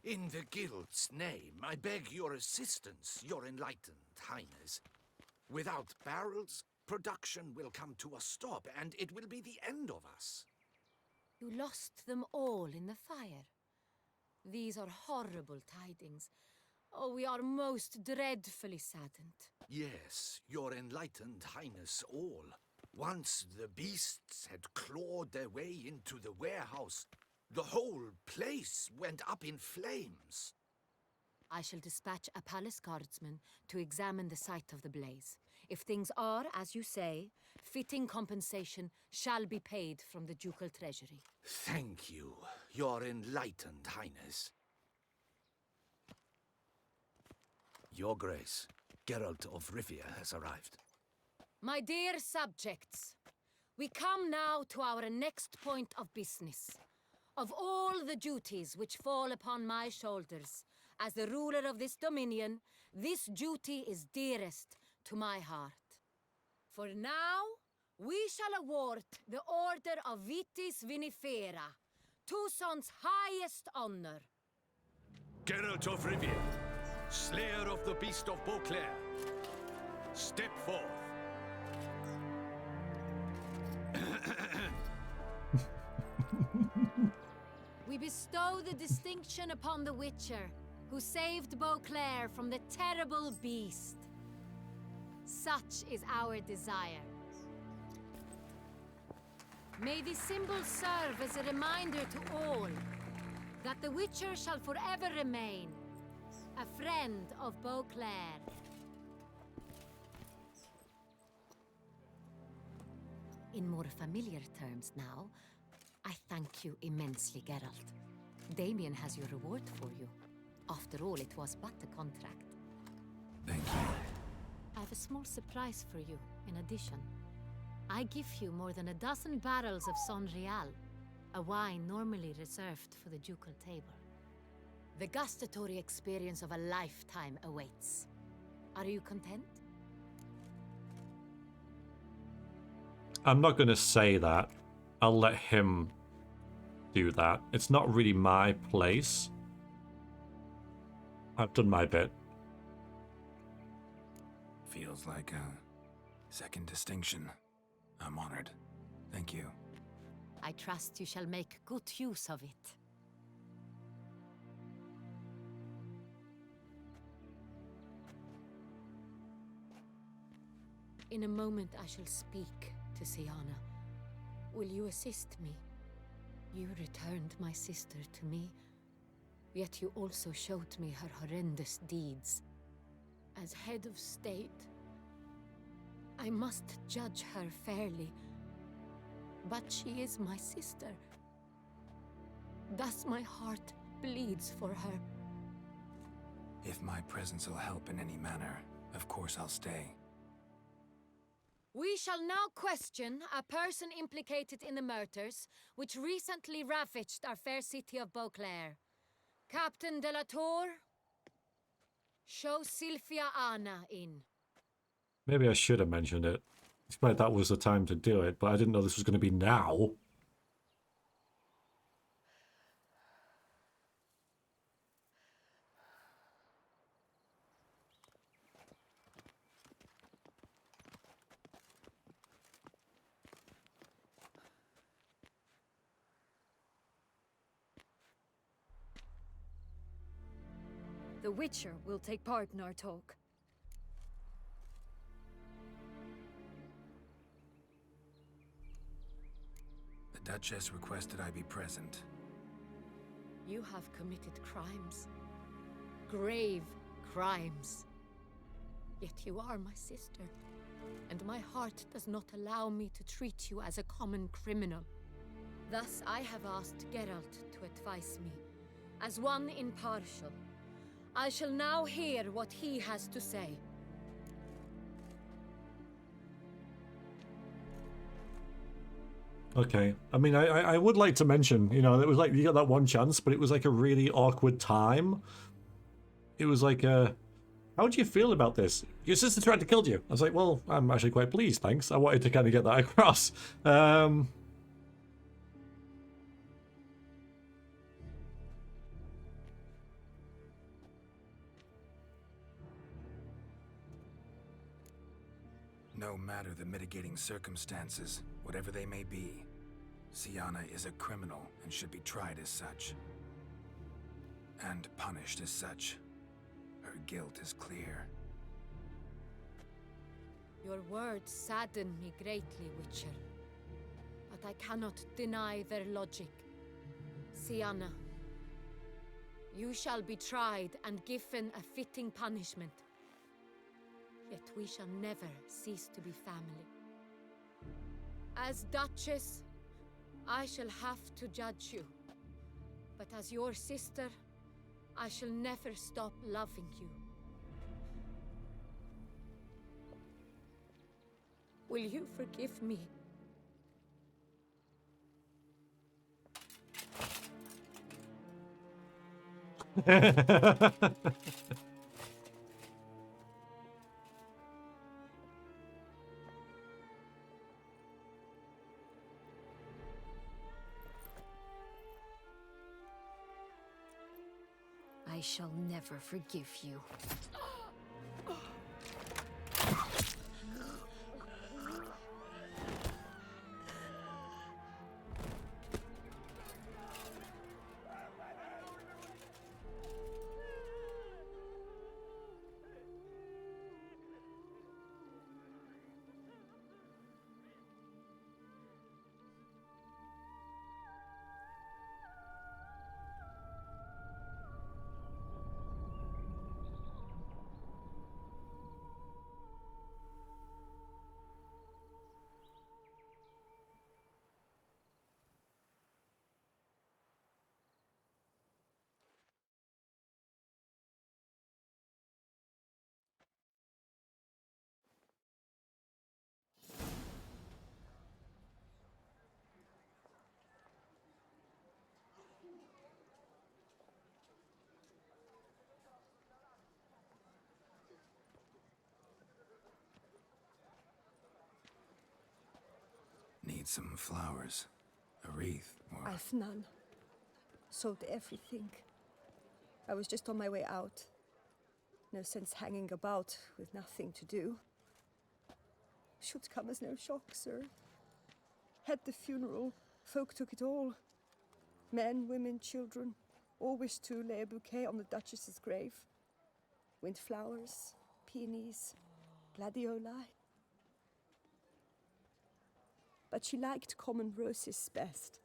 In the Guild's name, I beg your assistance, your enlightened highness. Without barrels, production will come to a stop, and it will be the end of us. You lost them all in the fire. These are horrible tidings. Oh, we are most dreadfully saddened. Yes, your enlightened highness all. Once the beasts had clawed their way into the warehouse, the whole place went up in flames. I shall dispatch a palace guardsman to examine the site of the blaze. If things are, as you say, fitting compensation shall be paid from the ducal treasury. Thank you, your enlightened highness. Your Grace, Geralt of Rivia has arrived. My dear subjects, we come now to our next point of business. Of all the duties which fall upon my shoulders, as the ruler of this dominion, this duty is dearest to my heart. For now, we shall award the Order of Vitis Vinifera, Tucson's highest honor. Geralt of Rivia, Slayer of the Beast of Beauclair, step forth. We bestow the distinction upon the Witcher, who saved Beauclair from the terrible beast. Such is our desire. May this symbol serve as a reminder to all that the Witcher shall forever remain a friend of Beauclair. In more familiar terms now, I thank you immensely, Geralt. Damien has your reward for you. After all, it was but a contract. Thank you. I have a small surprise for you, in addition. I give you more than a dozen barrels of Son Real, a wine normally reserved for the ducal table. The gustatory experience of a lifetime awaits. Are you content? I'm not going to say that. I'll let him do that. It's not really my place. I've done my bit. Feels like a second distinction. I'm honored. Thank you. I trust you shall make good use of it. In a moment I shall speak to Siana. Will you assist me? You returned my sister to me, yet you also showed me her horrendous deeds. as head of state, I must judge her fairly. But she is my sister. Thus my heart bleeds for her. If my presence will help in any manner, of course I'll stay. We shall now question a person implicated in the murders which recently ravaged our fair city of Beauclair. Captain de la Tour, show Sylvia Anna in. Maybe I should have mentioned it. It's like that was the time to do it, but I didn't know this was going to be now. The Witcher will take part in our talk. The Duchess requested I be present. You have committed crimes. Grave crimes. Yet you are my sister, and my heart does not allow me to treat you as a common criminal. Thus I have asked Geralt to advise me, as one impartial. I shall now hear what he has to say. Okay. I mean, I would like to mention, you know, it was like you got that one chance, but it was like a really awkward time. It was like, how do you feel about this? Your sister tried to kill you. I was like, well, I'm actually quite pleased, thanks. I wanted to kind of get that across. No matter the mitigating circumstances, whatever they may be, Siana is a criminal and should be tried as such. And punished as such. Her guilt is clear. Your words sadden me greatly, Witcher. But I cannot deny their logic. Siana, you shall be tried and given a fitting punishment. Yet we shall never cease to be family. As Duchess, I shall have to judge you. But as your sister, I shall never stop loving you. Will you forgive me? I shall never forgive you. Need some flowers. A wreath, or... I've none. Sold everything. I was just on my way out. No sense hanging about with nothing to do. Should come as no shock, sir. Had the funeral, folk took it all. Men, women, children, all wished to lay a bouquet on the Duchess's grave. Windflowers, peonies, gladioli. But she liked common roses best.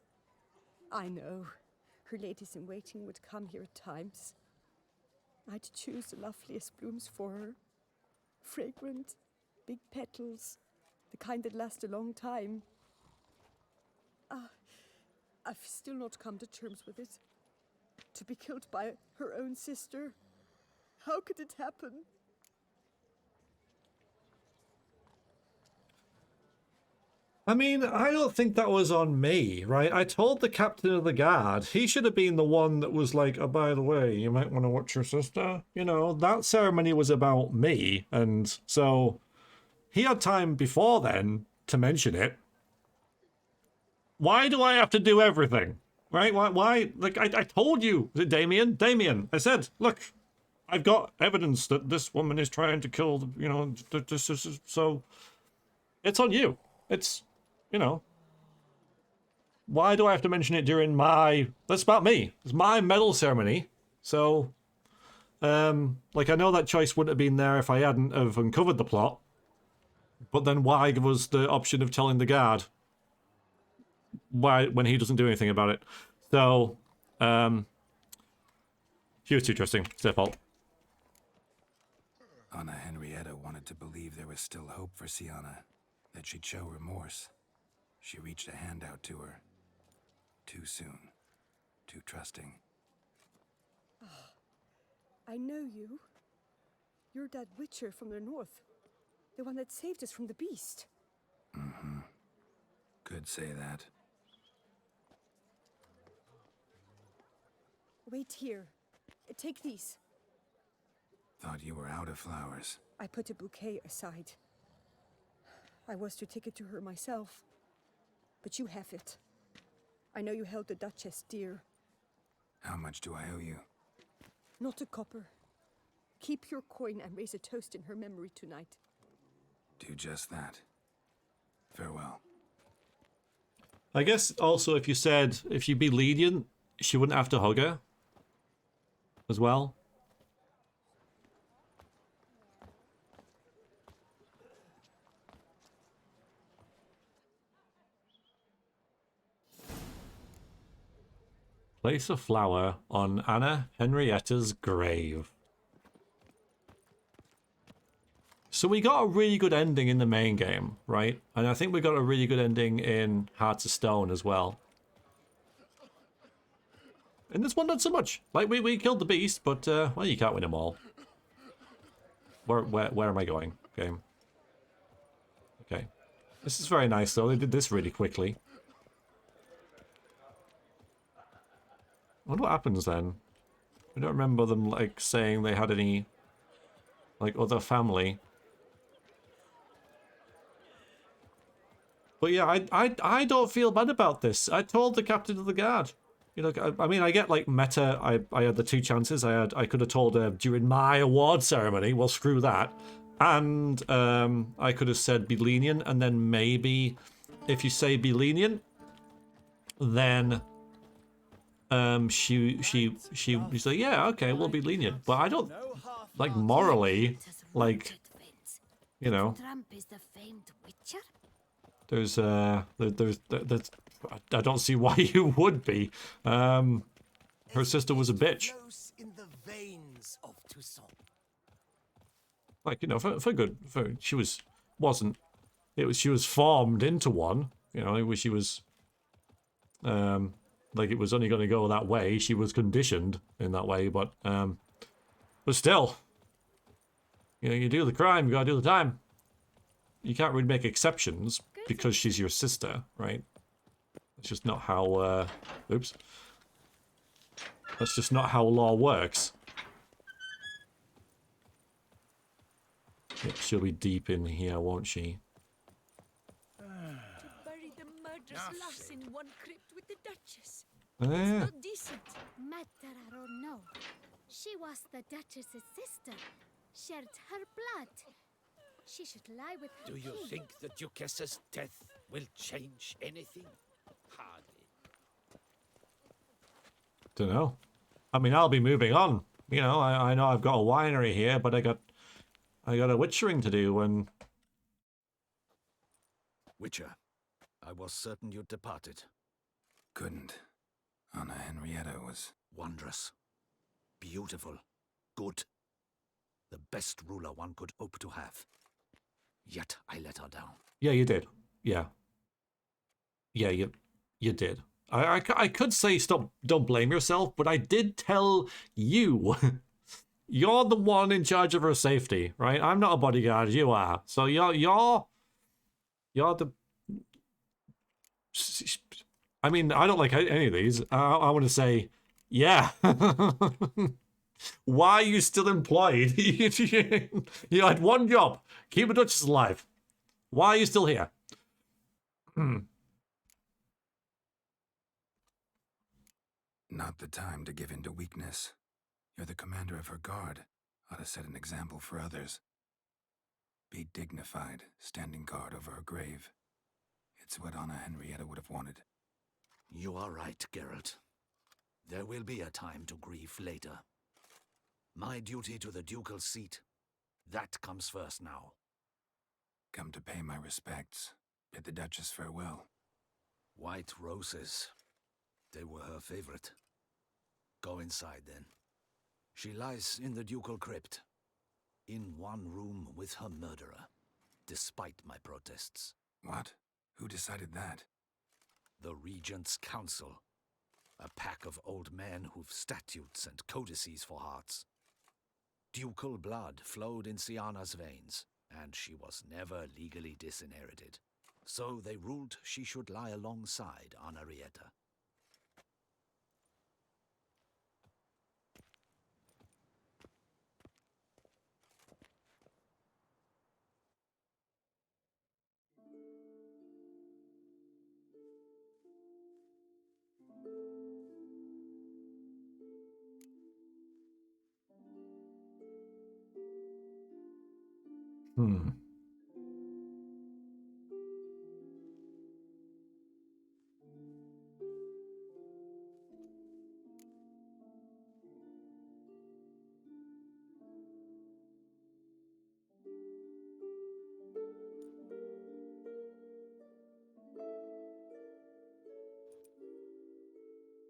I know, her ladies-in-waiting would come here at times. I'd choose the loveliest blooms for her, Fragrant, big petals, the kind that last a long time. I've still not come to terms with it. To be killed by her own sister. How could it happen? I mean, I don't think that was on me, right? I told the captain of the guard. He should have been the one that was like, oh, by the way, you might want to watch your sister. You know, that ceremony was about me. And so he had time before then to mention it. Why do I have to do everything? Right? Why? Like, I told you. Is it Damien? Damien. I said, look, I've got evidence that this woman is trying to kill, you know, so it's on you. It's, you know, why do I have to mention it during my, that's about me. It's my medal ceremony. So, like, I know that choice wouldn't have been there if I hadn't have uncovered the plot. But then why give us the option of telling the guard? Why, when he doesn't do anything about it? So, he was too trusting. It's their fault. Anna Henrietta wanted to believe there was still hope for Siana, that she'd show remorse. She reached a hand out to her. Too soon. Too trusting. I know you. You're that witcher from the north. The one that saved us from the beast. Mm-hmm. Could say that. Wait here. Take these. Thought you were out of flowers. I put a bouquet aside. I was to take it to her myself. But you have it. I know you held the Duchess dear. How much do I owe you? Not a copper. Keep your coin and raise a toast in her memory tonight. Do just that. Farewell. I guess also if you said, if you'd be lenient, she wouldn't have to hug her. As well. Place a flower on Anna Henrietta's grave. So we got a really good ending in the main game, right? And I think we got a really good ending in Hearts of Stone as well. And this one not so much. Like, we killed the beast, but, well, you can't win them all. Where am I going, game? Okay. This is very nice, though. They did this really quickly. I wonder what happens then. I don't remember them, like, saying they had any, like, other family. But yeah, I don't feel bad about this. I told the captain of the guard. You know, I mean, I get, like, meta. I had the two chances. I could have told her during my award ceremony. Well, screw that. And I could have said be lenient, and then maybe if you say be lenient, then she's like, yeah, okay, we'll be lenient. But I don't, like, morally, like, you know, there's I don't see why you would be. Her sister was a bitch. Like, you know, she was formed into one. You know, she was, like, it was only going to go that way. She was conditioned in that way, but still, you know, you do the crime, you gotta do the time. You can't really make exceptions because she's your sister, right? It's just not how, oops. That's just not how law works. Yep, she'll be deep in here, won't she? Bury the murderous lass in one crypt with the Duchess. Yeah. It's not decent. Matter or no, she was the Duchess's sister, shared her blood. She should lie with her Do you king. think the Duchess's death will change anything? Hardly. Don't know. I mean, I'll be moving on. You know, I know I've got a winery here, but I got a witchering to do, and... Witcher, I was certain you'd departed. Couldn't. Anna Henrietta was... Wondrous. Beautiful. Good. The best ruler one could hope to have. Yet I let her down. Yeah, you did. Yeah. Yeah, you did. I could say don't blame yourself, but I did tell you. You're the one in charge of her safety, right? I'm not a bodyguard, you are. So you're the... I mean, I don't like any of these. I want to say, yeah. Why are you still employed? You had one job. Keep the Duchess alive. Why are you still here? Not the time to give in to weakness. You're the commander of her guard. Ought to set an example for others. Be dignified, standing guard over her grave. It's what Anna Henrietta would have wanted. You are right, Geralt. There will be a time to grieve later. My duty to the ducal seat, that comes first now. Come to pay my respects. Bid the Duchess farewell. White roses. They were her favorite. Go inside, then. She lies in the ducal crypt, in one room with her murderer, despite my protests. What? Who decided that? The Regent's Council. A pack of old men who've statutes and codices for hearts. Ducal blood flowed in Siana's veins, and she was never legally disinherited. So they ruled she should lie alongside Anna Henrietta.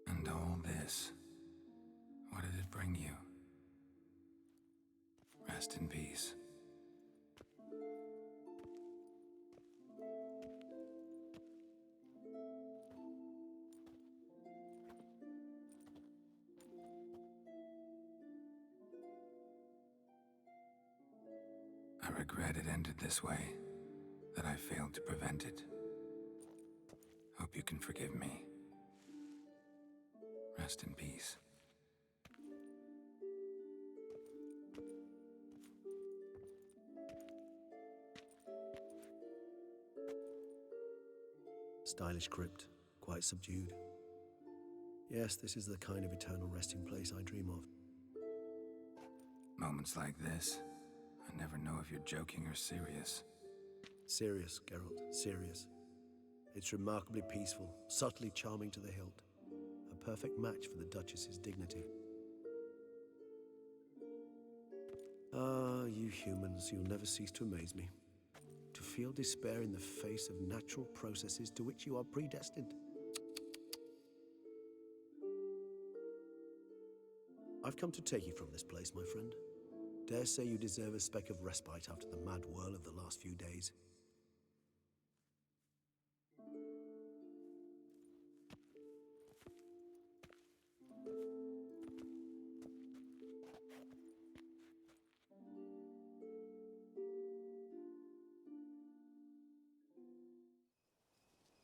And all this, what did it bring you? Rest in peace. I regret it ended this way, that I failed to prevent it. Hope you can forgive me. Rest in peace. Stylish crypt, quite subdued. Yes, this is the kind of eternal resting place I dream of. Moments like this, I never know if you're joking or serious. Serious, Geralt, serious. It's remarkably peaceful, subtly charming to the hilt. A perfect match for the Duchess's dignity. Ah, you humans, you'll never cease to amaze me. To feel despair in the face of natural processes to which you are predestined. I've come to take you from this place, my friend. Dare say you deserve a speck of respite after the mad whirl of the last few days.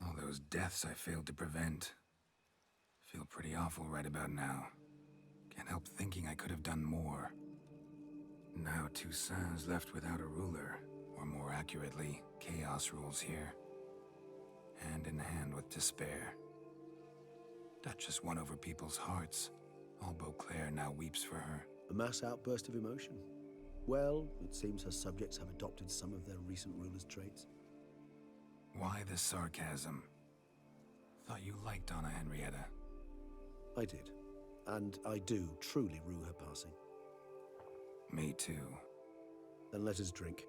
All those deaths I failed to prevent. Feel pretty awful right about now. Can't help thinking I could have done more. Now Toussaint's left without a ruler, or more accurately, chaos rules here. Hand in hand with despair. Duchess won over people's hearts. All Beauclair now weeps for her. A mass outburst of emotion. Well, it seems her subjects have adopted some of their recent ruler's traits. Why the sarcasm? Thought you liked Anna Henrietta. I did. And I do truly rue her passing. Me too. Then let us drink.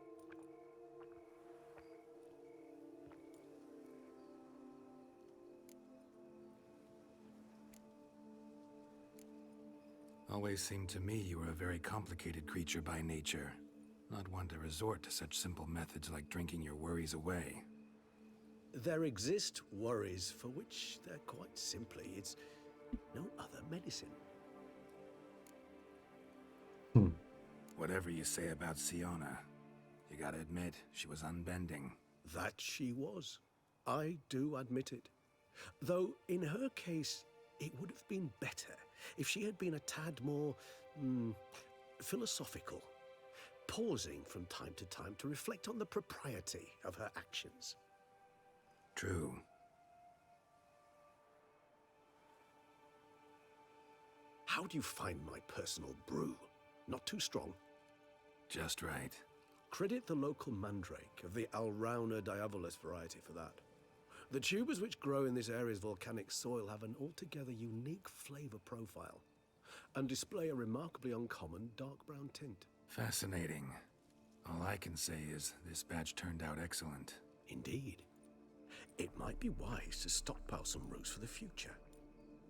Always seemed to me you were a very complicated creature by nature. Not one to resort to such simple methods like drinking your worries away. There exist worries for which they're quite simply, it's no other medicine. Whatever you say about Siana, you gotta admit, she was unbending. That she was. I do admit it. Though, in her case, it would have been better if she had been a tad more, philosophical, pausing from time to time to reflect on the propriety of her actions. True. How do you find my personal brew? Not too strong? Just right. Credit the local mandrake of the Alrauna diabolus variety for that. The tubers which grow in this area's volcanic soil have an altogether unique flavor profile and display a remarkably uncommon dark brown tint. Fascinating. All I can say is this batch turned out excellent. Indeed. It might be wise to stockpile some roots for the future.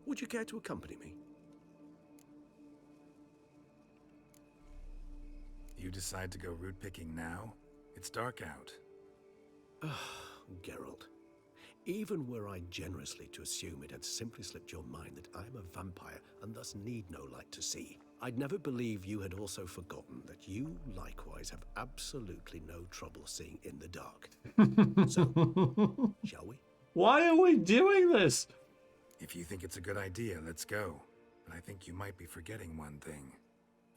Would you care to accompany me? You decide to go root picking now? It's dark out. Geralt, even were I generously to assume it had simply slipped your mind that I am a vampire and thus need no light to see, I'd never believe you had also forgotten that you likewise have absolutely no trouble seeing in the dark. So, shall we? Why are we doing this? If you think it's a good idea, let's go. But I think you might be forgetting one thing.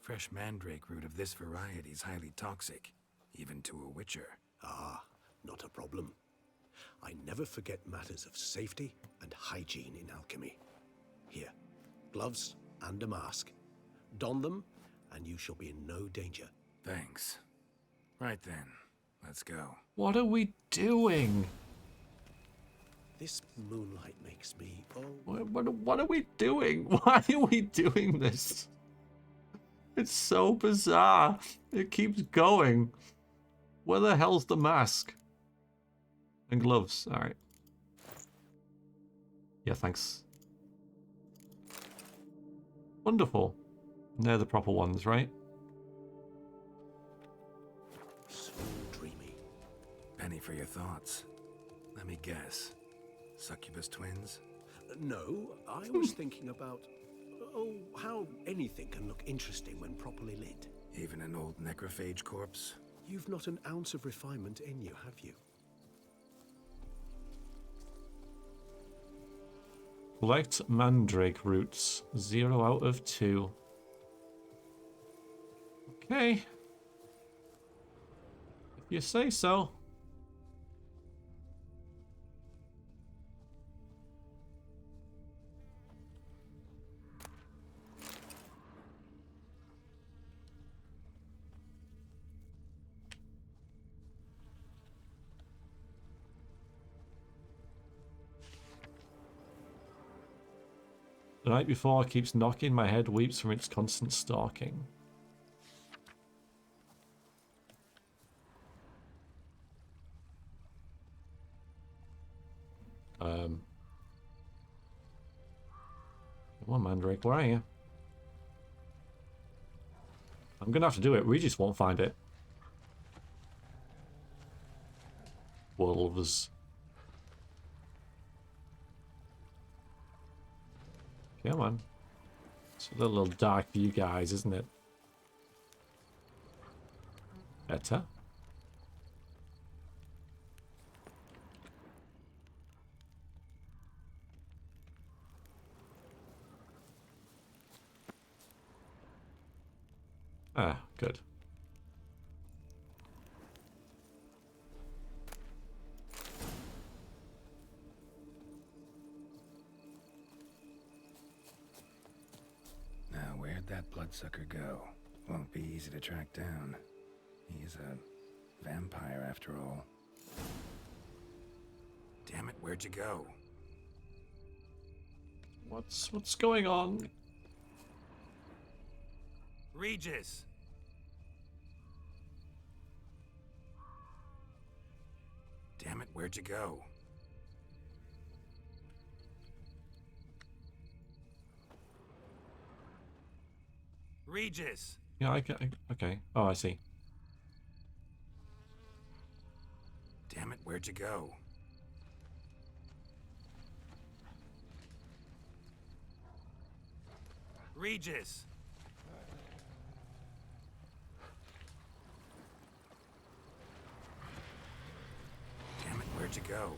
Fresh mandrake root of this variety is highly toxic, even to a witcher. Ah, not a problem. I never forget matters of safety and hygiene in alchemy. Here, gloves and a mask. Don them, and you shall be in no danger. Thanks. Right then, let's go. What are we doing? This moonlight makes me... What are we doing? Why are we doing this? It's so bizarre. It keeps going. Where the hell's the mask? And gloves. Alright. Yeah, thanks. Wonderful. They're the proper ones, right? So dreamy. Penny for your thoughts. Let me guess. Succubus twins? No, I was thinking about... Oh, how anything can look interesting when properly lit. Even an old necrophage corpse? You've not an ounce of refinement in you, have you? Collect mandrake roots. 0 out of 2. Okay. If you say so. The night before keeps knocking, my head weeps from its constant stalking. Come on, Mandrake, where are you? I'm gonna have to do it. We just won't find it. Wolves. Come on. It's a little dark for you guys, isn't it? Better. Ah, good. Now, where'd that bloodsucker go? Won't be easy to track down. He's a vampire after all. Damn it, where'd you go? What's going on? Regis! Damn it, where'd you go? Regis! Yeah, okay. Oh, I see. Damn it, where'd you go? Regis! Damn it, where'd you go?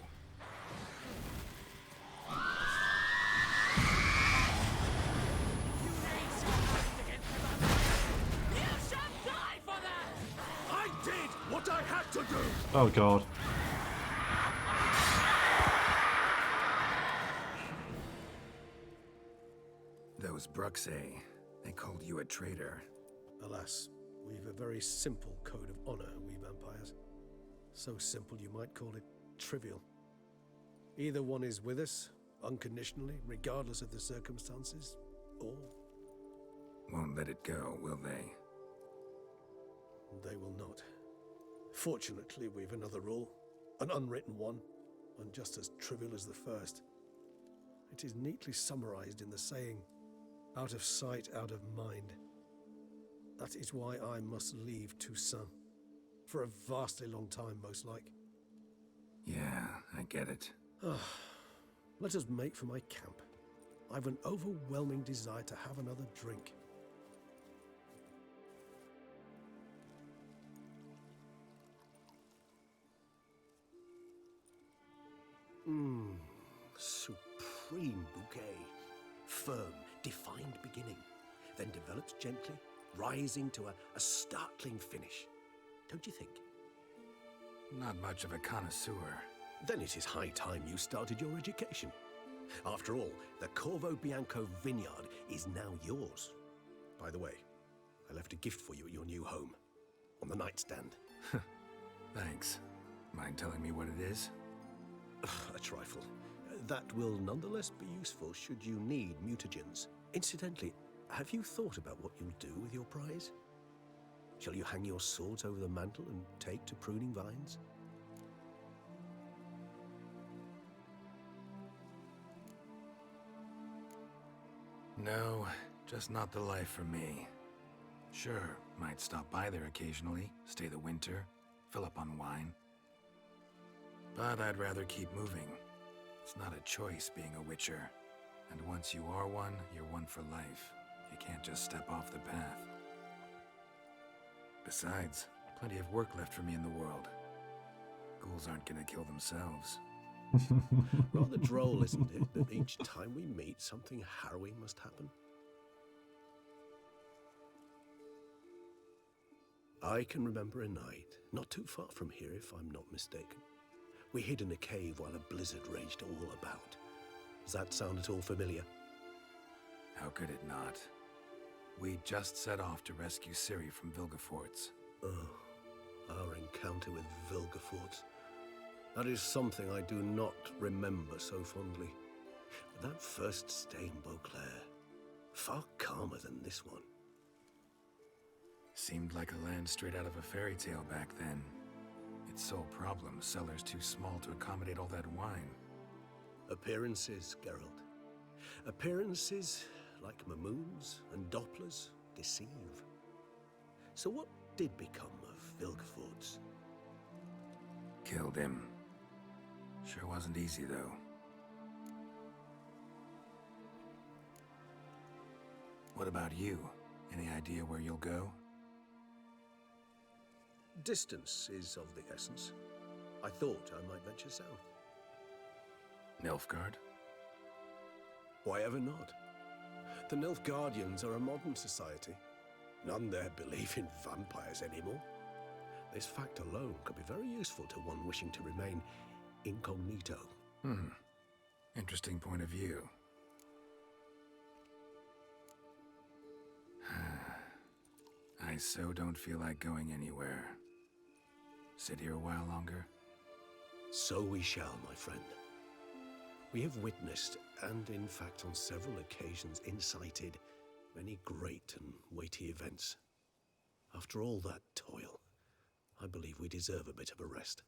I did what I had to do! Oh god. Those Bruxay, they called you a traitor. Alas, we've a very simple code of honor, we vampires. So simple you might call it trivial. Either one is with us, unconditionally, regardless of the circumstances, or... Won't let it go, will they? They will not. Fortunately, we've another rule, an unwritten one, and just as trivial as the first. It is neatly summarized in the saying, out of sight, out of mind. That is why I must leave Toussaint. For a vastly long time, most like. Yeah, I get it. Let us make for my camp. I've an overwhelming desire to have another drink. Supreme bouquet. Firm, defined beginning, then develops gently, rising to a startling finish. Don't you think? Not much of a connoisseur. Then it is high time you started your education. After all, the Corvo Bianco vineyard is now yours. By the way, I left a gift for you at your new home. On the nightstand. Thanks. Mind telling me what it is? A trifle. That will nonetheless be useful should you need mutagens. Incidentally, have you thought about what you'll do with your prize? Shall you hang your swords over the mantle and take to pruning vines? No, just not the life for me. Sure, might stop by there occasionally, stay the winter, fill up on wine. But I'd rather keep moving. It's not a choice being a witcher. And once you are one, you're one for life. You can't just step off the path. Besides, plenty of work left for me in the world. Ghouls aren't gonna kill themselves. Rather droll, isn't it, that each time we meet, something harrowing must happen? I can remember a night, not too far from here if I'm not mistaken. We hid in a cave while a blizzard raged all about. Does that sound at all familiar? How could it not? We just set off to rescue Ciri from Vilgefortz. Oh, our encounter with Vilgefortz. That is something I do not remember so fondly. But that first stay in Beauclair, far calmer than this one. Seemed like a land straight out of a fairy tale back then. Its sole problem, cellars too small to accommodate all that wine. Appearances, Geralt. Appearances, like Mamoons and Dopplers, deceive. So what did become of Vilgefortz? Killed him. Sure wasn't easy, though. What about you? Any idea where you'll go? Distance is of the essence. I thought I might venture south. Nilfgaard? Why ever not? The Nilfgaardians are a modern society. None there believe in vampires anymore. This fact alone could be very useful to one wishing to remain incognito. Interesting point of view. I so don't feel like going anywhere. Sit here a while longer? So we shall, my friend. We have witnessed, and in fact on several occasions incited, many great and weighty events. After all that toil, I believe we deserve a bit of a rest.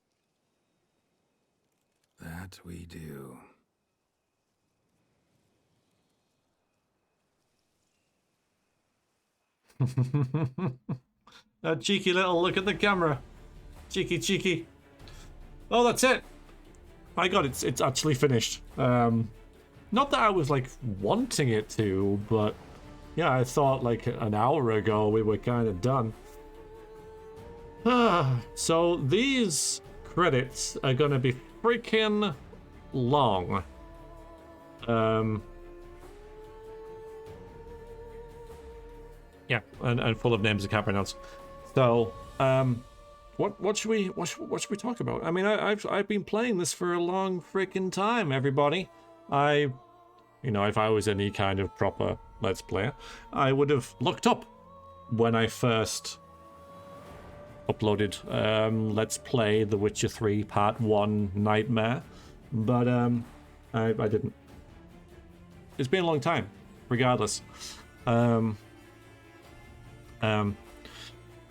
That we do. A cheeky little look at the camera. Cheeky, cheeky. Oh, that's it. My God, it's actually finished. Not that I was like wanting it to, but yeah, I thought like an hour ago we were kind of done. So these credits are gonna be freaking long. Yeah, and full of names I can't pronounce. So, what should we talk about? I mean, I've been playing this for a long freaking time, everybody. You know, if I was any kind of proper Let's Player, I would have looked up when I first uploaded Let's Play The Witcher 3 Part 1 Nightmare, but I didn't. It's been a long time, regardless.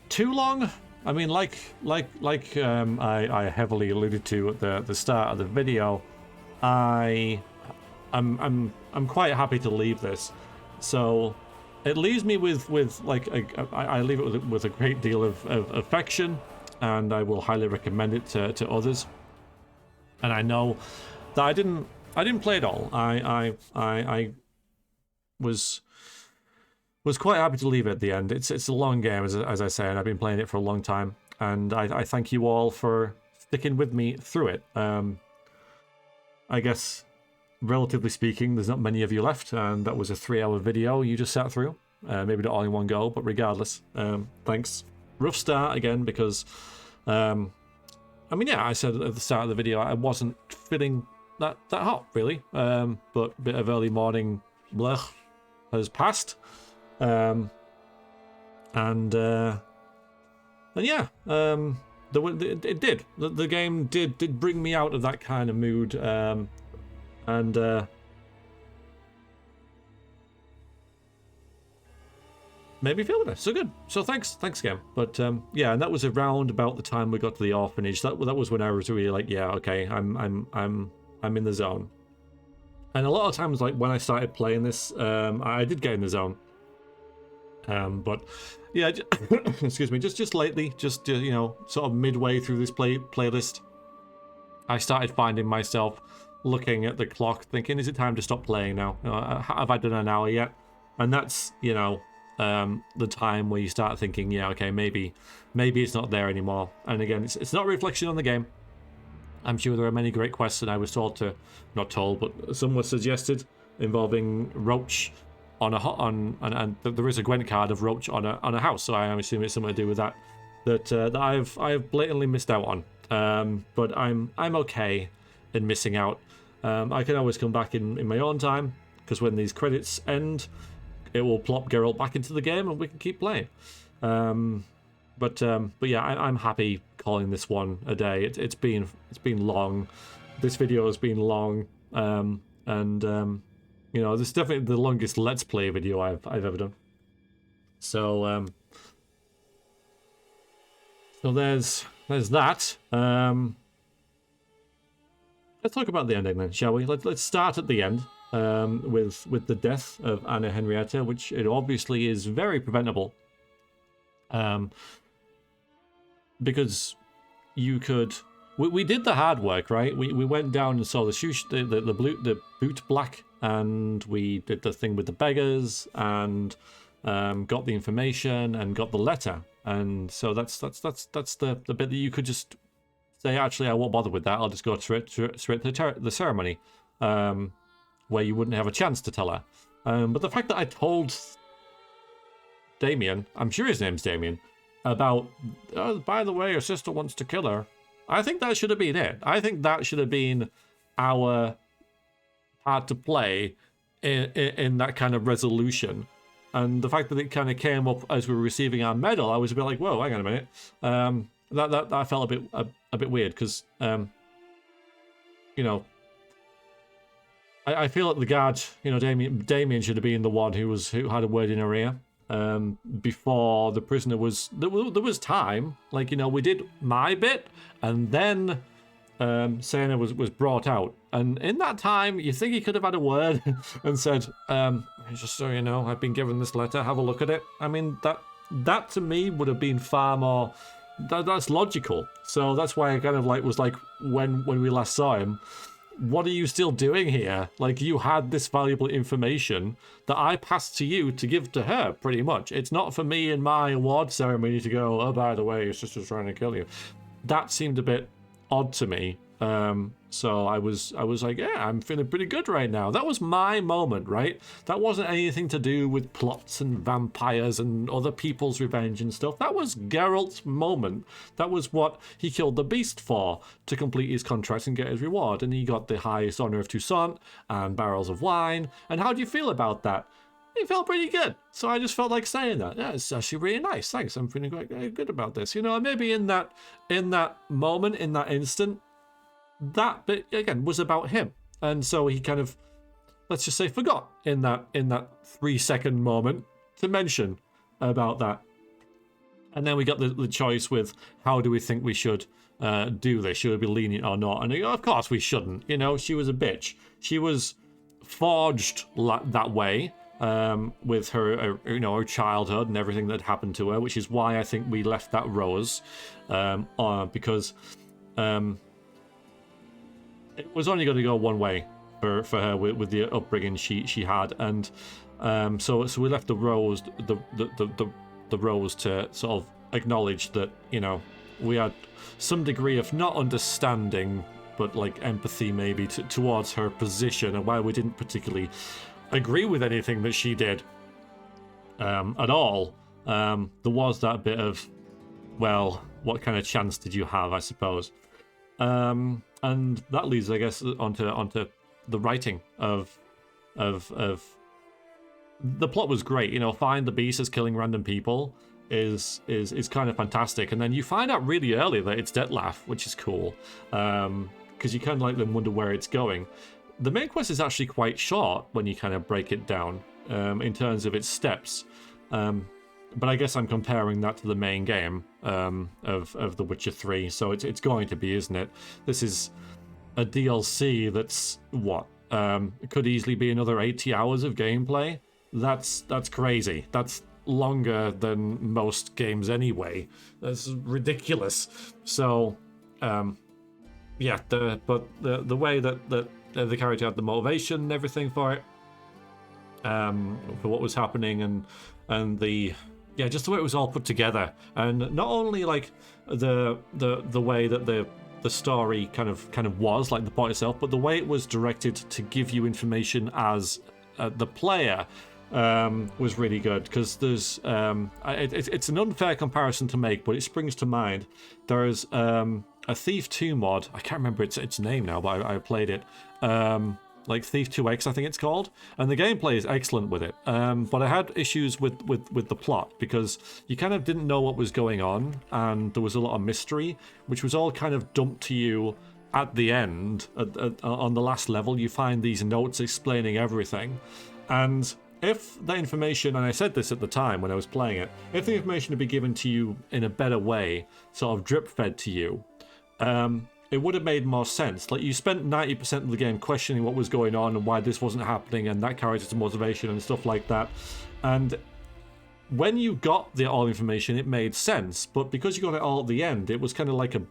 Too long? I mean, like I heavily alluded to at the start of the video, I'm quite happy to leave this. So it leaves me with like I leave it with a great deal of affection, and I will highly recommend it to others. And I know that I didn't play it all. I was quite happy to leave it at the end. It's a long game, as I say, and I've been playing it for a long time. And I thank you all for sticking with me through it. I guess, relatively speaking, there's not many of you left, and that was a 3-hour video you just sat through. Maybe not all in one go, but regardless, thanks. Rough start again, because, I mean, yeah, I said at the start of the video I wasn't feeling that hot, really. But a bit of early morning blech has passed. And yeah, it did. The game did bring me out of that kind of mood, and made me feel better. So good. So thanks game. But yeah, and that was around about the time we got to the orphanage. That was when I was really like, yeah, okay, I'm in the zone. And a lot of times, like when I started playing this, I did get in the zone. But yeah, excuse me, just lately, you know, sort of midway through this playlist, I started finding myself looking at the clock, thinking, is it time to stop playing now? Have I done an hour yet? And that's, you know, the time where you start thinking, yeah, okay, maybe it's not there anymore. And again, it's not a reflection on the game. I'm sure there are many great quests that I was not told, but some were suggested involving Roach on and there is a Gwent card of Roach on a house, so I am assuming it's something to do with that I've blatantly missed out on. But I'm okay in missing out. I can always come back in my own time, because when these credits end, it will plop Geralt back into the game and we can keep playing. But yeah, I'm happy calling this one a day. It's been long. This video has been long, and you know, this is definitely the longest Let's Play video I've ever done. So so there's that. Let's talk about the ending then, shall we? Let's start at the end, with the death of Anna Henrietta, which it obviously is very preventable. Because you could, we did the hard work, right? We went down and saw the boot black, and we did the thing with the beggars, and got the information and got the letter. And so that's the bit that you could just say, actually, I won't bother with that. I'll just go straight to the ceremony, where you wouldn't have a chance to tell her. But the fact that I told Damien, I'm sure his name's Damien, about, oh, by the way, her sister wants to kill her, I think that should have been it. I think that should have been our part to play in that kind of resolution. And the fact that it kind of came up as we were receiving our medal, I was a bit like, whoa, hang on a minute. That felt a bit weird, because you know, I feel like the guard, you know, Damien should have been the one who had a word in her ear. Before the prisoner was, there was time, like, you know, we did my bit, and then Siana was brought out, and in that time you think he could have had a word and said, just so you know, I've been given this letter, have a look at it. I mean, that to me would have been far more that's logical. So that's why I kind of like was like when we last saw him, what are you still doing here? Like, you had this valuable information that I passed to you to give to her, pretty much. It's not for me in my award ceremony to go, oh, by the way, your sister's trying to kill you. That seemed a bit odd to me. So I was like, yeah, I'm feeling pretty good right now. That was my moment, right? That wasn't anything to do with plots and vampires and other people's revenge and stuff. That was Geralt's moment. That was what he killed the beast for, to complete his contract and get his reward. And he got the highest honor of Toussaint and barrels of wine. And how do you feel about that? It felt pretty good. So I just felt like saying that. Yeah, it's actually really nice. Thanks. I'm feeling quite good about this. You know, maybe in that moment, in that instant, that bit again was about him, and so he kind of, let's just say, forgot in that 3-second moment to mention about that. And then we got the choice with, how do we think we should do this? Should we be lenient or not? And of course we shouldn't. You know, she was a bitch. She was forged that way with her, you know, her childhood and everything that happened to her, which is why I think we left that rose because. It was only going to go one way for her with the upbringing she had, and so we left the rose the rose to sort of acknowledge that, you know, we had some degree of not understanding but like empathy maybe towards her position, and why we didn't particularly agree with anything that she did at all. There was that bit of, well, what kind of chance did you have, I suppose. And that leads, I guess, onto the writing of the plot was great. You know, find the beast as killing random people is kind of fantastic, and then you find out really early that it's Detlaff, which is cool, because you kind of like then wonder where it's going. The main quest is actually quite short when you kind of break it down in terms of its steps. But I guess I'm comparing that to the main game of The Witcher 3, so it's going to be, isn't it? This is a DLC that's, what, it could easily be another 80 hours of gameplay? That's crazy. That's longer than most games anyway. That's ridiculous. So, yeah, but the way that the character had the motivation and everything for it, for what was happening, and the... yeah, just the way it was all put together, and not only like the way that the story kind of was, like the plot itself, but the way it was directed to give you information as the player was really good. Because there's it's an unfair comparison to make, but it springs to mind. There's a Thief 2 mod. I can't remember its name now, but I played it. Like Thief 2X, I think it's called, and the gameplay is excellent with it. But I had issues with the plot, because you kind of didn't know what was going on, and there was a lot of mystery, which was all kind of dumped to you at the end. On the last level, you find these notes explaining everything, and if that information, and I said this at the time when I was playing it, if the information had been given to you in a better way, sort of drip fed to you, it would have made more sense. Like, you spent 90% of the game questioning what was going on and why this wasn't happening and that character's motivation and stuff like that. And when you got the all information, it made sense. But because you got it all at the end, it was kind of like a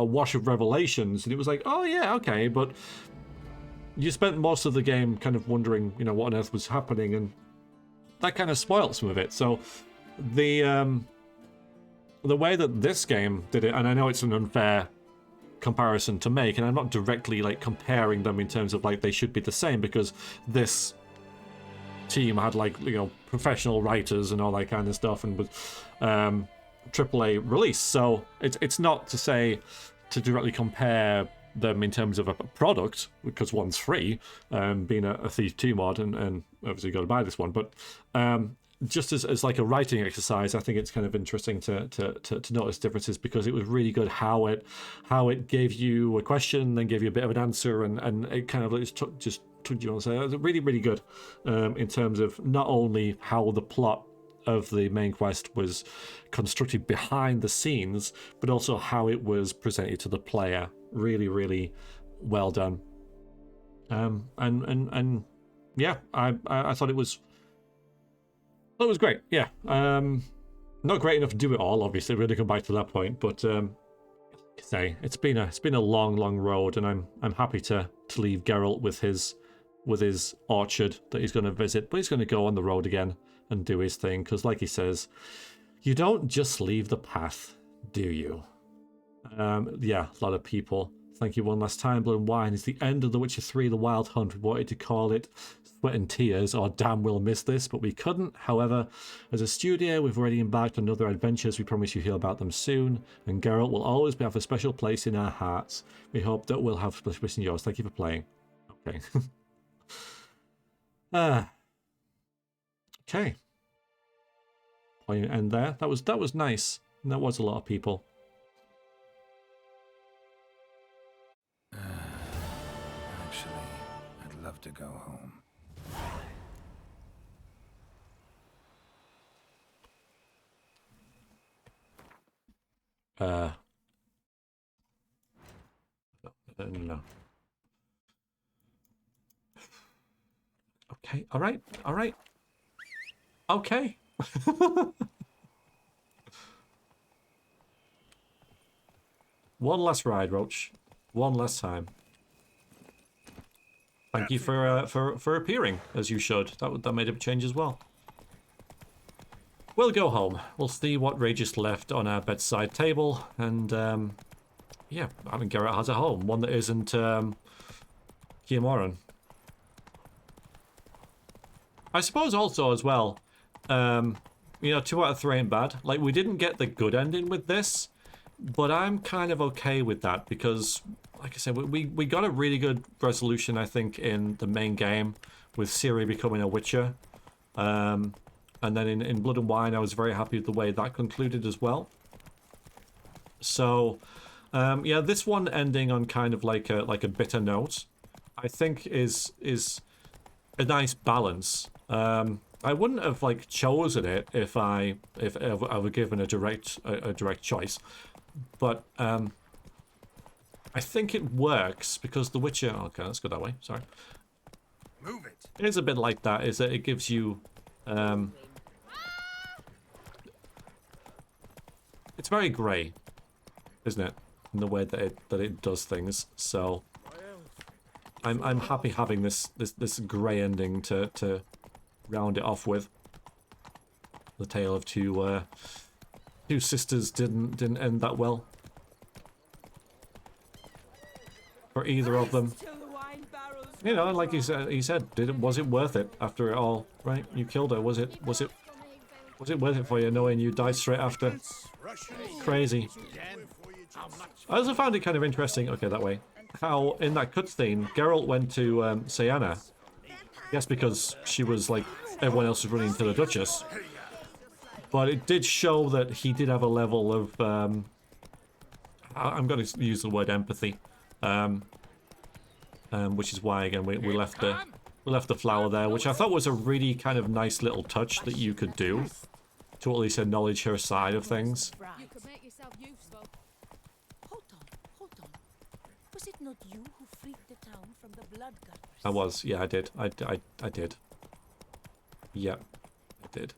wash of revelations. And it was like, oh yeah, okay. But you spent most of the game kind of wondering, you know, what on earth was happening. And that kind of spoiled some of it. So the way that this game did it, and I know it's an unfair comparison to make, and I'm not directly like comparing them in terms of like they should be the same, because this team had, like, you know, professional writers and all that kind of stuff, and was AAA release, so it's not to say to directly compare them in terms of a product, because one's free, being a Thief 2 mod, and obviously you got to buy this one, but just as like a writing exercise, I think it's kind of interesting to notice differences, because it was really good how it gave you a question, then gave you a bit of an answer, and it kind of just took you on. So it was really, really good in terms of not only how the plot of the main quest was constructed behind the scenes, but also how it was presented to the player. Really, really well done. And yeah, I thought it was great. Yeah. Not great enough to do it all, obviously. We're going to come back to that point, but say it's been a long road, and I'm happy to leave Geralt with his orchard that he's going to visit, but he's going to go on the road again and do his thing, because like he says, you don't just leave the path, do you? Yeah, a lot of people. Thank you one last time. Blood and Wine is the end of The Witcher 3, The Wild Hunt. We wanted to call it Sweat and Tears, or Damn We'll Miss This, but we couldn't. However, as a studio, we've already embarked on other adventures. We promise you hear about them soon, and Geralt will always have a special place in our hearts. We hope that we'll have a special place in yours. Thank you for playing. Okay. Okay. Point and end there. That was nice. And that was a lot of people. Actually, I'd love to go home. No. Okay, alright. Okay. One last ride, Roach. One last time. Thank you for appearing, as you should. That made a change as well. We'll go home. We'll see what Regis left on our bedside table, and yeah, I mean, Geralt has a home, one that isn't Kiamoran. I suppose also as well, you know, 2 out of 3 ain't bad. Like, we didn't get the good ending with this, but I'm kind of okay with that because, like I said, we got a really good resolution, I think, in the main game with Ciri becoming a Witcher. And then in Blood and Wine, I was very happy with the way that concluded as well. So, yeah, this one ending on kind of like a bitter note, I think is a nice balance. I wouldn't have like chosen it if I were given a direct choice, but I think it works because The Witcher. Okay, let's go that way. Sorry. Move it. It is a bit like that. Is that it gives you. It's very grey, isn't it? In the way that it does things. So I'm happy having this grey ending to round it off with. The tale of two sisters didn't end that well for either of them. You know, like he said, was it worth it after it all? Right? You killed her. Was it worth it for you, knowing you died straight after? Crazy. I also found it kind of interesting. Okay, that way. How in that cutscene, Geralt went to Siana. Yes, because she was like everyone else was running to the Duchess. But it did show that he did have a level of I'm going to use the word empathy, which is why again we left the flower there, which I thought was a really kind of nice little touch that you could do to at least acknowledge her side of things. You could make yourself useful. Hold on. Was it not you who freed the town from the blood gutters? I was, yeah, I did. I did. Yep, I did.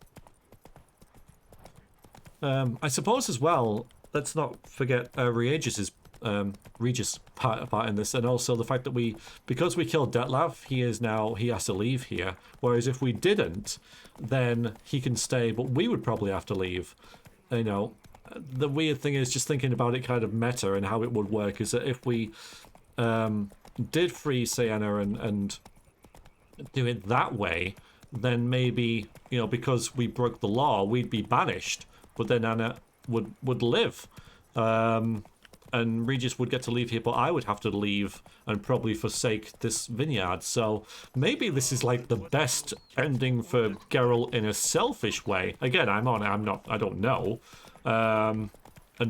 I suppose as well, let's not forget Regis' part in this, and also the fact that because we killed Detlaff, he has to leave here. Whereas if we didn't, then he can stay, but we would probably have to leave. You know, the weird thing is just thinking about it kind of meta and how it would work is that if we did free Siana and do it that way, then maybe, you know, because we broke the law, we'd be banished, but then Anna would live. And Regis would get to leave here, but I would have to leave and probably forsake this vineyard. So maybe this is like the best ending for Geralt in a selfish way. Again, I don't know. And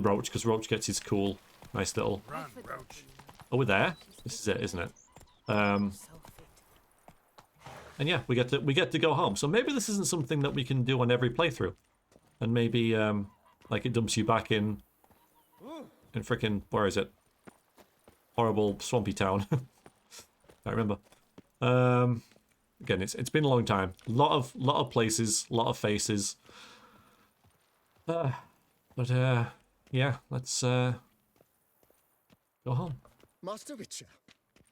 Roach, because Roach gets his cool, nice little... Run, Roach. Oh, we're there? This is it, isn't it? And yeah, we get to go home. So maybe this isn't something that we can do on every playthrough. And maybe, like it dumps you back in frickin', where is it? Horrible swampy town. I remember. Again, it's been a long time. Lot of places, lot of faces. Yeah, let's go home. Master Witcher,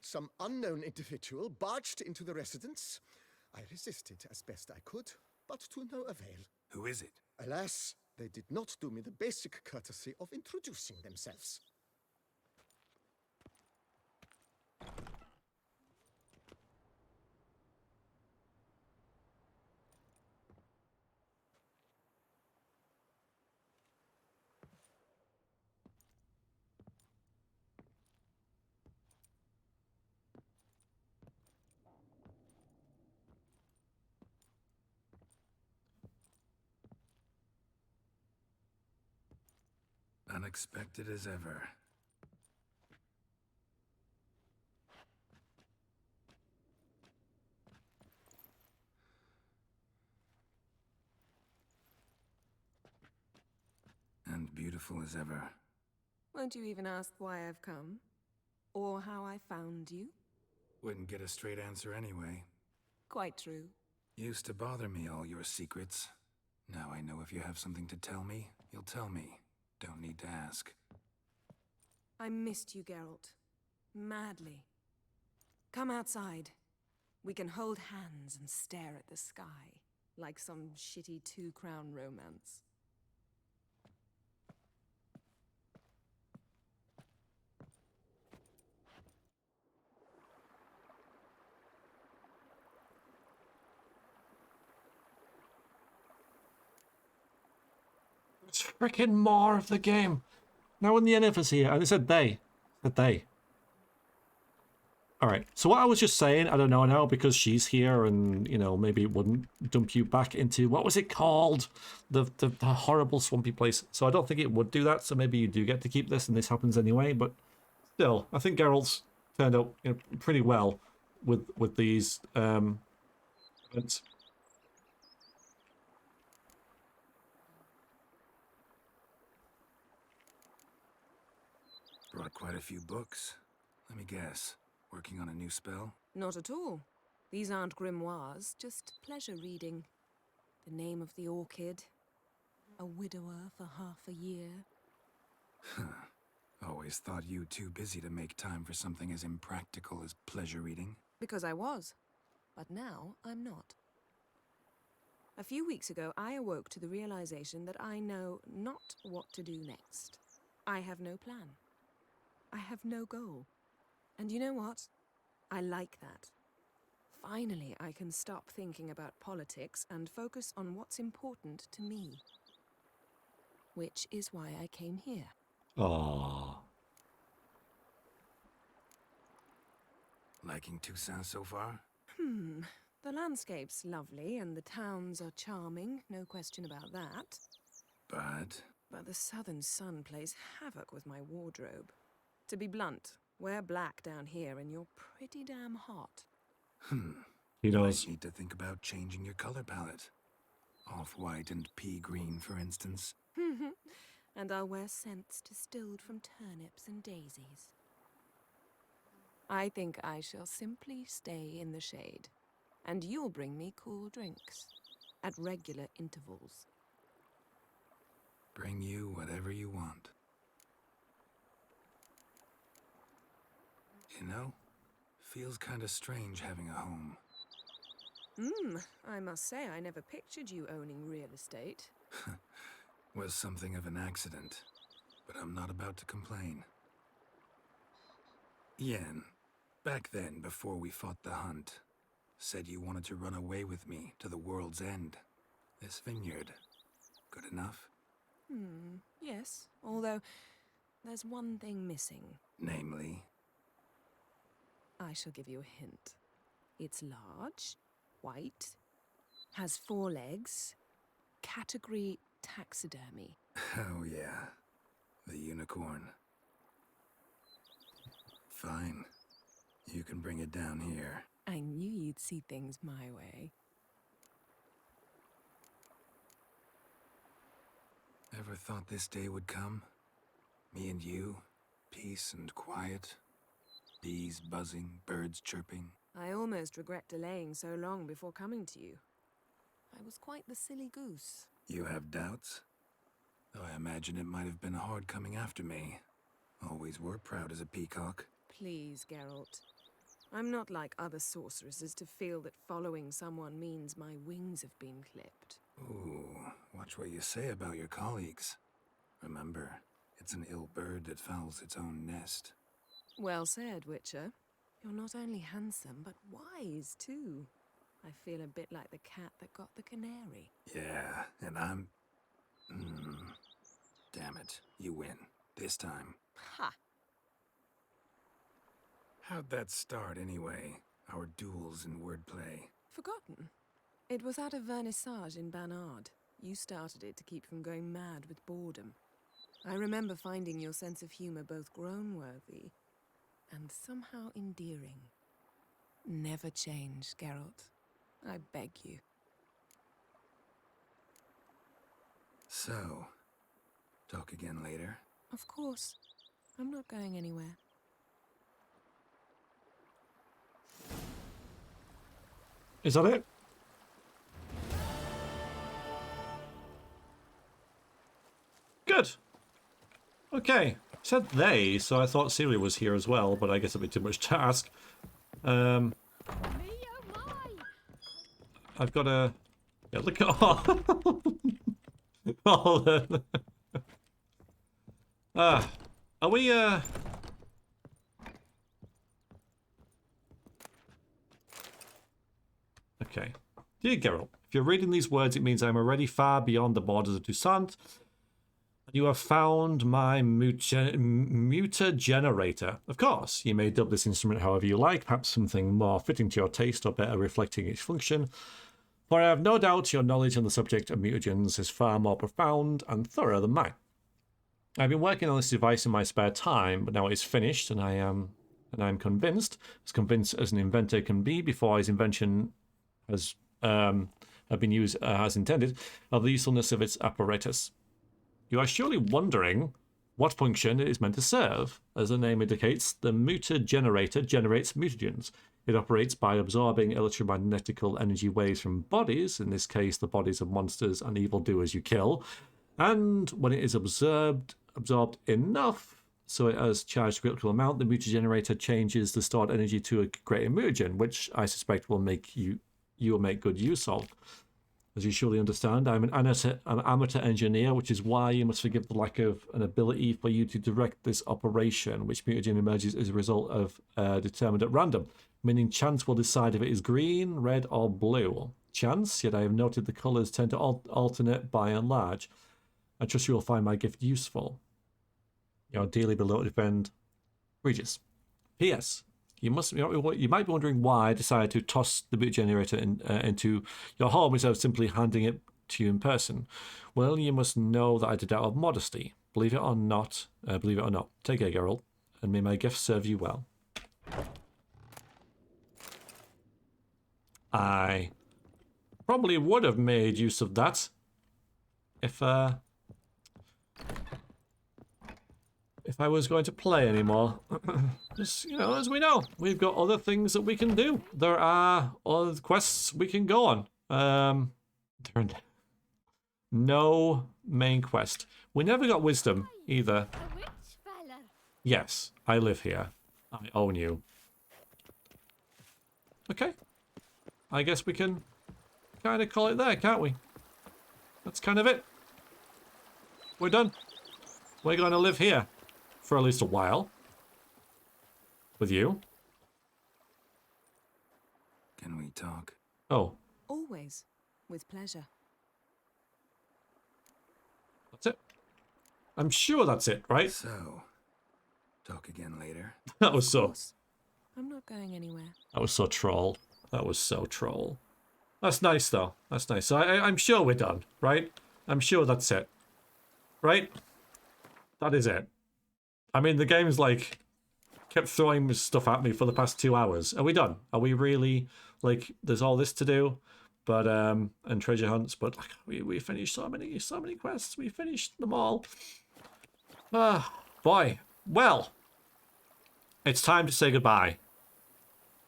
some unknown individual barged into the residence. I resisted as best I could, but to no avail. Who is it? Alas, they did not do me the basic courtesy of introducing themselves. Unexpected as ever. And beautiful as ever. Won't you even ask why I've come? Or how I found you? Wouldn't get a straight answer anyway. Quite true. Used to bother me, all your secrets. Now I know if you have something to tell me, you'll tell me. Don't need to ask. I missed you, Geralt. Madly. Come outside. We can hold hands and stare at the sky, like some shitty two-crown romance. It's freaking more of the game. Now when the NF here, and it said they. Alright, so what I was just saying, I don't know now, because she's here and, you know, maybe it wouldn't dump you back into, what was it called? The horrible swampy place. So I don't think it would do that, so maybe you do get to keep this and this happens anyway, but still, I think Geralt's turned out, you know, pretty well with these events. Brought quite a few books. Let me guess. Working on a new spell? Not at all. These aren't grimoires, just pleasure reading. The name of the orchid. A widower for half a year. Always thought you too busy to make time for something as impractical as pleasure reading. Because I was. But now I'm not. A few weeks ago, I awoke to the realization that I know not what to do next. I have no plan. I have no goal. And you know what? I like that. Finally, I can stop thinking about politics and focus on what's important to me. Which is why I came here. Aww. Liking Toussaint so far? The landscape's lovely and the towns are charming, no question about that. But the southern sun plays havoc with my wardrobe. To be blunt, wear black down here and you're pretty damn hot. He knows. You might need to think about changing your color palette. Off-white and pea green, for instance. And I'll wear scents distilled from turnips and daisies. I think I shall simply stay in the shade. And you'll bring me cool drinks. At regular intervals. Bring you whatever you want. You know, feels kinda strange having a home. I must say I never pictured you owning real estate. Was something of an accident, but I'm not about to complain. Yen, back then, before we fought the hunt, said you wanted to run away with me to the world's end. This vineyard, good enough? Yes, although there's one thing missing. Namely? I shall give you a hint. It's large, white, has 4 legs, category taxidermy. Oh yeah, the unicorn. Fine, you can bring it down here. I knew you'd see things my way. Ever thought this day would come? Me and you, peace and quiet. Bees buzzing, birds chirping. I almost regret delaying so long before coming to you. I was quite the silly goose. You have doubts? Though I imagine it might have been hard coming after me. Always were proud as a peacock. Please, Geralt. I'm not like other sorceresses to feel that following someone means my wings have been clipped. Ooh, watch what you say about your colleagues. Remember, it's an ill bird that fouls its own nest. Well said, Witcher. You're not only handsome, but wise, too. I feel a bit like the cat that got the canary. Yeah, and I'm... Damn it, you win. This time. Ha! How'd that start, anyway? Our duels in wordplay. Forgotten. It was at a vernissage in Banard. You started it to keep from going mad with boredom. I remember finding your sense of humor both groan-worthy and somehow endearing. Never change, Geralt. I beg you. So, talk again later? Of course. I'm not going anywhere. Is that it? Good. Okay. It said they, so I thought Ciri was here as well, but I guess it'd be too much to ask. I've got a... Yeah, look at... Oh, are we, Okay. Dear Geralt, if you're reading these words, it means I'm already far beyond the borders of Toussaint. You have found my muta generator. Of course, you may dub this instrument however you like, perhaps something more fitting to your taste or better reflecting its function. For I have no doubt your knowledge on the subject of mutagens is far more profound and thorough than mine. I've been working on this device in my spare time, but now it is finished, and I'm convinced as an inventor can be before his invention has been used as intended, of the usefulness of its apparatus. You are surely wondering what function it is meant to serve. As the name indicates, the muta generator generates mutagens. It operates by absorbing electromagnetical energy waves from bodies, in this case the bodies of monsters and evildoers you kill, and when it is absorbed enough so it has charged a critical amount, the muta generator changes the stored energy to a greater mutagen, which I suspect will make you will make good use of. As you surely understand, I'm an amateur engineer, which is why you must forgive the lack of an ability for you to direct this operation, which mutagen emerges as a result of determined at random, meaning chance will decide if it is green, red, or blue. Chance, yet I have noted the colours tend to alternate by and large. I trust you will find my gift useful. Your dearly beloved friend, Regis. P.S. You might be wondering why I decided to toss the boot generator into your home instead of simply handing it to you in person. Well, you must know that I did it out of modesty. Believe it or not. Take care, Geralt, and may my gift serve you well. I probably would have made use of that if I was going to play anymore. Just, as we know, we've got other things that we can do. There are other quests we can go on. There are no main quest. We never got wisdom either. Yes, I live here. I own you. Okay. I guess we can kind of call it there, can't we? That's kind of it. We're done. We're going to live here. For at least a while. With you. Can we talk? Oh. Always. With pleasure. That's it. I'm sure that's it, right? So, talk again later. That was so... I'm not going anywhere. That was so troll. That was so troll. That's nice, though. That's nice. So I'm sure we're done, right? I'm sure that's it. Right? That is it. I mean, the game's like kept throwing stuff at me for the past 2 hours. Are we done? Are we really like? There's all this to do, but and treasure hunts. But like, we finished so many quests. We finished them all. Ah, boy. Well, it's time to say goodbye.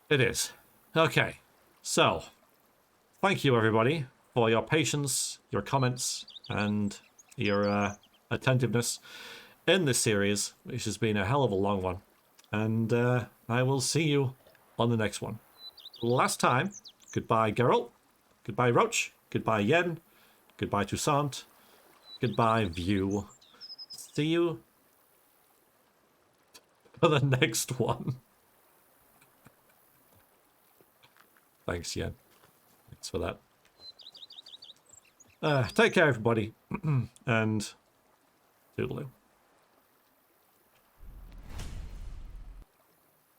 It is. Okay. So, thank you everybody for your patience, your comments, and your attentiveness in this series, which has been a hell of a long one. And I will see you on the next one. Last time, goodbye Geralt, goodbye Roach, goodbye Yen, goodbye Toussaint, goodbye View. See you for the next one. Thanks, Yen. Thanks for that. Take care, everybody, and toodaloo.